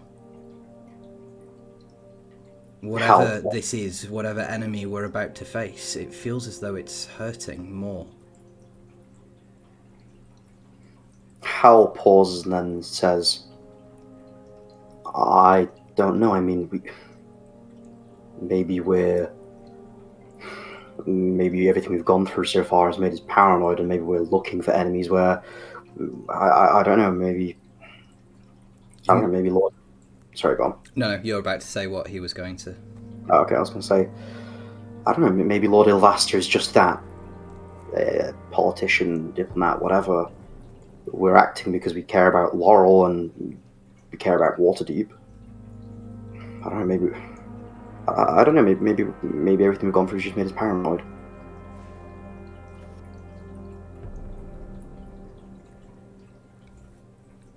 Speaker 1: Whatever this is, whatever enemy we're about to face, it feels as though it's hurting more.
Speaker 4: Hal pauses and then says, I don't know. I mean, maybe everything we've gone through so far has made us paranoid, and maybe we're looking for enemies where, I don't know, maybe Lord... Sorry, go on.
Speaker 1: No, you're about to say what he was going to.
Speaker 4: Oh, okay, I was going to say, I don't know, maybe Lord Ilvaster is just that. Politician, diplomat, whatever. We're acting because we care about Laurel and we care about Waterdeep. I don't know, maybe... I don't know, maybe everything we've gone through has just made us paranoid.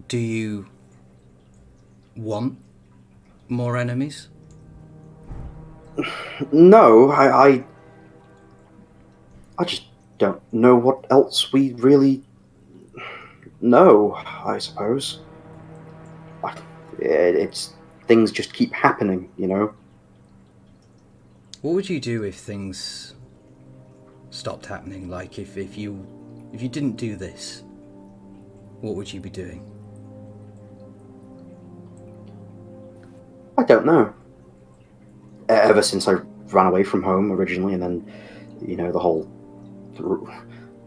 Speaker 1: Do you want more enemies?
Speaker 4: No, I just don't know what else we really know, I suppose. It's things just keep happening, you know?
Speaker 1: What would you do if things stopped happening? Like, if you didn't do this, what would you be doing?
Speaker 4: I don't know. Ever since I ran away from home originally, and then, the whole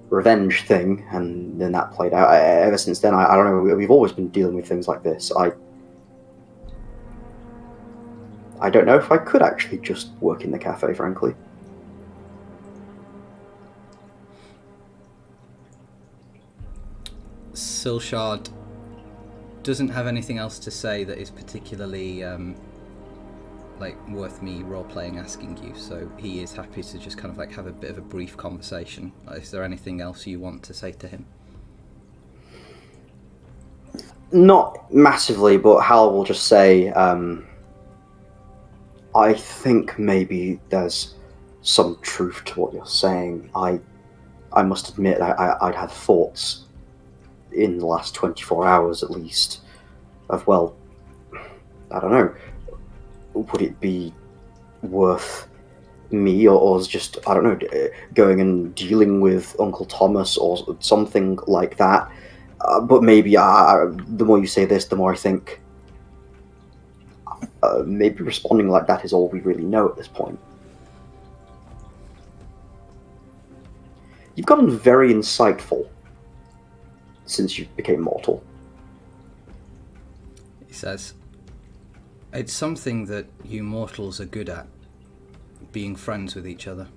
Speaker 4: revenge thing, and then that played out. Ever since then, I don't know. We've always been dealing with things like this. I don't know if I could actually just work in the cafe, frankly.
Speaker 1: Silshard doesn't have anything else to say that is particularly worth me role-playing asking you, so he is happy to just kind of have a bit of a brief conversation. Is there anything else you want to say to him?
Speaker 4: Not massively, but Hal will just say, I think maybe there's some truth to what you're saying. I must admit, I'd had thoughts in the last 24 hours at least of, well, I don't know, would it be worth me or just, I don't know, going and dealing with Uncle Thomas or something like that? But maybe the more you say this, the more I think maybe responding like that is all we really know at this point. You've gotten very insightful since you became mortal.
Speaker 1: He says, it's something that you mortals are good at, being friends with each other.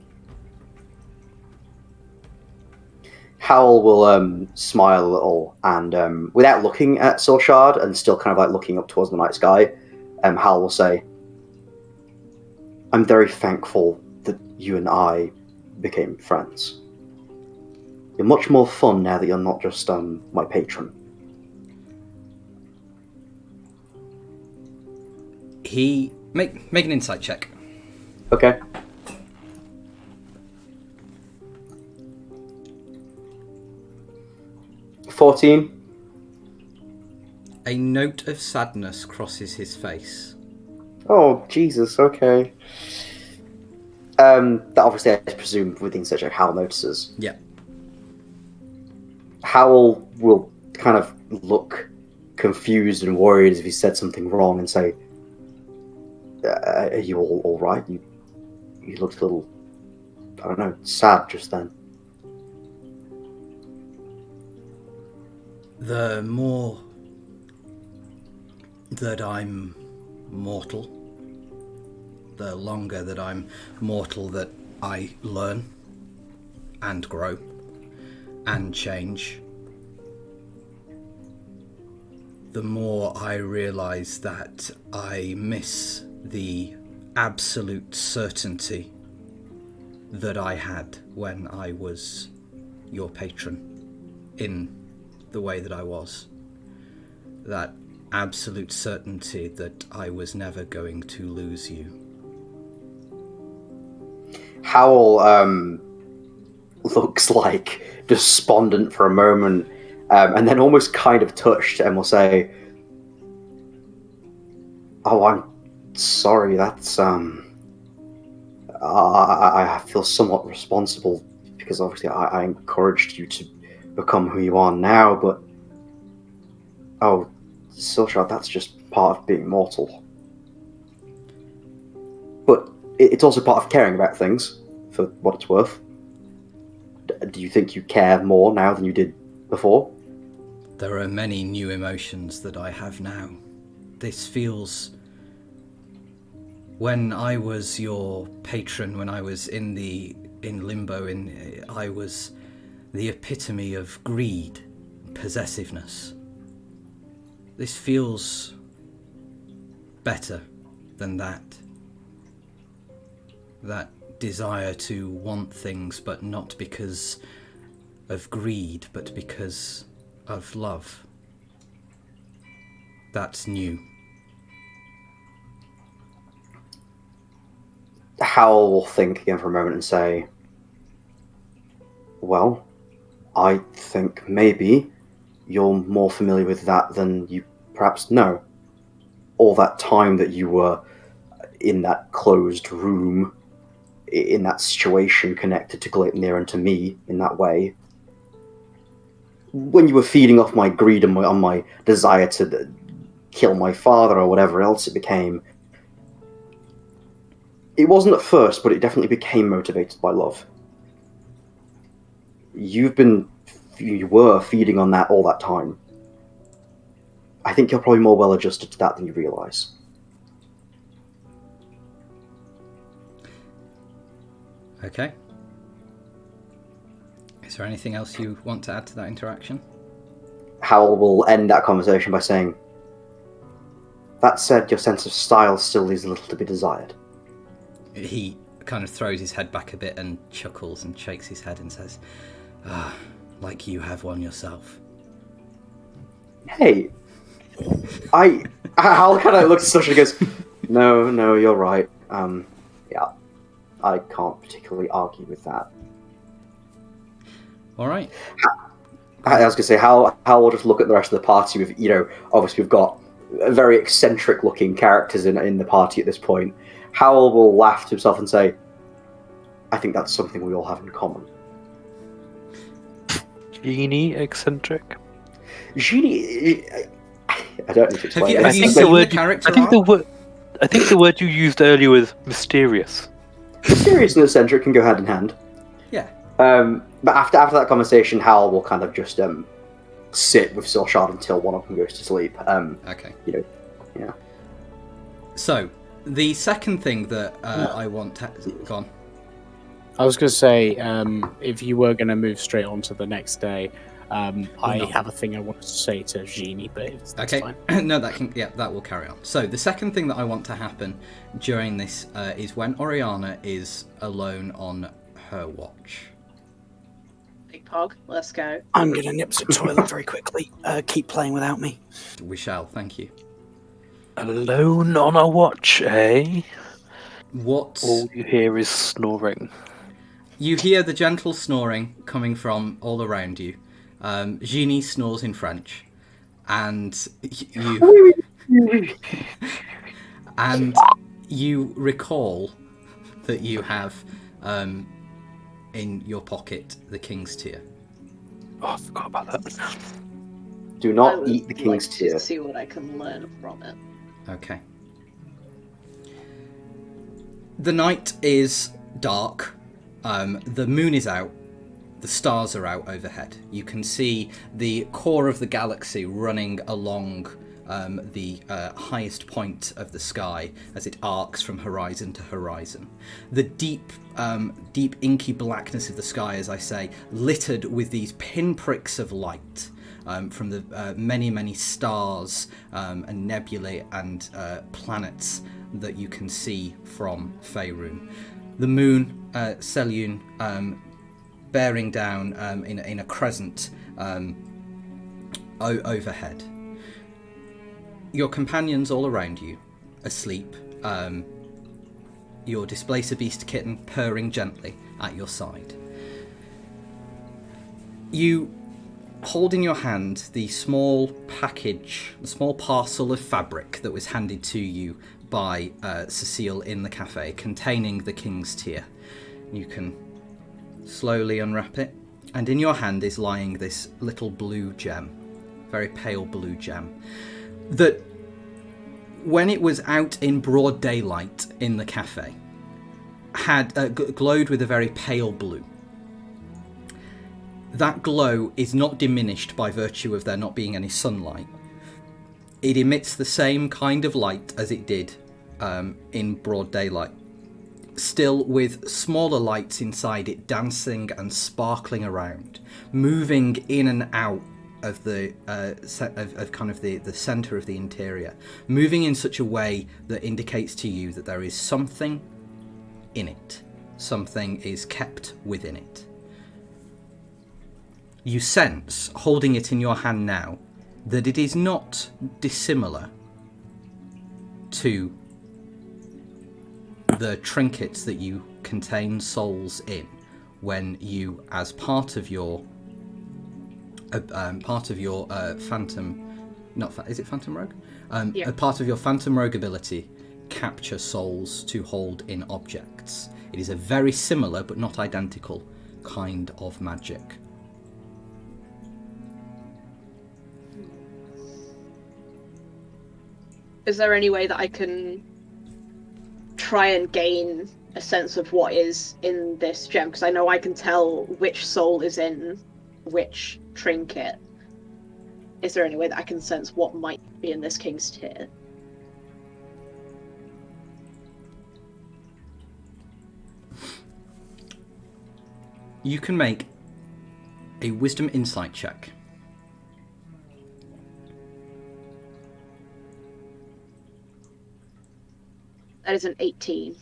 Speaker 4: Howl will smile a little, and without looking at Silshard and still kind of looking up towards the night sky, Howl will say, I'm very thankful that you and I became friends. You're much more fun now that you're not just my patron.
Speaker 1: He make an insight check.
Speaker 4: Okay. $14.
Speaker 1: A note of sadness crosses his face.
Speaker 4: Oh, Jesus, okay. That obviously I presume within such a Howl notices.
Speaker 1: Yeah.
Speaker 4: Howl will kind of look confused and worried as if he said something wrong and say, are you all right? You looked a little, I don't know, sad just then.
Speaker 1: The more that I'm mortal, the longer that I'm mortal that I learn and grow and change, the more I realise that I miss the absolute certainty that I had when I was your patron in the way that I was. That absolute certainty that I was never going to lose you.
Speaker 4: Howl looks like despondent for a moment, and then almost kind of touched, and will say, oh, I'm sorry, that's I feel somewhat responsible because obviously I encouraged you to become who you are now, but oh, Silshard, that's just part of being mortal. But it's also part of caring about things, for what it's worth. Do you think you care more now than you did before?
Speaker 1: There are many new emotions that I have now. This feels... When I was your patron, when I was in limbo, I was the epitome of greed, possessiveness. This feels better than that. That desire to want things, but not because of greed, but because of love. That's new.
Speaker 4: Howl will think again for a moment and say, well, I think maybe you're more familiar with that than you perhaps know. All that time that you were in that closed room in that situation connected to Gleipnir and to me in that way. When you were feeding off my greed and on my desire to kill my father or whatever else it became, it wasn't at first, but it definitely became motivated by love. You were feeding on that all that time. I think you're probably more well adjusted to that than you realise.
Speaker 1: Okay. Is there anything else you want to add to that interaction?
Speaker 4: Howell will end that conversation by saying, "That said, your sense of style still leaves a little to be desired."
Speaker 1: He kind of throws his head back a bit and chuckles and shakes his head and says, like you have one yourself.
Speaker 4: Hey, Howell kind of looks at Sasha and goes, no, you're right. Yeah, I can't particularly argue with that.
Speaker 1: All right.
Speaker 4: I was going to say, Howell will just look at the rest of the party with, obviously we've got very eccentric looking characters in the party at this point. Howell will laugh to himself and say, "I think that's something we all have in common."
Speaker 3: Génie eccentric.
Speaker 4: Génie, I don't need to explain.
Speaker 1: Have you seen the character arc?
Speaker 3: I think the word you used earlier was mysterious.
Speaker 4: Mysterious and eccentric can go hand in hand.
Speaker 1: Yeah.
Speaker 4: But after that conversation, Howell will kind of just sit with Silshard until one of them goes to sleep.
Speaker 1: Okay.
Speaker 4: Yeah.
Speaker 1: So, the second thing that I want to... Go on.
Speaker 2: I was going to say, if you were going to move straight on to the next day, I have a thing I wanted to say to Génie, but that's
Speaker 1: okay.
Speaker 2: fine.
Speaker 1: No, that will carry on. So the second thing that I want to happen during this is when Oriyana is alone on her watch.
Speaker 5: Big Pog, let's go.
Speaker 2: I'm going to nip to the toilet very quickly. Keep playing without me.
Speaker 1: We shall, thank you.
Speaker 3: Alone on a watch, eh?
Speaker 1: What?
Speaker 3: All you hear is snoring.
Speaker 1: You hear the gentle snoring coming from all around you. Génie snores in French, and you recall that you have in your pocket the King's Tear.
Speaker 3: Oh, I forgot about that.
Speaker 4: Do not eat the King's Tear.
Speaker 5: To see what I can learn from it.
Speaker 1: Okay. The night is dark. The moon is out. The stars are out overhead. You can see the core of the galaxy running along the highest point of the sky as it arcs from horizon to horizon. The deep inky blackness of the sky, as I say, littered with these pinpricks of light from the many stars and nebulae and planets that you can see from Faerun. The moon, Selyun, bearing down in a crescent overhead. Your companions all around you, asleep. Your Displacer Beast kitten purring gently at your side. You hold in your hand the small package, the small parcel of fabric that was handed to you by Cecile in the cafe, containing the King's Tear. You can slowly unwrap it, and in your hand is lying this little blue gem, very pale blue gem, that when it was out in broad daylight in the cafe had glowed with a very pale blue. That glow is not diminished by virtue of there not being any sunlight. It emits the same kind of light as it did in broad daylight, still with smaller lights inside it dancing and sparkling around, moving in and out of the kind of the center of the interior, moving in such a way that indicates to you that there is something in it, something is kept within it. You sense, holding it in your hand now, that it is not dissimilar to the trinkets that you contain souls in when you, as part of your phantom, is it Phantom Rogue?
Speaker 5: Yeah.
Speaker 1: A part of your Phantom Rogue ability capture souls to hold in objects. It is a very similar but not identical kind of magic.
Speaker 5: Is there any way that I can try and gain a sense of what is in this gem? Because I know I can tell which soul is in which trinket. Is there any way that I can sense what might be in this king's tear?
Speaker 1: You can make a wisdom insight check.
Speaker 5: That is an 18.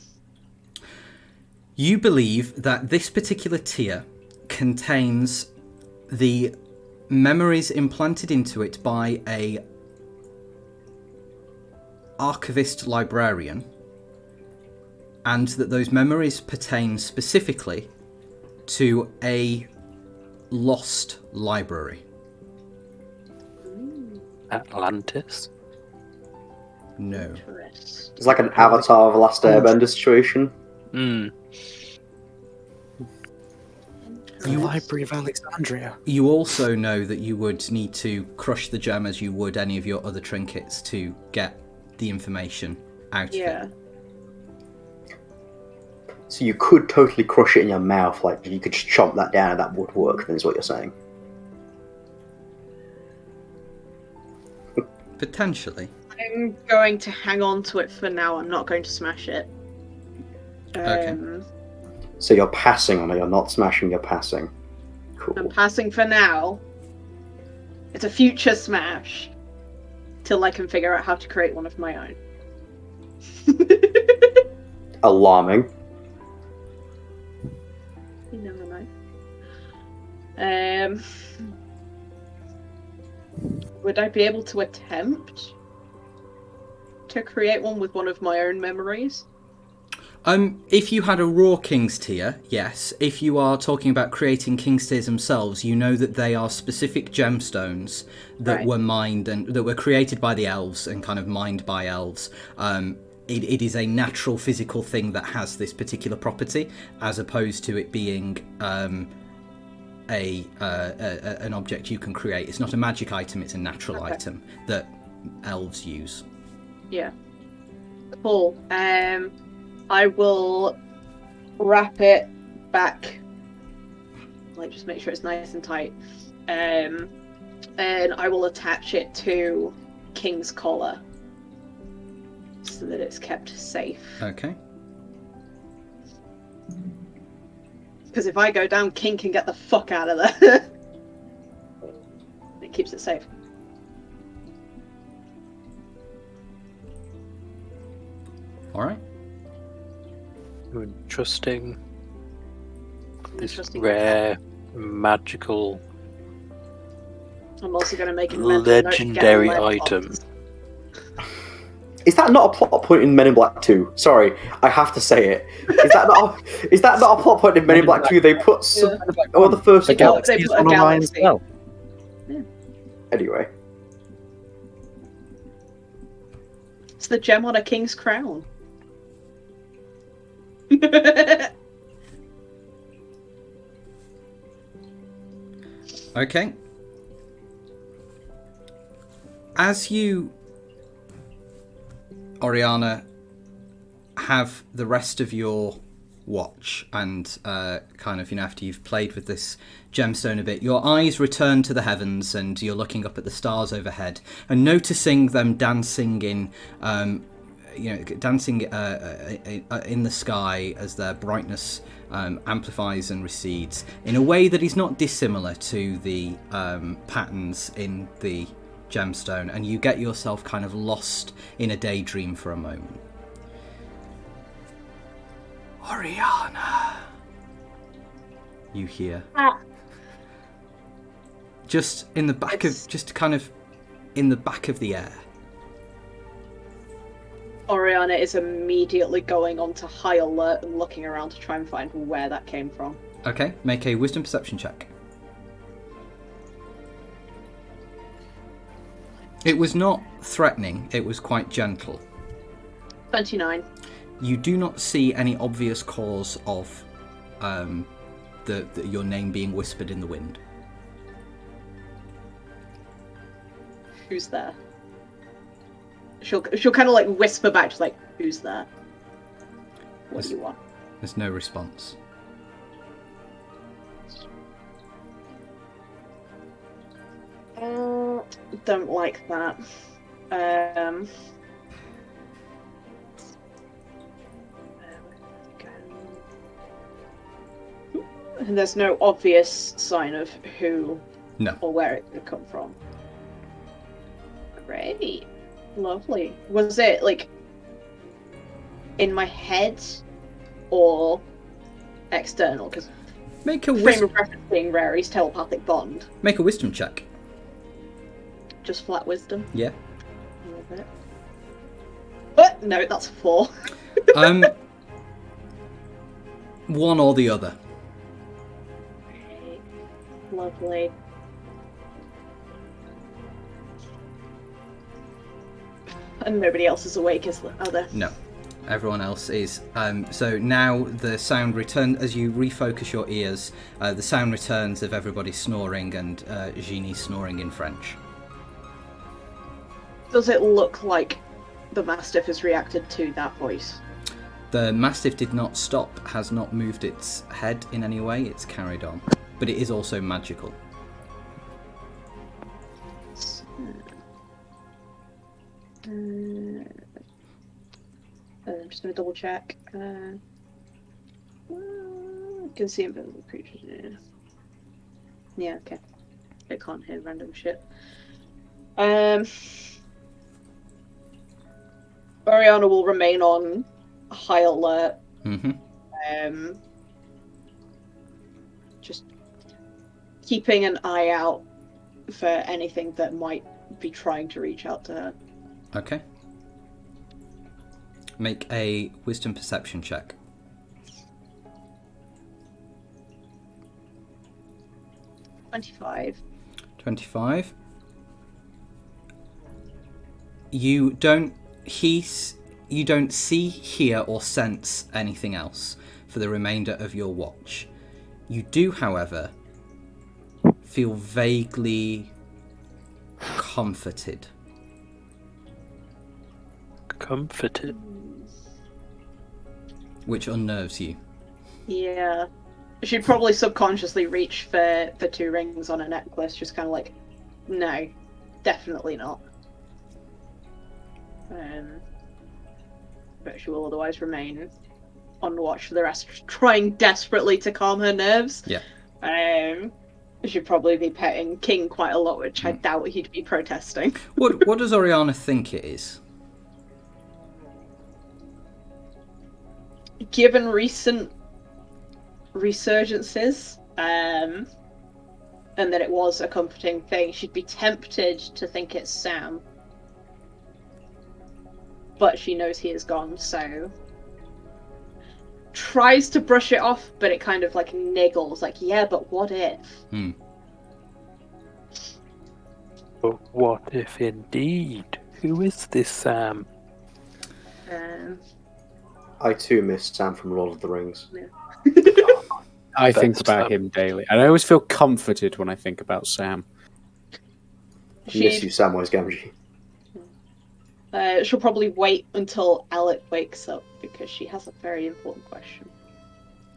Speaker 1: You believe that this particular tier contains the memories implanted into it by a archivist librarian, and that those memories pertain specifically to a lost library.
Speaker 3: Atlantis?
Speaker 1: No.
Speaker 4: It's like an Avatar of the Last Airbender situation.
Speaker 3: Hmm.
Speaker 2: The Library of Alexandria.
Speaker 1: You also know that you would need to crush the gem as you would any of your other trinkets to get the information out of it.
Speaker 4: So you could totally crush it in your mouth, like you could just chomp that down and that would work, then is what you're saying.
Speaker 1: Potentially.
Speaker 5: I'm going to hang on to it for now. I'm not going to smash it.
Speaker 1: Okay.
Speaker 4: So you're passing on it, you're not smashing, you're passing. Cool.
Speaker 5: I'm passing for now. It's a future smash. Till I can figure out how to create one of my own.
Speaker 4: Alarming.
Speaker 5: You never know. Would I be able to attempt to create one with one of my own memories?
Speaker 1: If you had a raw King's Tier, yes. If you are talking about creating King's Tiers themselves, you know that they are specific gemstones that were mined and that were created by the elves and kind of mined by elves. It is a natural physical thing that has this particular property, as opposed to it being an object you can create. It's not a magic item; it's a natural item that elves use.
Speaker 5: Yeah. Cool. I will wrap it back. Like, just make sure it's nice and tight. And I will attach it to King's collar so that it's kept safe.
Speaker 1: Okay.
Speaker 5: Because if I go down, King can get the fuck out of there. It keeps it safe.
Speaker 1: All right.
Speaker 3: Interesting. This
Speaker 5: Interesting.
Speaker 3: rare, magical,
Speaker 5: I'm also going to make a mental note to get
Speaker 3: legendary
Speaker 5: my
Speaker 3: item.
Speaker 5: box.
Speaker 4: Is that not a plot point in Men in Black 2? Sorry, I have to say it. Is that not a plot point in Men in Black 2? They put some... Oh, the first
Speaker 2: The
Speaker 4: one.
Speaker 2: galaxy
Speaker 5: They
Speaker 2: is
Speaker 5: put a
Speaker 2: on Orion as
Speaker 5: galaxy.
Speaker 2: well.
Speaker 4: Anyway.
Speaker 5: It's the gem on a king's crown.
Speaker 1: Okay. As you, Oriyana, have the rest of your watch and kind of, after you've played with this gemstone a bit, your eyes return to the heavens and you're looking up at the stars overhead and noticing them dancing in dancing in the sky as their brightness amplifies and recedes in a way that is not dissimilar to the patterns in the gemstone, and you get yourself kind of lost in a daydream for a moment. Oriyana, you hear. Just in the back in the back of the air.
Speaker 5: Oriyana is immediately going on to high alert and looking around to try and find where that came from.
Speaker 1: Okay, make a wisdom perception check. It was not threatening, it was quite gentle.
Speaker 5: 29.
Speaker 1: You do not see any obvious cause of your name being whispered in the wind.
Speaker 5: Who's there? She'll kind of like whisper back, just like, who's there? What do you want?
Speaker 1: There's no response.
Speaker 5: Don't like that. And there's no obvious sign of who or where it could come from. Great. Lovely. Was it, like, in my head or external? Because
Speaker 1: Make a
Speaker 5: frame of reference being Rary's telepathic bond.
Speaker 1: Make a wisdom check.
Speaker 5: Just flat wisdom?
Speaker 1: Yeah.
Speaker 5: A little bit. But, no, that's a 4.
Speaker 1: One or the other.
Speaker 5: Okay. Lovely. And nobody else is awake, are there?
Speaker 1: No. Everyone else is. So now the sound returns, as you refocus your ears, the sound returns of everybody snoring and Génie snoring in French.
Speaker 5: Does it look like the Mastiff has reacted to that voice?
Speaker 1: The Mastiff did not stop, has not moved its head in any way, it's carried on. But it is also magical.
Speaker 5: I'm just going to double check. Can see invisible creatures. Yeah, okay. It can't hear random shit. Oriyana will remain on high alert.
Speaker 1: Mm-hmm.
Speaker 5: Just keeping an eye out for anything that might be trying to reach out to her.
Speaker 1: Okay. Make a wisdom perception check.
Speaker 5: 25.
Speaker 1: 25. You don't see, hear, or sense anything else for the remainder of your watch. You do, however, feel vaguely comforted.
Speaker 3: Comforted?
Speaker 1: Which unnerves you.
Speaker 5: Yeah. She'd probably subconsciously reach for 2 rings on a necklace, just kind of like, no, definitely not. But she will otherwise remain on watch for the rest, trying desperately to calm her nerves.
Speaker 1: Yeah.
Speaker 5: She'd probably be petting King quite a lot, which I doubt he'd be protesting.
Speaker 1: What does Oriyana think it is?
Speaker 5: Given recent resurgences, and that it was a comforting thing, she'd be tempted to think it's Sam. But she knows he is gone, so tries to brush it off, but it kind of like niggles, like, yeah, but what if?
Speaker 3: But what if indeed? Who is this Sam?
Speaker 4: I too miss Sam from Lord of the Rings.
Speaker 2: I think about him daily, and I always feel comforted when I think about Sam.
Speaker 4: I miss you, Samwise Gamgee.
Speaker 5: She'll probably wait until Alec wakes up, because she has a very important question.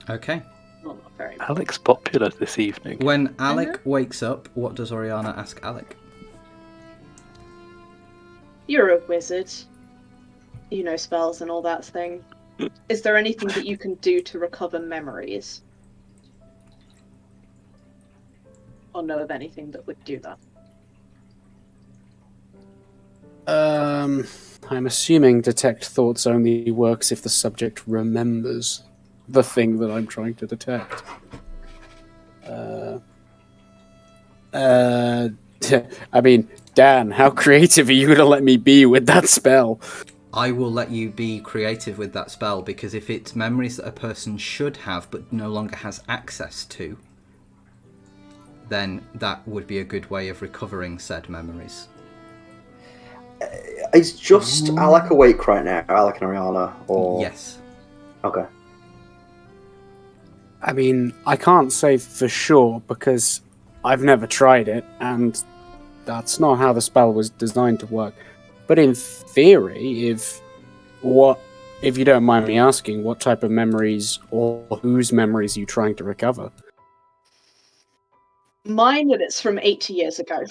Speaker 1: Okay.
Speaker 5: Well, not very important.
Speaker 3: Alec's popular this evening.
Speaker 1: When Alec wakes up, what does Oriyana ask Alec?
Speaker 5: You're a wizard. You know spells and all that thing. Is there anything that you can do to recover memories? Or know of anything that would do that?
Speaker 2: I'm assuming detect thoughts only works if the subject remembers the thing that I'm trying to detect. I mean, Dan, how creative are you going to let me be with that spell?
Speaker 1: I will let you be creative with that spell, because if it's memories that a person should have but no longer has access to, then that would be a good way of recovering said memories.
Speaker 4: Is just Alec awake right now? Alec and Oriyana? Or...
Speaker 1: Yes.
Speaker 4: Okay.
Speaker 2: I mean, I can't say for sure because I've never tried it, and that's not how the spell was designed to work. But in theory, if you don't mind me asking, what type of memories or whose memories are you trying to recover?
Speaker 5: Mine, and it's from 80 years ago.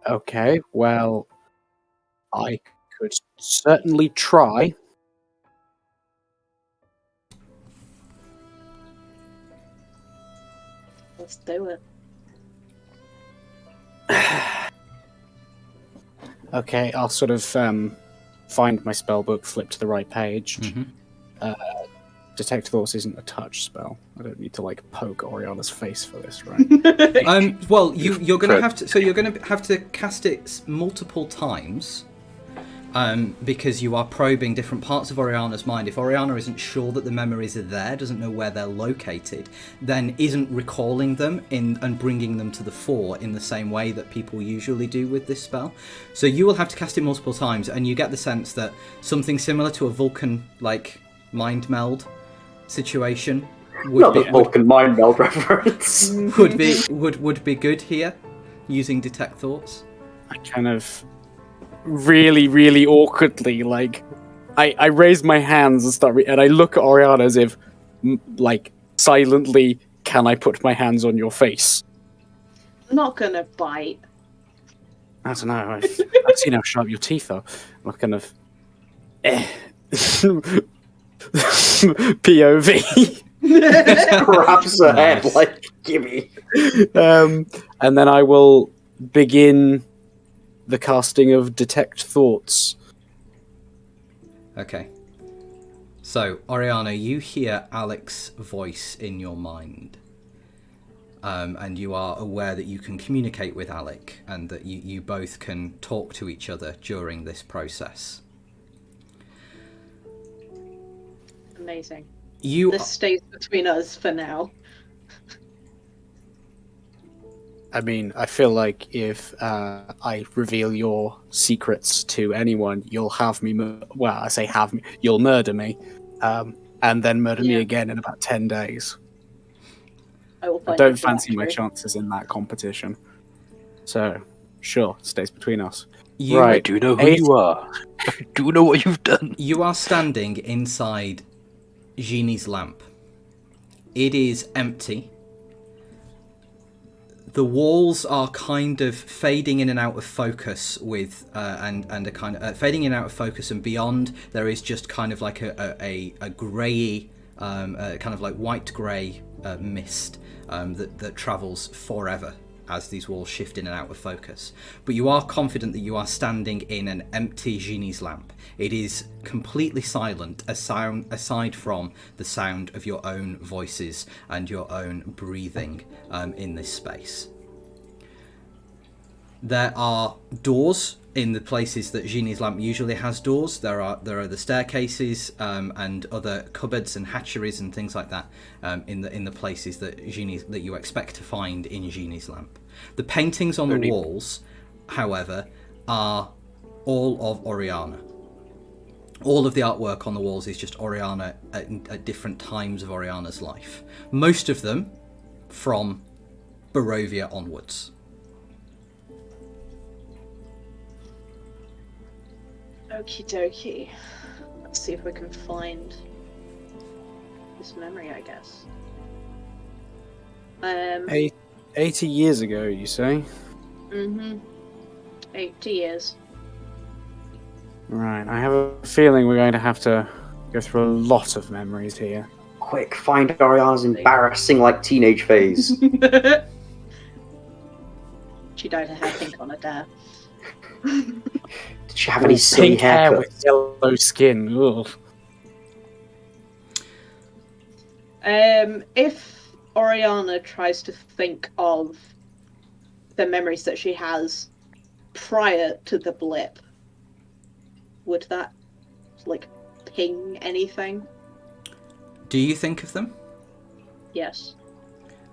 Speaker 2: Okay, well, I could certainly try.
Speaker 5: Let's do it.
Speaker 2: Okay, I'll sort of find my spell book, flip to the right page.
Speaker 1: Mm-hmm.
Speaker 2: Detect Thoughts isn't a touch spell. I don't need to like poke Oriana's face for this, right?
Speaker 1: Well, you're going to have to. So you're going to have to cast it multiple times, because you are probing different parts of Oriyana's mind. If Oriyana isn't sure that the memories are there, doesn't know where they're located, then isn't recalling them and bringing them to the fore in the same way that people usually do with this spell. So you will have to cast it multiple times, and you get the sense that something similar to a Vulcan like mind meld situation
Speaker 4: Not the Vulcan mind meld reference.
Speaker 1: would be good here, using Detect Thoughts.
Speaker 2: I kind of really, really awkwardly, like, I raise my hands and start, and I look at Oriyana as if, like, silently, can I put my hands on your face?
Speaker 5: I'm not gonna bite.
Speaker 2: I don't know. I've seen how sharp your teeth are. I'm kind of, POV.
Speaker 4: Grabs her head like, gimme.
Speaker 2: And then I will begin the casting of Detect Thoughts.
Speaker 1: Okay. So, Oriyana, you hear Alec's voice in your mind. And you are aware that you can communicate with Alec and that you both can talk to each other during this process.
Speaker 5: Amazing.
Speaker 1: You
Speaker 5: This stays between us for now.
Speaker 2: I mean, I feel like if I reveal your secrets to anyone, you'll have me. Well, I say have me. You'll murder me, and then murder me again in about 10 days. I don't fancy my chances in that competition. So, sure, stays between us.
Speaker 3: I do know who you are. I do know what you've done.
Speaker 1: You are standing inside Génie's lamp. It is empty. The walls are kind of fading in and out of focus with, and a kind of fading in and out of focus, and beyond there is just kind of like a grey, kind of like white grey mist that travels forever as these walls shift in and out of focus. But you are confident that you are standing in an empty Génie's lamp. It is completely silent, aside from the sound of your own voices and your own breathing in this space. There are doors in the places that Génie's lamp usually has doors. There are the staircases and other cupboards and hatcheries and things like that in the places that you expect to find in Génie's lamp. The paintings on the walls, however, are all of Oriyana. All of the artwork on the walls is just Oriyana at different times of Oriana's life. Most of them from Barovia onwards.
Speaker 5: Okie dokie. Let's see if we can find this memory, I guess.
Speaker 2: 80 years ago, you say?
Speaker 5: 80 years.
Speaker 2: Right, I have a feeling we're going to have to go through a lot of memories here.
Speaker 4: Quick, find Oriana's embarrassing, like, teenage phase.
Speaker 5: She dyed her hair pink on a dare.
Speaker 4: Did she have any silly
Speaker 2: Pink hair
Speaker 4: haircuts?
Speaker 2: with yellow skin. Ugh.
Speaker 5: If Oriyana tries to think of the memories that she has prior to the blip, would that, like, ping anything?
Speaker 1: Do you think of them?
Speaker 5: Yes.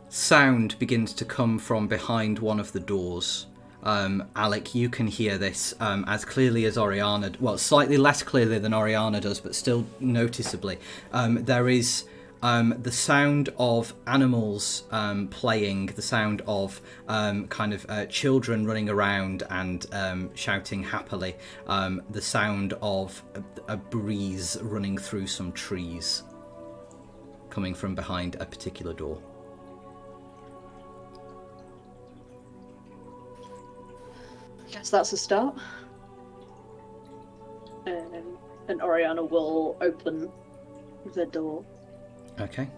Speaker 1: Sound begins to come from behind one of the doors, Alec, you can hear this as clearly as Oriyana. Well, slightly less clearly than Oriyana does, but still noticeably. There is the sound of animals playing, the sound of children running around and shouting happily, the sound of a breeze running through some trees, coming from behind a particular door.
Speaker 5: Guess that's a start. And Oriyana will open the door.
Speaker 1: Okay.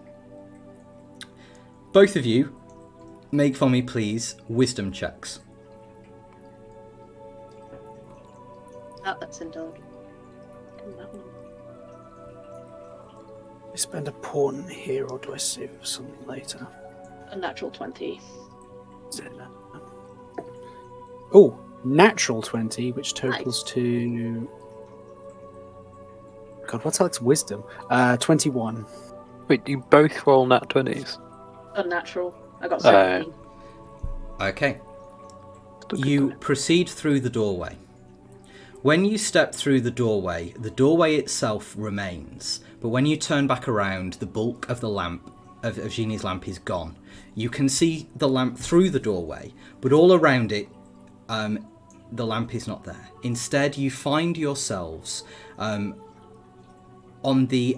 Speaker 1: Both of you, make for me, please, wisdom checks.
Speaker 5: That's indulged.
Speaker 2: I spend a pawn here, or do I save it for something later?
Speaker 5: A natural 20.
Speaker 2: Oh, natural 20, which totals to... God, what's Alex's wisdom? 21.
Speaker 3: Wait, you both roll nat 20s?
Speaker 5: Unnatural. I got 17.
Speaker 1: Okay. You proceed through the doorway. When you step through the doorway itself remains, but when you turn back around, the bulk of the lamp, of Génie's lamp, is gone. You can see the lamp through the doorway, but all around it, the lamp is not there. Instead, you find yourselves on the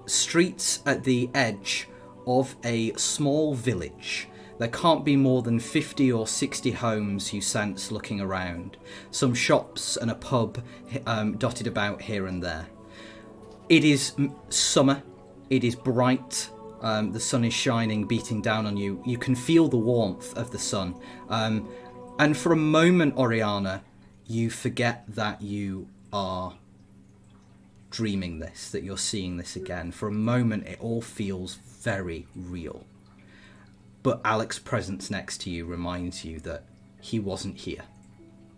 Speaker 1: streets at the edge of a small village. There can't be more than 50 or 60 homes, you sense, looking around. Some shops and a pub dotted about here and there. It is summer. It is bright. The sun is shining, beating down on you. You can feel the warmth of the sun. And for a moment, Oriyana, you forget that you are dreaming this, that you're seeing this again. For a moment, it all feels very real. But Alec's presence next to you reminds you that he wasn't here.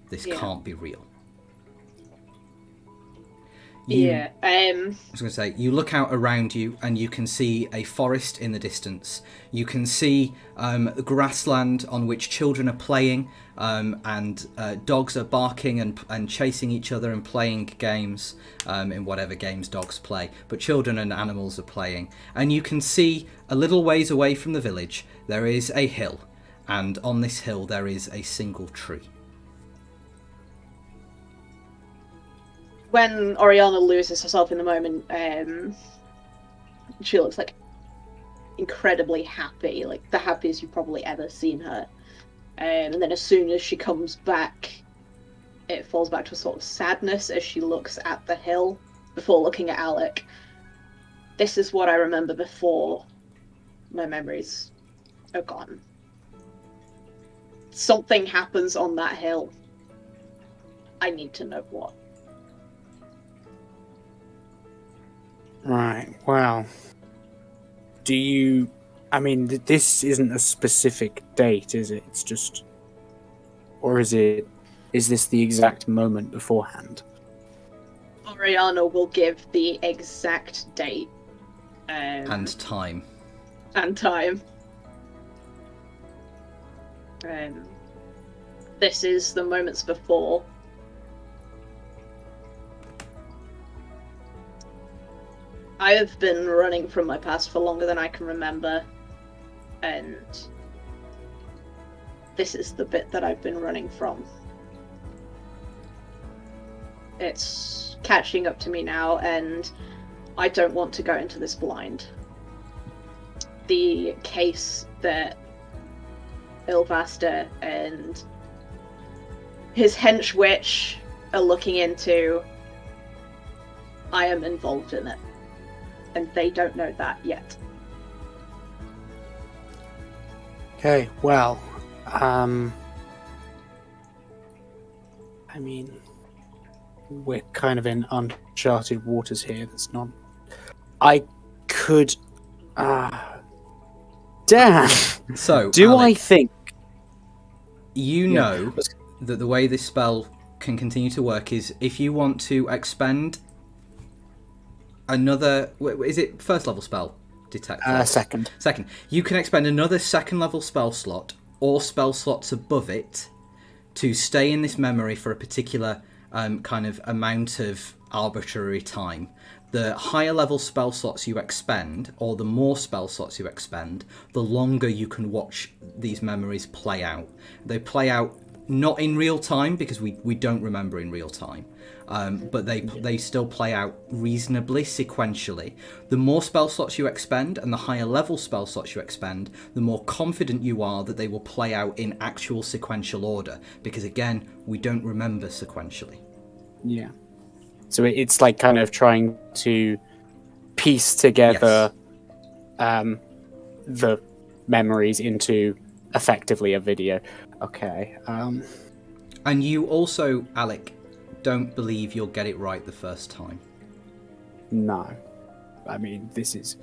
Speaker 1: This can't be real. I was going to say, you look out around you and you can see a forest in the distance. You can see grassland on which children are playing, and dogs are barking and chasing each other and playing games, in whatever games dogs play. But children and animals are playing. And you can see a little ways away from the village, there is a hill. And on this hill there is a single tree.
Speaker 5: When Oriyana loses herself in the moment, she looks like incredibly happy, like the happiest you've probably ever seen her. And then as soon as she comes back, it falls back to a sort of sadness as she looks at the hill before looking at Alec. This is what I remember before my memories are gone. Something happens on that hill. I need to know what.
Speaker 2: Right, well, this isn't a specific date, is it? It's just, or is this the exact moment beforehand?
Speaker 5: Oriyana will give the exact date.
Speaker 1: And time.
Speaker 5: This is the moments before. I have been running from my past for longer than I can remember, and this is the bit that I've been running from. It's catching up to me now, and I don't want to go into this blind. The case that Ilvaster and his hench witch are looking into, I am involved in it. And they don't know that yet.
Speaker 2: Okay, well, we're kind of in uncharted waters here. That's not... I could... Damn!
Speaker 1: So,
Speaker 2: do
Speaker 1: Alec,
Speaker 2: I think...
Speaker 1: You know that the way this spell can continue to work is if you want to expend another... Is it first level spell? Detect.
Speaker 2: Second.
Speaker 1: You can expend another second level spell slot or spell slots above it to stay in this memory for a particular kind of amount of arbitrary time. The higher level spell slots you expend, or the more spell slots you expend, the longer you can watch these memories play out. They play out not in real time, because we don't remember in real time, but they still play out reasonably sequentially. The more spell slots you expend and the higher level spell slots you expend, the more confident you are that they will play out in actual sequential order, because again, we don't remember sequentially.
Speaker 2: Yeah. So it's like kind of trying to piece together the memories into effectively a video. Okay.
Speaker 1: And you also, Alec, don't believe you'll get it right the first time.
Speaker 2: No. I mean, this is...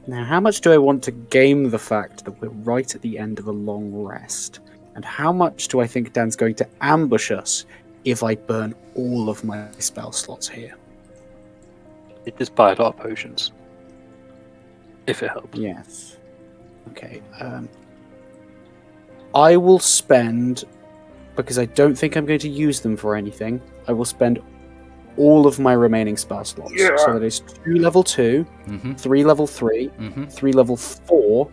Speaker 2: Now, how much do I want to game the fact that we're right at the end of a long rest? And how much do I think Dan's going to ambush us if I burn all of my spell slots here?
Speaker 3: It just buy a lot of potions. If it helps.
Speaker 2: Yes. Okay. I will spend, because I don't think I'm going to use them for anything, I will spend all of my remaining spell slots.
Speaker 4: Yeah.
Speaker 2: So that is 2 level 2, 3 level 3, 3 level 4,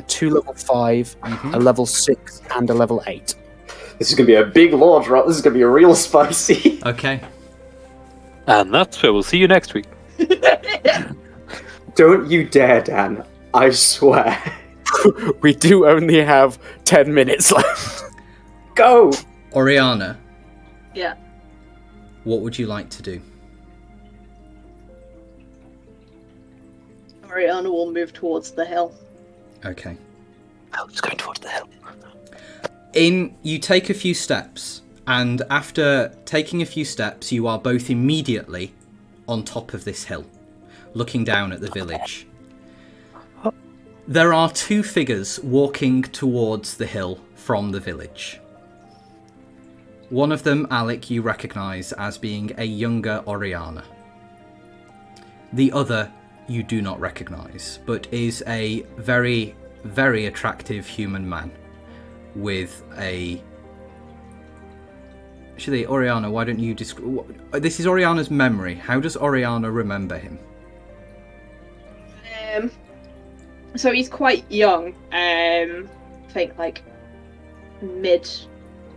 Speaker 2: 2 level 5, a level 6, and a level 8.
Speaker 4: This is going to be a big launch, right? This is going to be real spicy.
Speaker 1: Okay.
Speaker 3: And that's where we'll see you next week.
Speaker 4: Don't you dare, Dan. I swear.
Speaker 2: We do only have 10 minutes left.
Speaker 4: Go!
Speaker 1: Oriyana,
Speaker 5: Yeah.
Speaker 1: what would you like to do?
Speaker 5: Oriyana will move towards the hill.
Speaker 1: Okay.
Speaker 3: Oh, it's going towards the hill.
Speaker 1: You take a few steps, and after taking a few steps, you are both immediately on top of this hill, looking down at the village. There are 2 figures walking towards the hill from the village. One of them, Alec, you recognise as being a younger Oriyana. The other you do not recognise, but is a very, very attractive human man with a... Actually, Oriyana, why don't you describe... This is Oriana's memory. How does Oriyana remember him?
Speaker 5: So he's quite young. I think like mid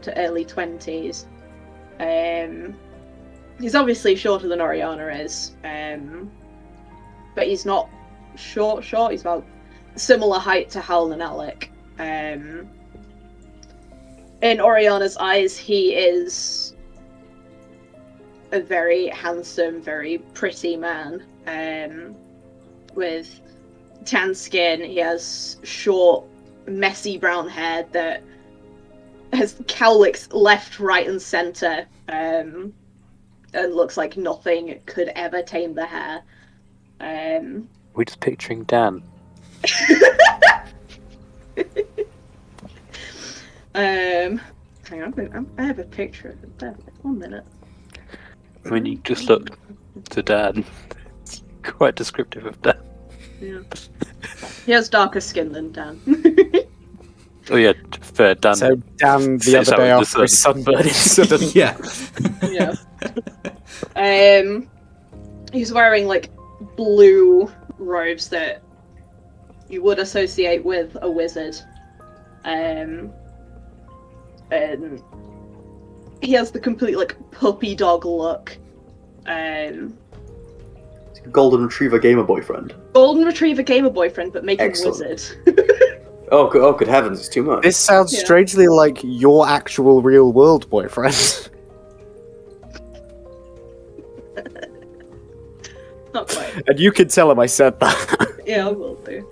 Speaker 5: to early 20s. He's obviously shorter than Oriyana is, but he's not short. He's about similar height to Hal and Alec. In Oriana's eyes, he is a very handsome, very pretty man, with tan skin. He has short, messy brown hair that has cowlicks left, right, and centre, and looks like nothing could ever tame the hair.
Speaker 3: We're just picturing Dan.
Speaker 5: Hang on, I have a picture of it. There, 1 minute.
Speaker 3: When you just look to Dan, it's quite descriptive of Dan.
Speaker 5: Yeah. He has darker skin than Dan.
Speaker 3: Oh yeah, fair, Dan.
Speaker 2: So Dan, the
Speaker 3: Sits
Speaker 2: other
Speaker 3: out
Speaker 2: day
Speaker 3: in the
Speaker 2: after his sunburn incident.
Speaker 1: Yeah.
Speaker 5: Yeah. He's wearing like blue robes that you would associate with a wizard. And he has the complete like puppy dog look.
Speaker 4: Golden Retriever gamer boyfriend.
Speaker 5: Golden Retriever gamer boyfriend, but make him
Speaker 4: Excellent.
Speaker 5: wizard.
Speaker 4: Oh, good heavens, it's too much.
Speaker 2: This sounds
Speaker 5: Yeah.
Speaker 2: strangely like your actual real world boyfriend.
Speaker 5: Not quite.
Speaker 2: And you can tell him I said that.
Speaker 5: Yeah, I will do.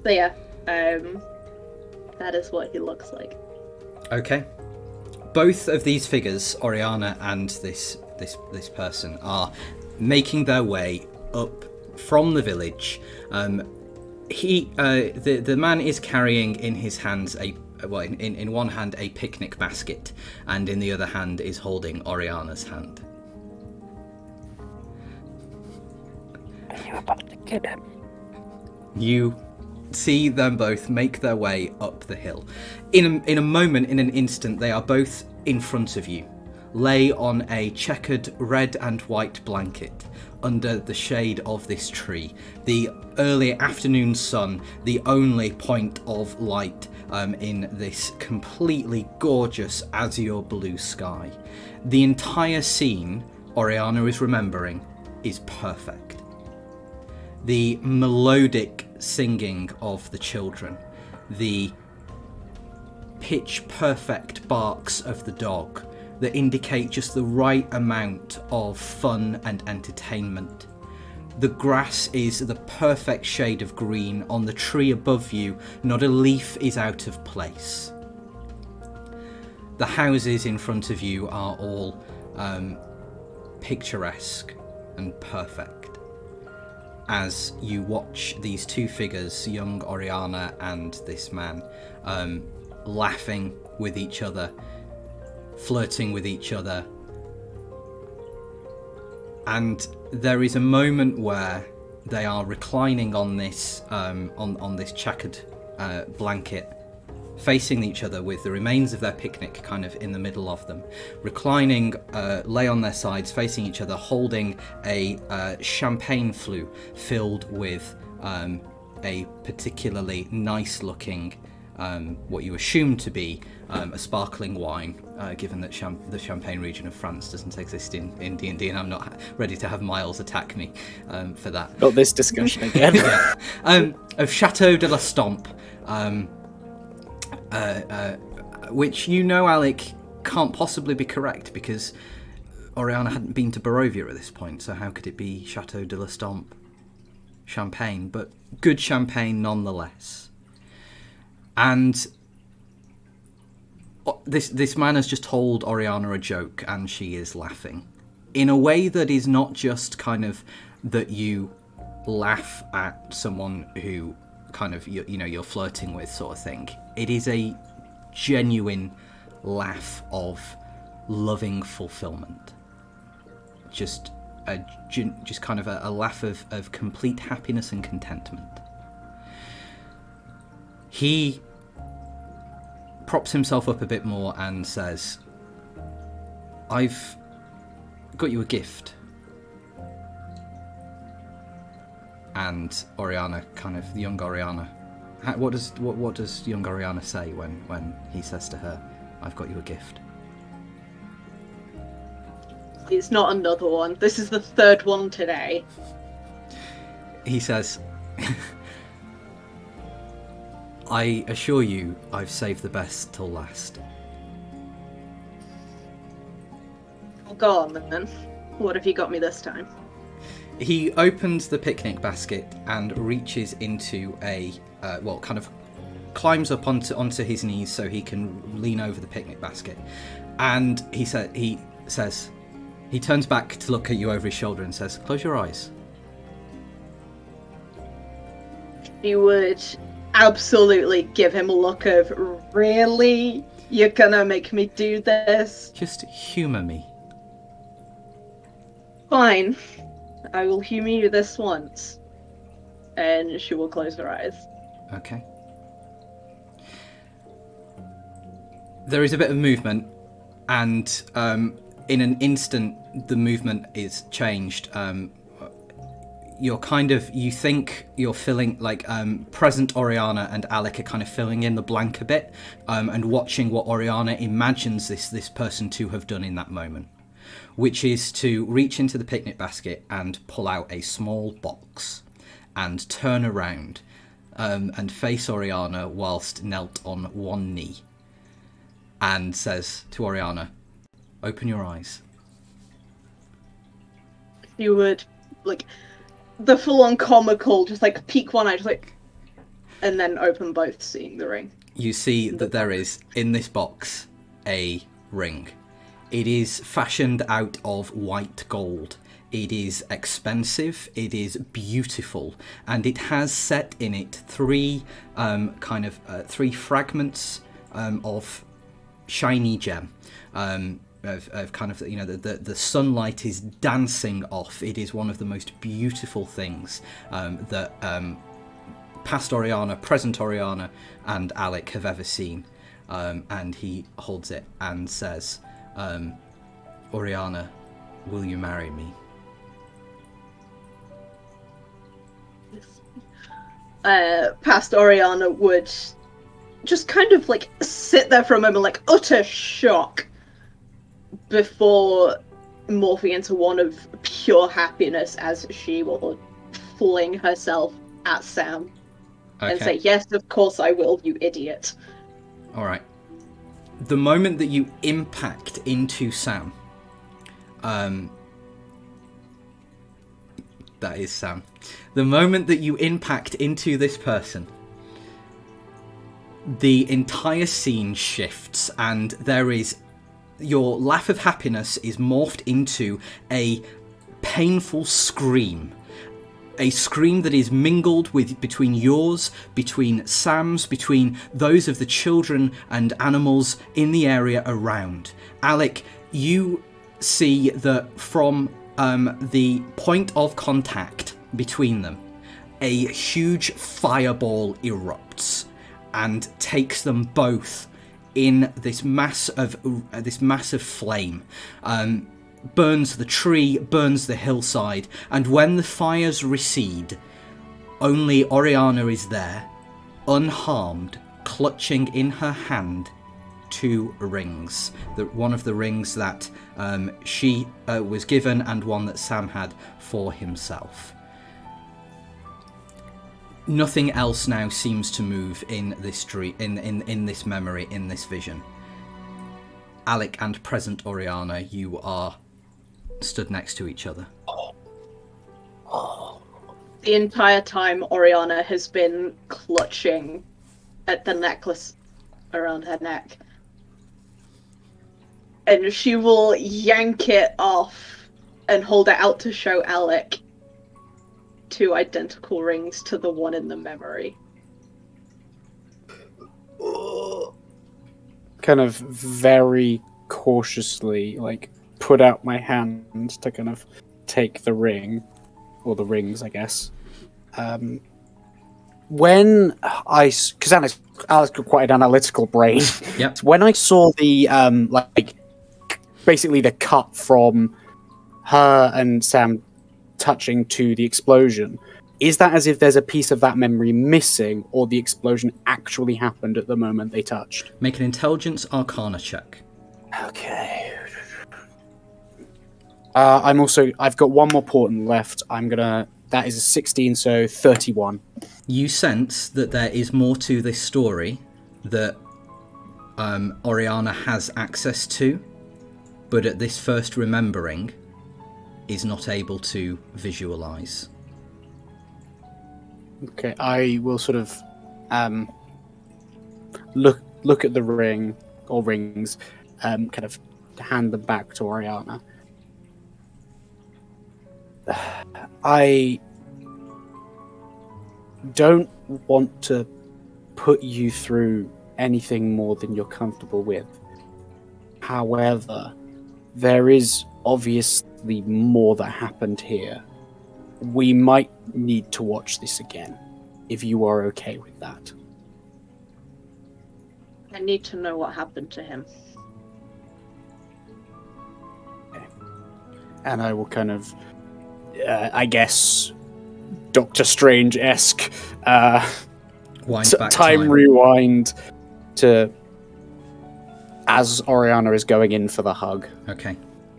Speaker 5: So yeah, that is what he looks like.
Speaker 1: Okay. Both of these figures, Oriyana and this person, are making their way up from the village. The man is carrying in his hands in one hand a picnic basket, and in the other hand is holding Oriana's hand.
Speaker 3: Are you about to get him?
Speaker 1: You see them both make their way up the hill. In a moment, in an instant, they are both in front of you, lay on a checkered red and white blanket under the shade of this tree. The early afternoon sun, the only point of light in this completely gorgeous azure blue sky. The entire scene, Oriyana is remembering, is perfect. The melodic singing of the children, the pitch perfect barks of the dog that indicate just the right amount of fun and entertainment. The grass is the perfect shade of green. On the tree above you, not a leaf is out of place. The houses in front of you are all picturesque and perfect. As you watch these two figures, young Oriyana and this man, laughing with each other, flirting with each other. And there is a moment where they are reclining on this on this checkered blanket, facing each other with the remains of their picnic kind of in the middle of them, reclining, lay on their sides, facing each other, holding a champagne flute filled with a particularly nice-looking, what you assume to be a sparkling wine, given that the Champagne region of France doesn't exist in D&D, and I'm not ready to have Miles attack me for that.
Speaker 2: Not this discussion again.
Speaker 1: Yeah. Of Chateau de la Stompe, which Alec can't possibly be correct because Oriyana hadn't been to Barovia at this point, so how could it be Chateau de la Stompe champagne? But good champagne nonetheless. And this man has just told Oriyana a joke, and she is laughing in a way that is not just kind of that you laugh at someone who kind of you're flirting with sort of thing. It is a genuine laugh of loving fulfillment. Just kind of a laugh of complete happiness and contentment. He props himself up a bit more and says, "I've got you a gift." And Oriyana, kind of the young Oriyana, what does young Oriyana say when he says to her, "I've got you a gift"?
Speaker 5: It's not another one. This is the third one today.
Speaker 1: He says, "I assure you, I've saved the best till last."
Speaker 5: Well, go on then. What have you got me this time?
Speaker 1: He opens the picnic basket and reaches into kind of climbs up onto his knees so he can lean over the picnic basket. And he turns back to look at you over his shoulder and says, "Close your eyes."
Speaker 5: You would absolutely give him a look of, "Really? You're gonna make me do this?"
Speaker 1: Just humour me.
Speaker 5: Fine. I will humour you this once. And she will close her eyes.
Speaker 1: Okay. There is a bit of movement, and in an instant, the movement is changed. You think you're filling, present Oriyana and Alec are kind of filling in the blank a bit, and watching what Oriyana imagines this person to have done in that moment, which is to reach into the picnic basket and pull out a small box and turn around and face Oriyana whilst knelt on one knee, and says to Oriyana, "Open your eyes."
Speaker 5: You would, the full-on comical, just peek one eye, and then open both, seeing the ring.
Speaker 1: You see that there is, in this box, a ring. It is fashioned out of white gold. It is expensive, it is beautiful, and it has set in it three fragments of shiny gem. The sunlight is dancing off. It is one of the most beautiful things that past Oriyana, present Oriyana, and Alec have ever seen. And he holds it and says, Oriyana, will you marry me?
Speaker 5: Past Oriyana would just kind of like sit there for a moment, like utter shock, before morphing into one of pure happiness as she will fling herself at Sam and say, yes, of course I will, you idiot.
Speaker 1: All right. The moment that you impact into Sam, that is Sam. The moment that you impact into this person, the entire scene shifts, and your laugh of happiness is morphed into a painful scream. A scream that is mingled between yours, between Sam's, between those of the children and animals in the area around. Alec, you see that from the point of contact between them, a huge fireball erupts and takes them both in this mass of flame. Burns the tree, burns the hillside, and when the fires recede, only Oriyana is there, unharmed, clutching in her hand 2 rings. One of the rings that she was given, and one that Sam had for himself. Nothing else now seems to move in this in this memory, in this vision. Alec and present Oriyana, you are stood next to each other.
Speaker 5: The entire time Oriyana has been clutching at the necklace around her neck. And she will yank it off and hold it out to show Alec 2 identical rings to the one in the memory.
Speaker 2: Kind of very cautiously, like, put out my hand to kind of take the ring, or the rings, I guess. When because Alex got quite an analytical brain.
Speaker 1: Yep.
Speaker 2: When I saw the basically the cut from her and Sam touching to the explosion, is that as if there's a piece of that memory missing, or the explosion actually happened at the moment they touched?
Speaker 1: Make an intelligence arcana check.
Speaker 2: Okay. I've got one more portent left. That is a 16, so 31.
Speaker 1: You sense that there is more to this story that Oriyana has access to, but at this first remembering is not able to visualize.
Speaker 2: Okay, I will sort of look at the ring or rings, kind of hand them back to Oriyana. I don't want to put you through anything more than you're comfortable with. However, there is obviously more that happened here. We might need to watch this again, if you are okay with that.
Speaker 5: I need to know what happened to him.
Speaker 2: Okay. And I will kind of, I guess, Doctor Strange-esque time rewind to as Oriyana is going in for the hug.
Speaker 1: Okay.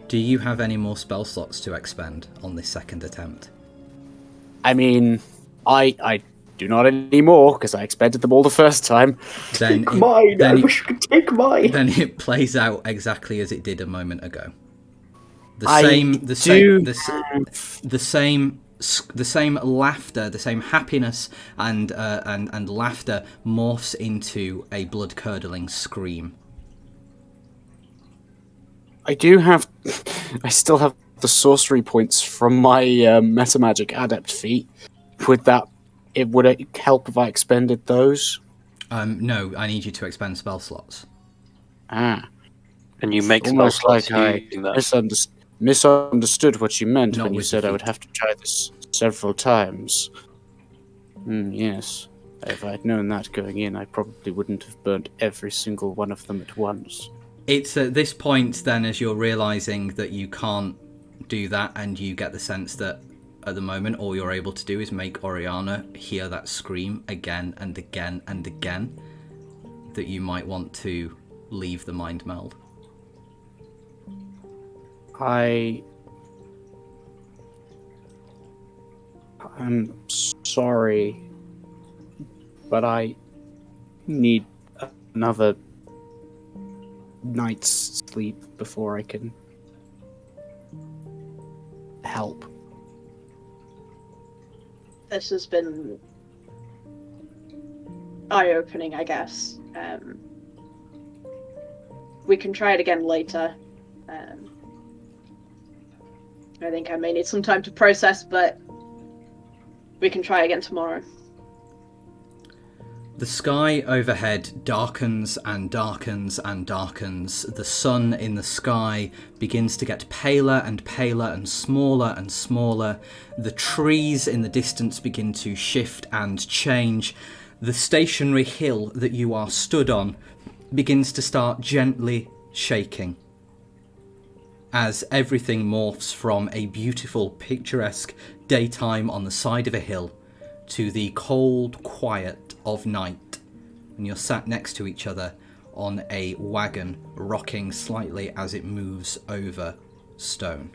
Speaker 1: Do you have any more spell slots to expend on this second attempt?
Speaker 2: I mean, I do not anymore, because I expended them all the first time.
Speaker 1: Then
Speaker 4: Take mine! I wish you could take mine!
Speaker 1: Then it plays out exactly as it did a moment ago. The same laughter, the same happiness and laughter morphs into a blood-curdling scream.
Speaker 2: I still have the sorcery points from my metamagic adept feat. Would it help if I expended those?
Speaker 3: No, I need you to expend spell slots.
Speaker 2: Ah.
Speaker 3: And you make spell
Speaker 2: Almost
Speaker 3: slots
Speaker 2: like
Speaker 3: using that.
Speaker 2: misunderstood what you meant
Speaker 1: Not
Speaker 2: when you
Speaker 1: with
Speaker 2: said
Speaker 1: the
Speaker 2: I would
Speaker 1: feat.
Speaker 2: have to try this several times. Yes. If I'd known that going in, I probably wouldn't have burnt every single one of them at once.
Speaker 1: It's at this point then, as you're realising that you can't do that, and you get the sense that at the moment all you're able to do is make Oriyana hear that scream again and again and again, that you might want to leave the mind meld.
Speaker 2: I'm sorry, but I need another night's sleep before I can help.
Speaker 5: This has been eye-opening, I guess. We can try it again later. I think I may need some time to process, but we can try again tomorrow.
Speaker 1: The sky overhead darkens and darkens and darkens. The sun in the sky begins to get paler and paler and smaller. The trees in the distance begin to shift and change. The stationary hill that you are stood on begins to start gently shaking as everything morphs from a beautiful, picturesque daytime on the side of a hill to the cold quiet of night, and you're sat next to each other on a wagon, rocking slightly as it moves over stone.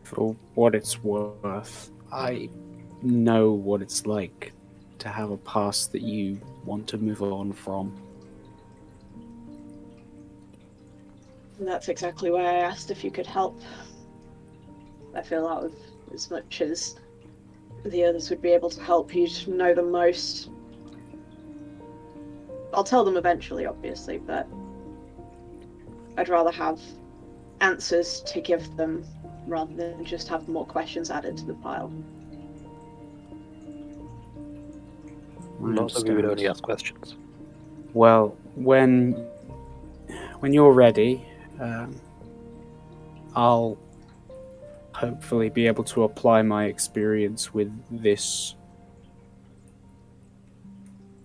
Speaker 2: For what it's worth, I know what it's like to have a past that you want to move on from.
Speaker 5: And that's exactly why I asked if you could help. I feel out of as much as the others would be able to help, you'd know the most. I'll tell them eventually, obviously, but I'd rather have answers to give them rather than just have more questions added to the pile.
Speaker 3: Not that we would only ask questions.
Speaker 2: Well, when you're ready, I'll hopefully be able to apply my experience with this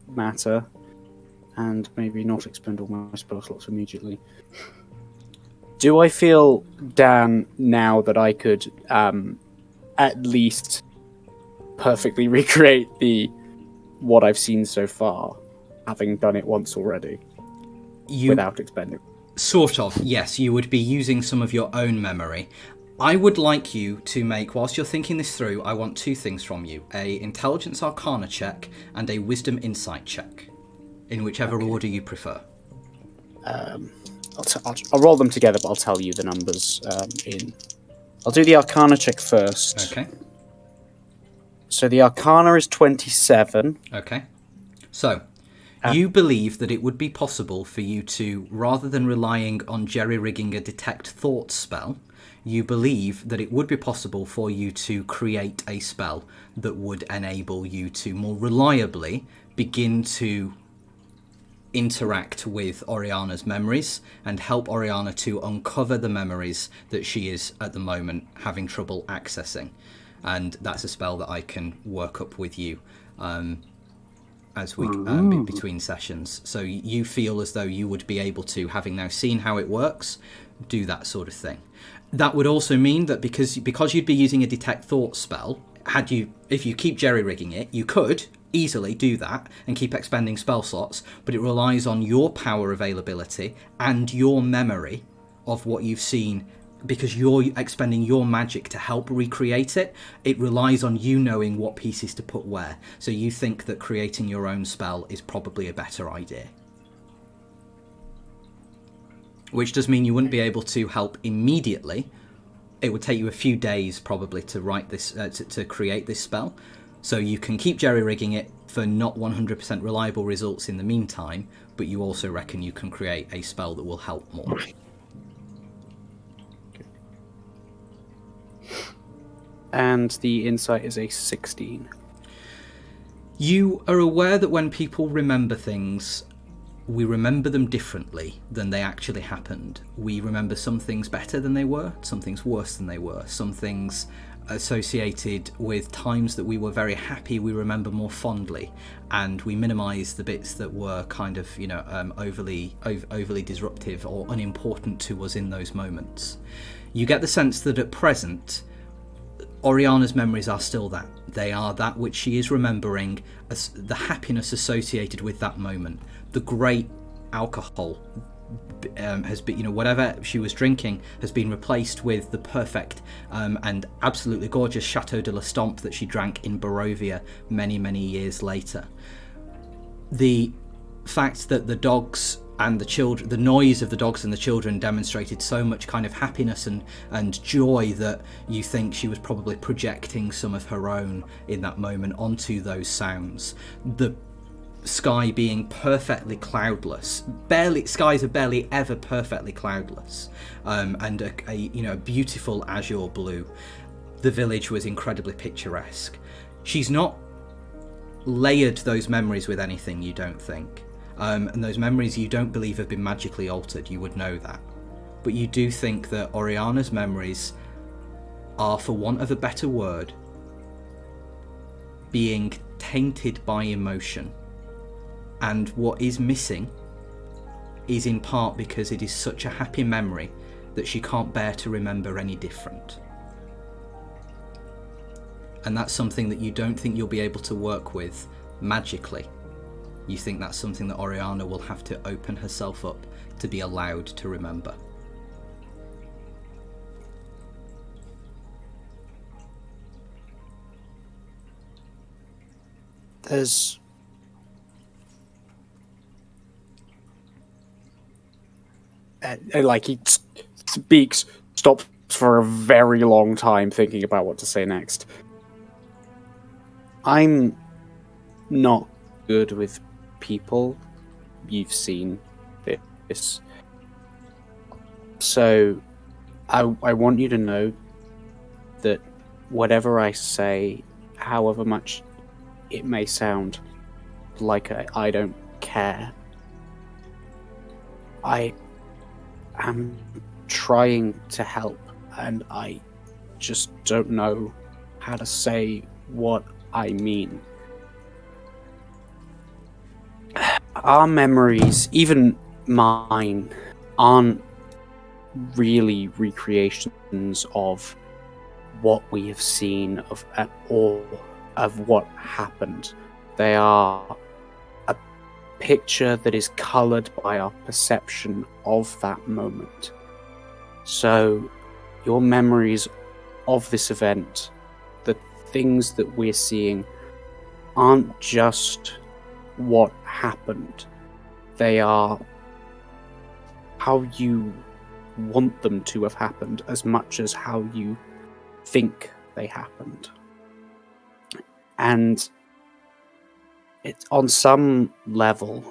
Speaker 2: matter and maybe not expend all my spell slots immediately. Do I feel, Dan, now that I could at least perfectly recreate what I've seen so far, having done it once already, without expending?
Speaker 1: Sort of, yes. You would be using some of your own memory. I would like you to make, whilst you're thinking this through, I want two things from you. A Intelligence Arcana check and a Wisdom Insight check, in whichever order you prefer.
Speaker 2: I'll roll them together, but I'll tell you the numbers I'll do the Arcana check first.
Speaker 1: Okay.
Speaker 2: So the Arcana is 27.
Speaker 1: Okay. So, you believe that it would be possible for you to, rather than relying on jerry-rigging a Detect Thoughts spell, you believe that it would be possible for you to create a spell that would enable you to more reliably begin to interact with Oriyana's memories and help Oriyana to uncover the memories that she is at the moment having trouble accessing. And that's a spell that I can work up with you as we between sessions. So you feel as though you would be able to, having now seen how it works, do that sort of thing. That would also mean that because you'd be using a Detect Thoughts spell, if you keep jerry-rigging it, you could easily do that and keep expending spell slots, but it relies on your power availability and your memory of what you've seen. Because you're expending your magic to help recreate it, it relies on you knowing what pieces to put where. So you think that creating your own spell is probably a better idea. Which does mean you wouldn't be able to help immediately. It would take you a few days probably to write this, to create this spell. So you can keep jerry-rigging it for not 100% reliable results in the meantime, but you also reckon you can create a spell that will help more.
Speaker 2: And the insight is a 16.
Speaker 1: You are aware that when people remember things, we remember them differently than they actually happened. We remember some things better than they were, some things worse than they were, some things associated with times that we were very happy, we remember more fondly, and we minimise the bits that were kind of, overly disruptive or unimportant to us in those moments. You get the sense that at present, Oriyana's memories are still that. They are that which she is remembering, as the happiness associated with that moment. The great alcohol has been, whatever she was drinking has been replaced with the perfect and absolutely gorgeous Chateau de l'Estampe that she drank in Barovia many, many years later. The fact that the dogs and the children, the noise of the dogs and the children demonstrated so much kind of happiness and joy that you think she was probably projecting some of her own in that moment onto those sounds. The sky being perfectly cloudless, skies are barely ever perfectly cloudless, and a beautiful azure blue. The village was incredibly picturesque. She's not layered those memories with anything, you don't think. And those memories you don't believe have been magically altered, you would know that. But you do think that Oriyana's memories are, for want of a better word, being tainted by emotion. And what is missing is in part because it is such a happy memory that she can't bear to remember any different. And that's something that you don't think you'll be able to work with magically. You think that's something that Oriyana will have to open herself up to be allowed to remember.
Speaker 2: There's... he speaks, stops for a very long time thinking about what to say next. I'm not good with people. You've seen this. So I want you to know that whatever I say, however much it may sound like I don't care, I am trying to help, and I just don't know how to say what I mean. Our memories, even mine, aren't really recreations of what we have seen or of what happened. They are a picture that is coloured by our perception of that moment. So your memories of this event, the things that we're seeing, aren't just what happened. They are how you want them to have happened as much as how you think they happened. And it's on some level,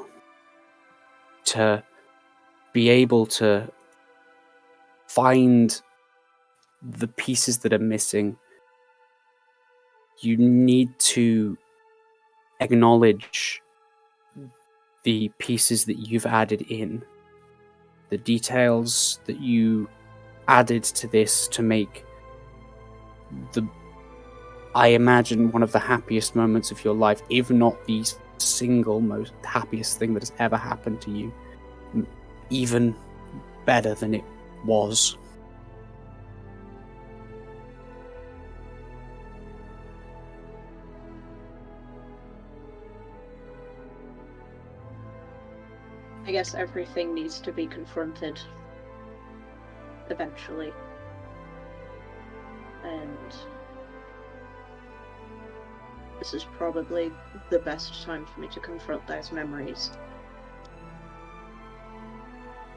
Speaker 2: to be able to find the pieces that are missing, you need to acknowledge the pieces that you've added in, the details that you added to this to make I imagine, one of the happiest moments of your life, if not the single most happiest thing that has ever happened to you, even better than it was.
Speaker 5: I guess everything needs to be confronted eventually. And this is probably the best time for me to confront those memories.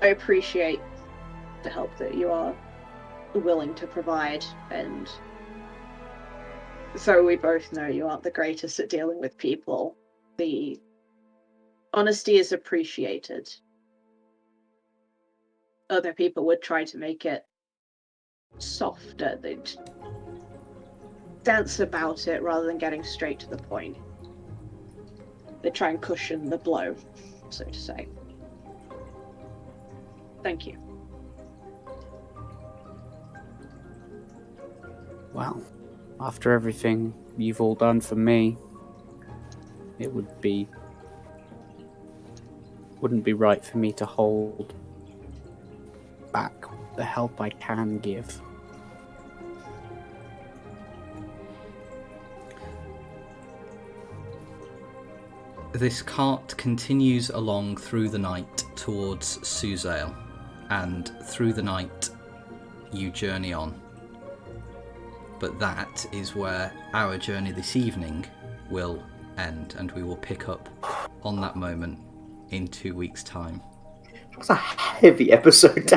Speaker 5: I appreciate the help that you are willing to provide, and so we both know you aren't the greatest at dealing with people. The honesty is appreciated. Other people would try to make it softer. They'd dance about it rather than getting straight to the point. They try and cushion the blow, so to say. Thank you.
Speaker 2: Well, after everything you've all done for me, it wouldn't be right for me to hold back the help I can give.
Speaker 1: This cart continues along through the night towards Suzale, and through the night you journey on. But that is where our journey this evening will end, and we will pick up on that moment in 2 weeks' time.
Speaker 4: It was a heavy episode.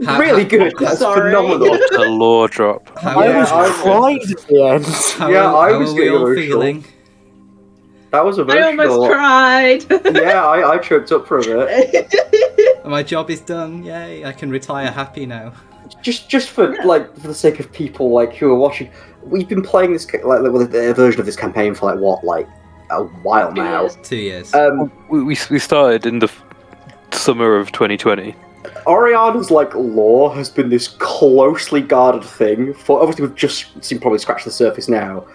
Speaker 4: Really good. That's phenomenal.
Speaker 3: What a lore drop.
Speaker 2: I was cried at the end.
Speaker 4: I was
Speaker 1: how are we all
Speaker 4: emotional.
Speaker 1: feeling?
Speaker 4: That was emotional.
Speaker 5: I almost cried.
Speaker 4: Yeah, I choked up for a bit.
Speaker 1: My job is done. Yay! I can retire happy now.
Speaker 4: Just for the sake of people who are watching, we've been playing this with a version of this campaign for a while now.
Speaker 1: 2 years.
Speaker 3: We started in the summer of 2020.
Speaker 4: Oriyana's lore has been this closely guarded thing. For obviously we've just seen probably scratch the surface now.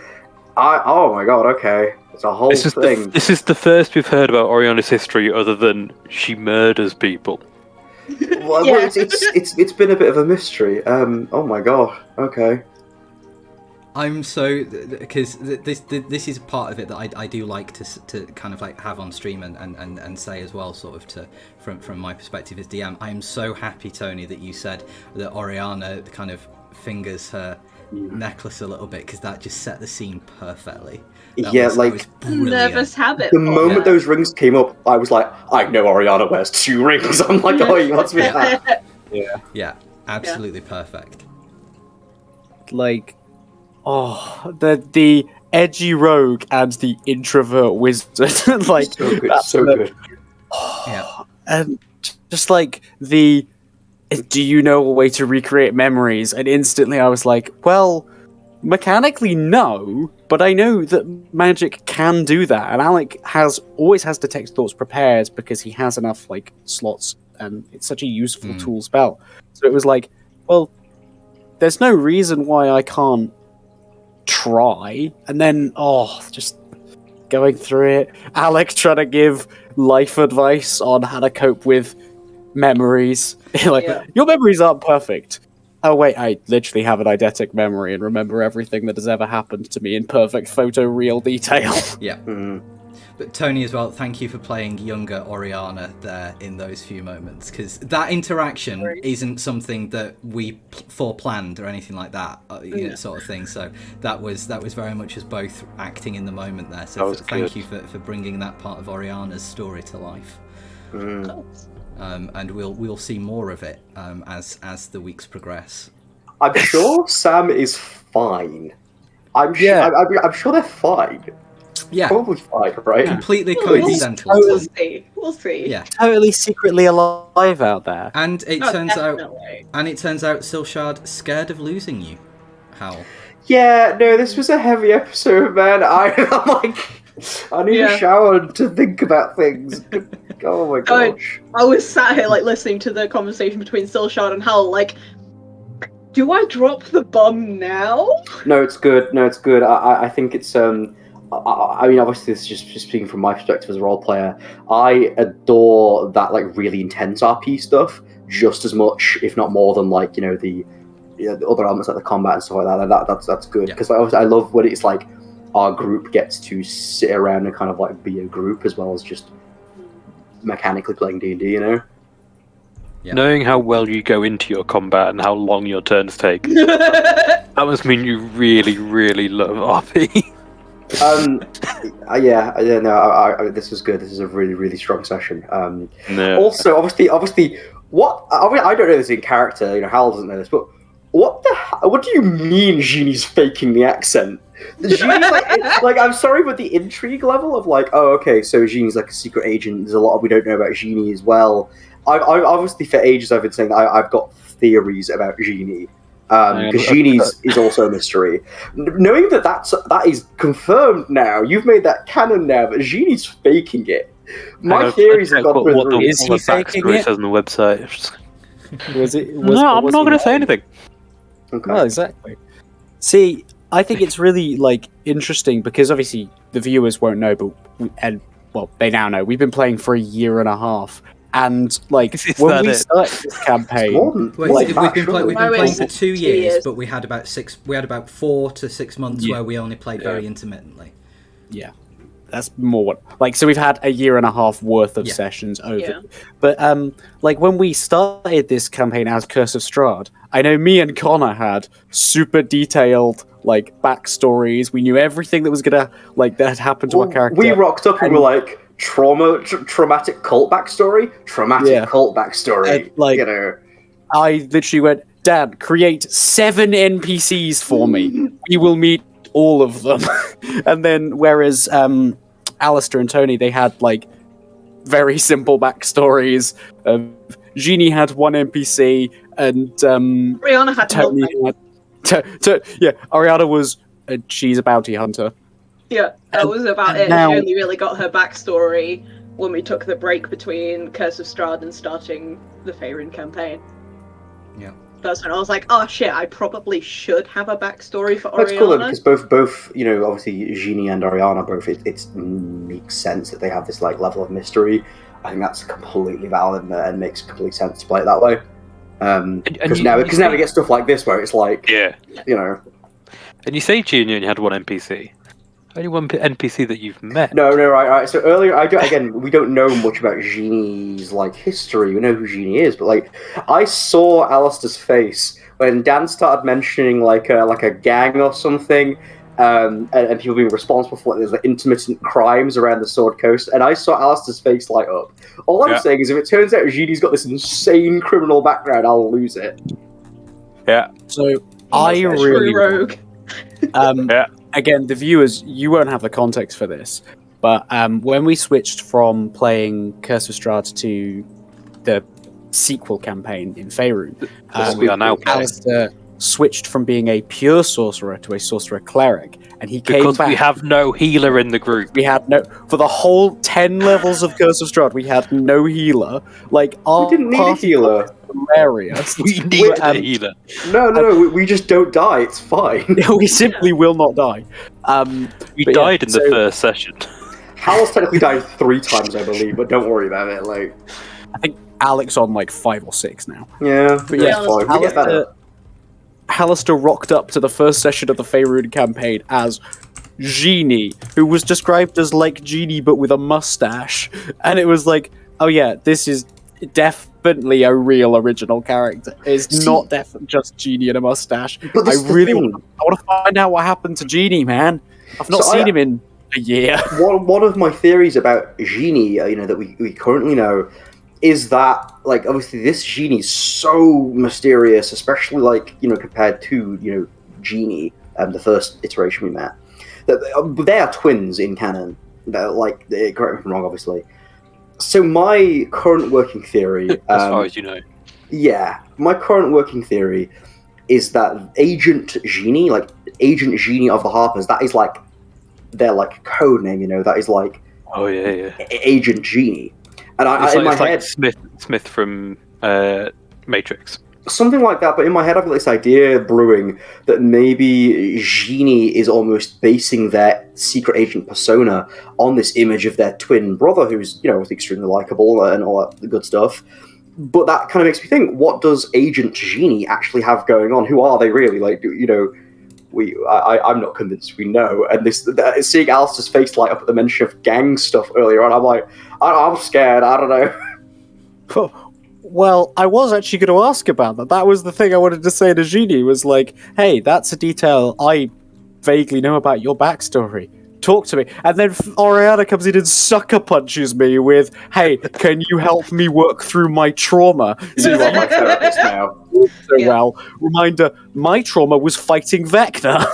Speaker 4: Oh my god, okay. It's a whole thing.
Speaker 3: This is the first we've heard about Oriyana's history other than she murders people.
Speaker 4: Well,
Speaker 5: Yeah.
Speaker 4: it's been a bit of a mystery. Oh my god. Okay.
Speaker 1: I'm so because this is part of it that I do like to kind of have on stream and say as well, sort of from my perspective as DM. I am so happy, Tony, that you said that Oriyana kind of fingers her necklace a little bit, because that just set the scene perfectly. That was brilliant.
Speaker 5: Nervous habit.
Speaker 4: The moment those rings came up, I was like, I know Oriyana wears 2 rings. I'm like, oh, you want me to that?
Speaker 1: Yeah, absolutely perfect.
Speaker 2: The edgy rogue and the introvert wizard.
Speaker 4: So good, so good.
Speaker 1: Yeah.
Speaker 2: And just the, do you know a way to recreate memories? And instantly I was like, well, mechanically no, but I know that magic can do that. And Alec always has detect thoughts prepared because he has enough slots, and it's such a useful tool spell. So it was like, well, there's no reason why I can't try. And then just going through it, Alec trying to give life advice on how to cope with memories. Your memories aren't perfect. Oh wait, I literally have an eidetic memory and remember everything that has ever happened to me in perfect photoreal detail.
Speaker 1: Yeah. But Tony as well, thank you for playing younger Oriyana there in those few moments, because that interaction isn't something that we foreplanned or anything like that, sort of thing. So that was very much as both acting in the moment there. So thank you for bringing that part of Oriana's story to life. And we'll see more of it as the weeks progress.
Speaker 4: I'm sure Sam is fine. I'm sure they're fine.
Speaker 1: Yeah,
Speaker 4: probably fine, right?
Speaker 1: Completely coincidental.
Speaker 5: We'll see.
Speaker 1: Yeah,
Speaker 2: totally secretly alive out there.
Speaker 1: and it turns out Silshard scared of losing you. How?
Speaker 4: Yeah, no, this was a heavy episode, man. I'm like, I need a shower to think about things. Oh my gosh.
Speaker 5: I was sat here listening to the conversation between Silshard and Hal, do I drop the bomb now?
Speaker 4: No, it's good. I think it's I mean, obviously, this is just speaking from my perspective as a role player. I adore that really intense RP stuff just as much, if not more, than the other elements like the combat and stuff like that. That's good, because I love when it's our group gets to sit around and kind of be a group as well as just mechanically playing D&D.
Speaker 1: Yeah.
Speaker 3: Knowing how well you go into your combat and how long your turns take, that must mean you really, really love RP.
Speaker 4: This was good. This is a really, really strong session.
Speaker 3: No.
Speaker 4: Also, obviously, what I don't know this in character. Hal doesn't know this, but what do you mean Génie's faking the accent? Génie's I'm sorry, but the intrigue level of okay, so Génie's a secret agent. There's a lot we don't know about Génie as well. I obviously for ages I've been saying that I've got theories about Génie. Because Génie is also a mystery. Knowing that is confirmed now, you've made that canon now, but Génie's faking it. My theories have gone through the roof.
Speaker 2: Is he faking it?
Speaker 3: Says on the website.
Speaker 2: I'm not
Speaker 3: going to say anything.
Speaker 4: Okay.
Speaker 2: Well, exactly. See, I think it's really like interesting because obviously the viewers won't know, but they now know. We've been playing for a year and a half, and like when we started this campaign,
Speaker 1: we've been playing for 2 years,
Speaker 5: years,
Speaker 1: but we had about 4 to 6 months where we only played very intermittently.
Speaker 2: Yeah. That's more so we've had a year and a half worth of sessions over.
Speaker 5: Yeah.
Speaker 2: But like when we started this campaign as Curse of Strahd, I know me and Connor had super detailed like backstories. We knew everything that was gonna that had happened to our character.
Speaker 4: We rocked up and were like traumatic cult backstory, cult backstory. And,
Speaker 2: I literally went, Dad, create 7 NPCs for me. We will meet all of them. And then whereas Alistair and Tony, they had like very simple backstories. Génie had 1 NPC, and
Speaker 5: Oriyana had
Speaker 2: Tony Oriyana was she's a bounty hunter.
Speaker 5: Yeah, that was about it.
Speaker 2: Now,
Speaker 5: she only really got her backstory when we took the break between Curse of Strahd and starting the Faerun campaign.
Speaker 1: Yeah.
Speaker 5: That's when I was like, oh shit, I probably should have a backstory for Oriyana.
Speaker 4: That's cool because both obviously Génie and Oriyana both it makes sense that they have this like level of mystery. I think that's completely valid and makes complete sense to play it that way. Because now we get stuff like this where it's like
Speaker 3: And you say Génie only had 1 NPC. Only 1 NPC that you've met.
Speaker 4: No, right. So earlier, we don't know much about Génie's like history. We know who Génie is, but like, I saw Alistair's face when Dan started mentioning like a gang or something, and people being responsible for there's like intermittent crimes around the Sword Coast, and I saw Alistair's face light up. All I'm saying is, if it turns out Génie's got this insane criminal background, I'll lose it.
Speaker 3: Yeah.
Speaker 2: So I really
Speaker 5: rogue.
Speaker 2: Again, the viewers, you won't have the context for this, but when we switched from playing Curse of Strahd to the sequel campaign in Faerun,
Speaker 3: we are now playing.
Speaker 2: Alistair switched from being a pure sorcerer to a sorcerer cleric, and he came
Speaker 3: because
Speaker 2: back.
Speaker 3: We have no healer in the group.
Speaker 2: We had for the whole 10 levels of Curse of Strahd, we had no healer. Like our
Speaker 4: we didn't need a healer.
Speaker 2: Hilarious.
Speaker 3: We need a healer.
Speaker 4: No, we just don't die. It's fine.
Speaker 2: We simply will not die.
Speaker 3: We died in the first session.
Speaker 4: Hal's technically died 3 times, I believe, but don't worry about it. Like,
Speaker 2: I think Alex on like 5 or 6 now.
Speaker 4: Yeah, but
Speaker 2: yeah. Alistair rocked up to the first session of the Faerun campaign as Génie, who was described as like Génie but with a mustache, and it was like, oh yeah, this is definitely a real original character. It's not just Génie and a mustache. I really want to find out what happened to Génie, man. I've not seen him in a year.
Speaker 4: One of my theories about Génie, that we currently know, is that like obviously this Génie is so mysterious, especially like compared to Génie, the first iteration we met. They are twins in canon. They're like, correct me if I'm wrong, obviously. So my current working theory,
Speaker 3: as far as you know,
Speaker 4: my current working theory is that Agent Génie of the Harpers, that is like their like code name. That is like Agent Génie. And in my head,
Speaker 3: Smith from Matrix.
Speaker 4: Something like that, but in my head I've got this idea brewing that maybe Génie is almost basing their secret agent persona on this image of their twin brother who's, extremely likable and all that good stuff. But that kind of makes me think, what does Agent Génie actually have going on? Who are they really? Like, I'm not convinced we know. And seeing Alistair's face light up at the mention of gang stuff earlier on, I'm like, I'm scared, I don't know.
Speaker 2: Well, I was actually going to ask about that. That was the thing I wanted to say to Génie, was like, hey, that's a detail I vaguely know about your backstory. Talk to me. And then Oriyana comes in and sucker punches me with, hey, can you help me work through my trauma?
Speaker 4: So you are my therapist now.
Speaker 2: Well, reminder, my trauma was fighting Vecna.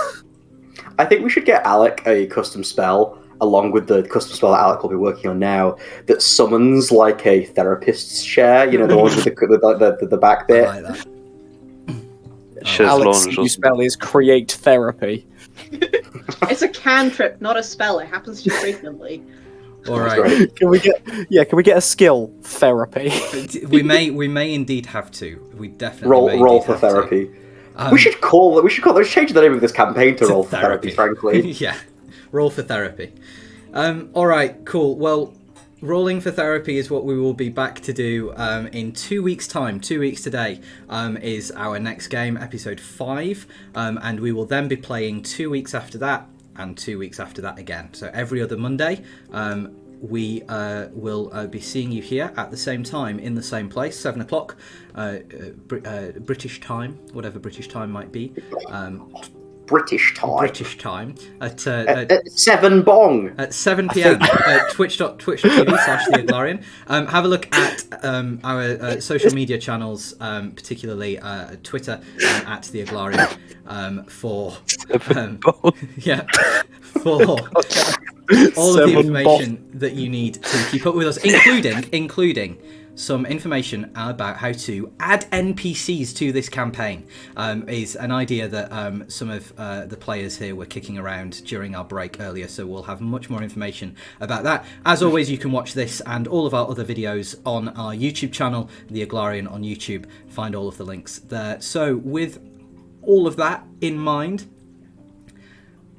Speaker 4: I think we should get Alec a custom spell, along with the custom spell that Alec will be working on now, that summons like a therapist's chair, the ones with the back bit.
Speaker 1: I like that.
Speaker 2: Alex's new spell is create therapy.
Speaker 5: It's a cantrip, not a spell. It happens too frequently.
Speaker 1: All right.
Speaker 2: Can we get a skill? Therapy.
Speaker 1: We may indeed have to. We definitely
Speaker 4: roll for therapy. We should let's change the name of this campaign to Roll for Therapy, frankly.
Speaker 1: Yeah, Roll for Therapy. Alright, cool. Well, Rolling for Therapy is what we will be back to do in 2 weeks' time. 2 weeks today is our next game, episode 5, and we will then be playing 2 weeks after that, and 2 weeks after that again. So every other Monday, we will be seeing you here at the same time, in the same place, 7 o'clock, British time, whatever British time might be.
Speaker 4: British time.
Speaker 1: British time at
Speaker 4: 7 bong.
Speaker 1: At 7 p.m. at twitch.tv/TheAglarion. Have a look at our social media channels, particularly Twitter at TheAglarion, for all of the information that you need to keep up with us, including some information about how to add NPCs to this campaign. Is an idea that some of the players here were kicking around during our break earlier, so we'll have much more information about that. As always, you can watch this and all of our other videos on our YouTube channel, TheAglarion on YouTube. Find all of the links there. So with all of that in mind,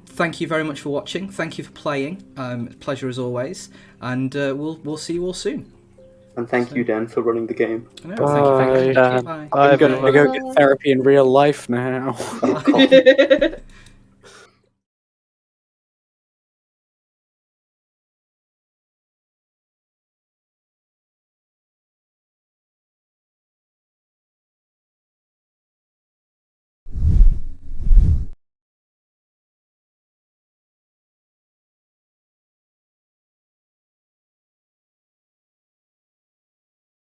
Speaker 1: thank you very much for watching. Thank you for playing. Pleasure as always, and we'll see you all soon.
Speaker 4: And thank you, Dan, for running the game.
Speaker 1: No,
Speaker 2: Bye.
Speaker 1: thank you. Bye.
Speaker 2: I'm going to go get therapy in real life now.
Speaker 4: Oh, God.